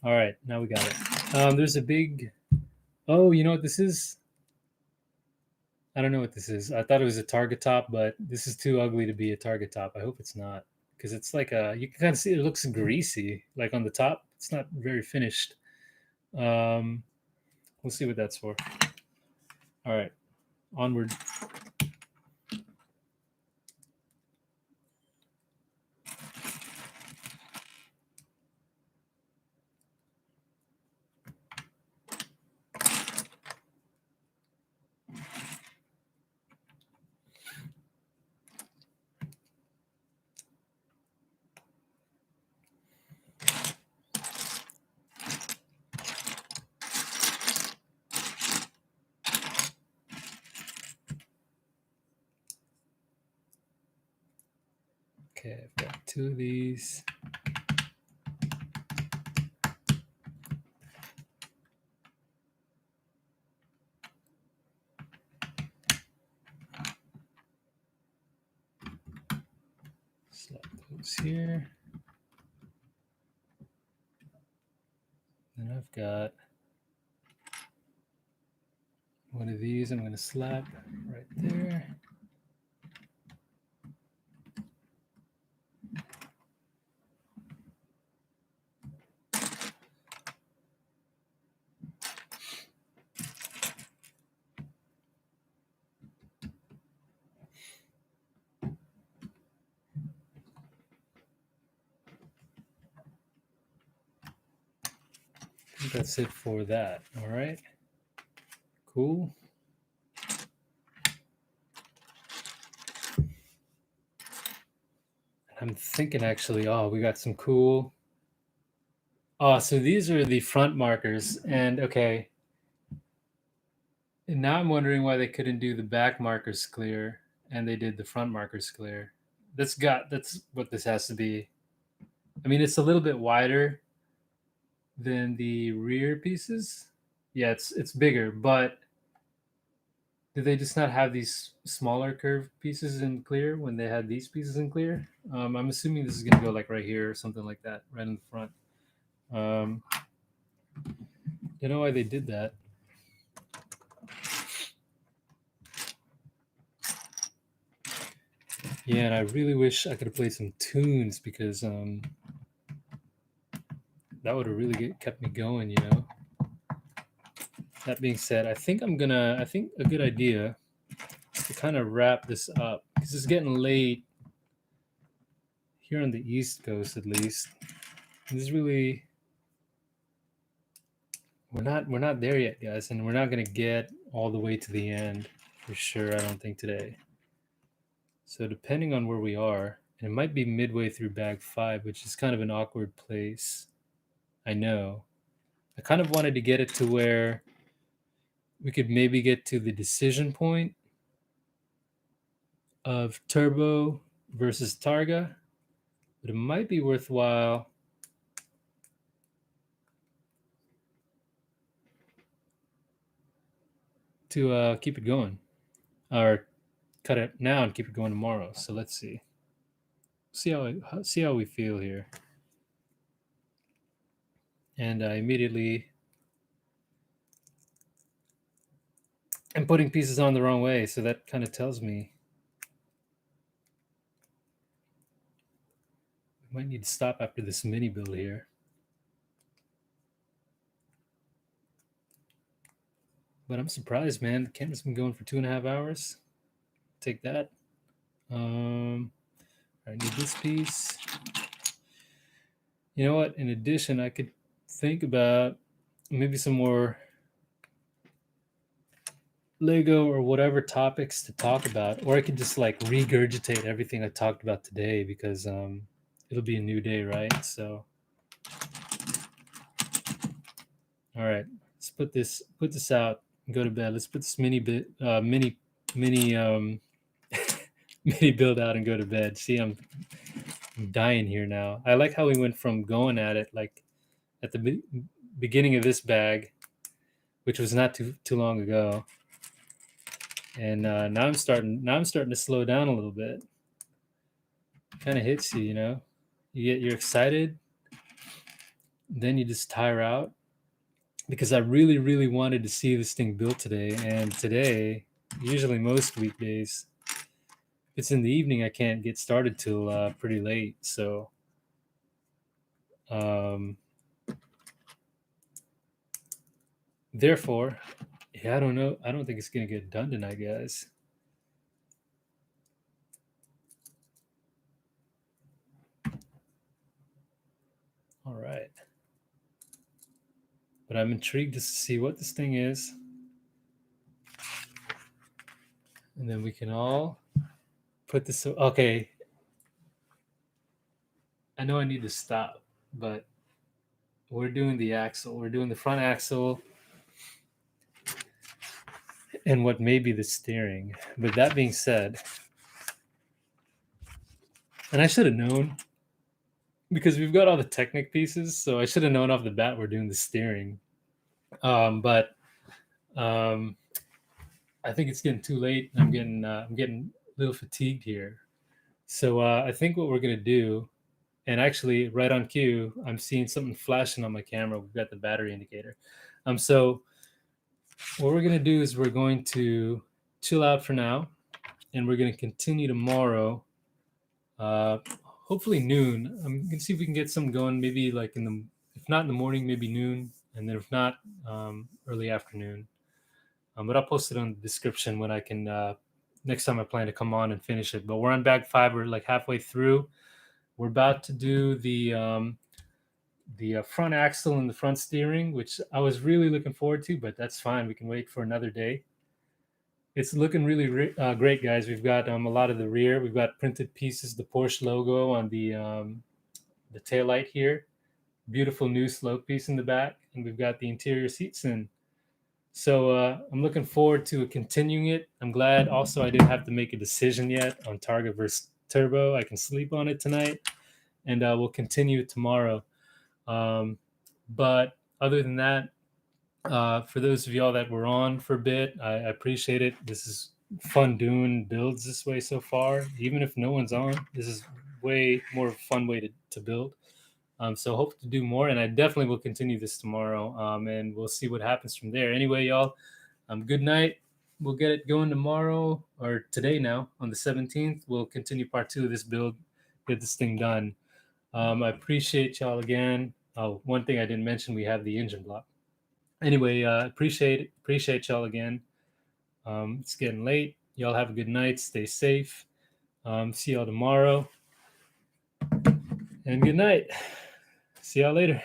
All right, now we got it. There's a big. Oh, you know what this is? I don't know what this is. I thought it was a Targa top, but this is too ugly to be a Targa top. I hope it's not, because it's like you can kind of see it looks greasy, like on the top. It's not very finished. We'll see what that's for. All right, onward. Okay, I've got 2 of these. Slap those here. Then I've got one of these I'm going to slap right there. I think that's it for that. All right. Cool. I'm thinking actually, oh, we got some cool. Oh, so these are the front markers. And okay. And now I'm wondering why they couldn't do the back markers clear and they did the front markers clear. That's what this has to be. I mean, it's a little bit wider than the rear pieces. Yeah, it's bigger, but did they just not have these smaller curved pieces in clear when they had these pieces in clear? I'm assuming this is gonna go like right here or something like that, right in the front. Don't know why they did that. Yeah, and I really wish I could have played some tunes because that would have really kept me going, you know. That being said, I think a good idea is to kind of wrap this up because it's getting late here on the East Coast, at least. This is really we're not there yet, guys, and we're not gonna get all the way to the end for sure. I don't think today. So depending on where we are, and it might be midway through bag 5, which is kind of an awkward place. I know. I kind of wanted to get it to where we could maybe get to the decision point of Turbo versus Targa, but it might be worthwhile to keep it going, or cut it now and keep it going tomorrow. So let's see. See how we feel here. And I immediately am putting pieces on the wrong way, so that kind of tells me we might need to stop after this mini build here. But I'm surprised, man. The camera's been going for 2.5 hours. Take that. I need this piece. You know what? In addition, I could think about maybe some more Lego or whatever topics to talk about, or I could just like regurgitate everything I talked about today because it'll be a new day, right? So, all right, let's put this out and go to bed. Let's put this mini mini build out and go to bed. See, I'm dying here now. I like how we went from going at it like at the beginning of this bag, which was not too long ago, and now I'm starting to slow down a little bit. Kind of hits you, you know. You're excited, then you just tire out because I really wanted to see this thing built today, and today, usually most weekdays, if it's in the evening, I can't get started till pretty late. So, therefore, yeah, I don't know. I don't think it's gonna get done tonight, guys. All right. But I'm intrigued to see what this thing is. And then we can all put this. Okay. I know I need to stop, but we're doing the axle. We're doing the front axle and what may be the steering. But that being said, And I should have known because we've got all the Technic pieces, so I should have known off the bat we're doing the steering. But I think it's getting too late. I'm getting a little fatigued here. So I think what we're gonna do, and actually right on cue, I'm seeing something flashing on my camera. We've got the battery indicator. So what we're gonna do is we're going to chill out for now, and we're gonna continue tomorrow. Hopefully noon. I'm gonna see if we can get something going. Maybe like if not in the morning, maybe noon, and then if not, early afternoon. But I'll post it on the description when I can. Next time I plan to come on and finish it. But we're on bag 5. We're like halfway through. We're about to do the front axle and the front steering, which I was really looking forward to, but that's fine. We can wait for another day. It's looking really great, guys. We've got a lot of the rear. We've got printed pieces, the Porsche logo on the tail light here. Beautiful new slope piece in the back, and we've got the interior seats in. So I'm looking forward to continuing it. I'm glad also I didn't have to make a decision yet on Targa versus Turbo. I can sleep on it tonight, and we'll continue it tomorrow. But other than that, for those of y'all that were on for a bit, I appreciate it. This is fun doing builds this way so far. Even if no one's on, this is way more fun way to build. So hope to do more, and I definitely will continue this tomorrow, and we'll see what happens from there. Anyway, y'all, good night. We'll get it going tomorrow, or today now, on the 17th. We'll continue part 2 of this build, get this thing done. I appreciate y'all again. Oh, one thing I didn't mention, we have the engine block. Anyway, appreciate y'all again. It's getting late. Y'all have a good night. Stay safe. See y'all tomorrow. And good night. See y'all later.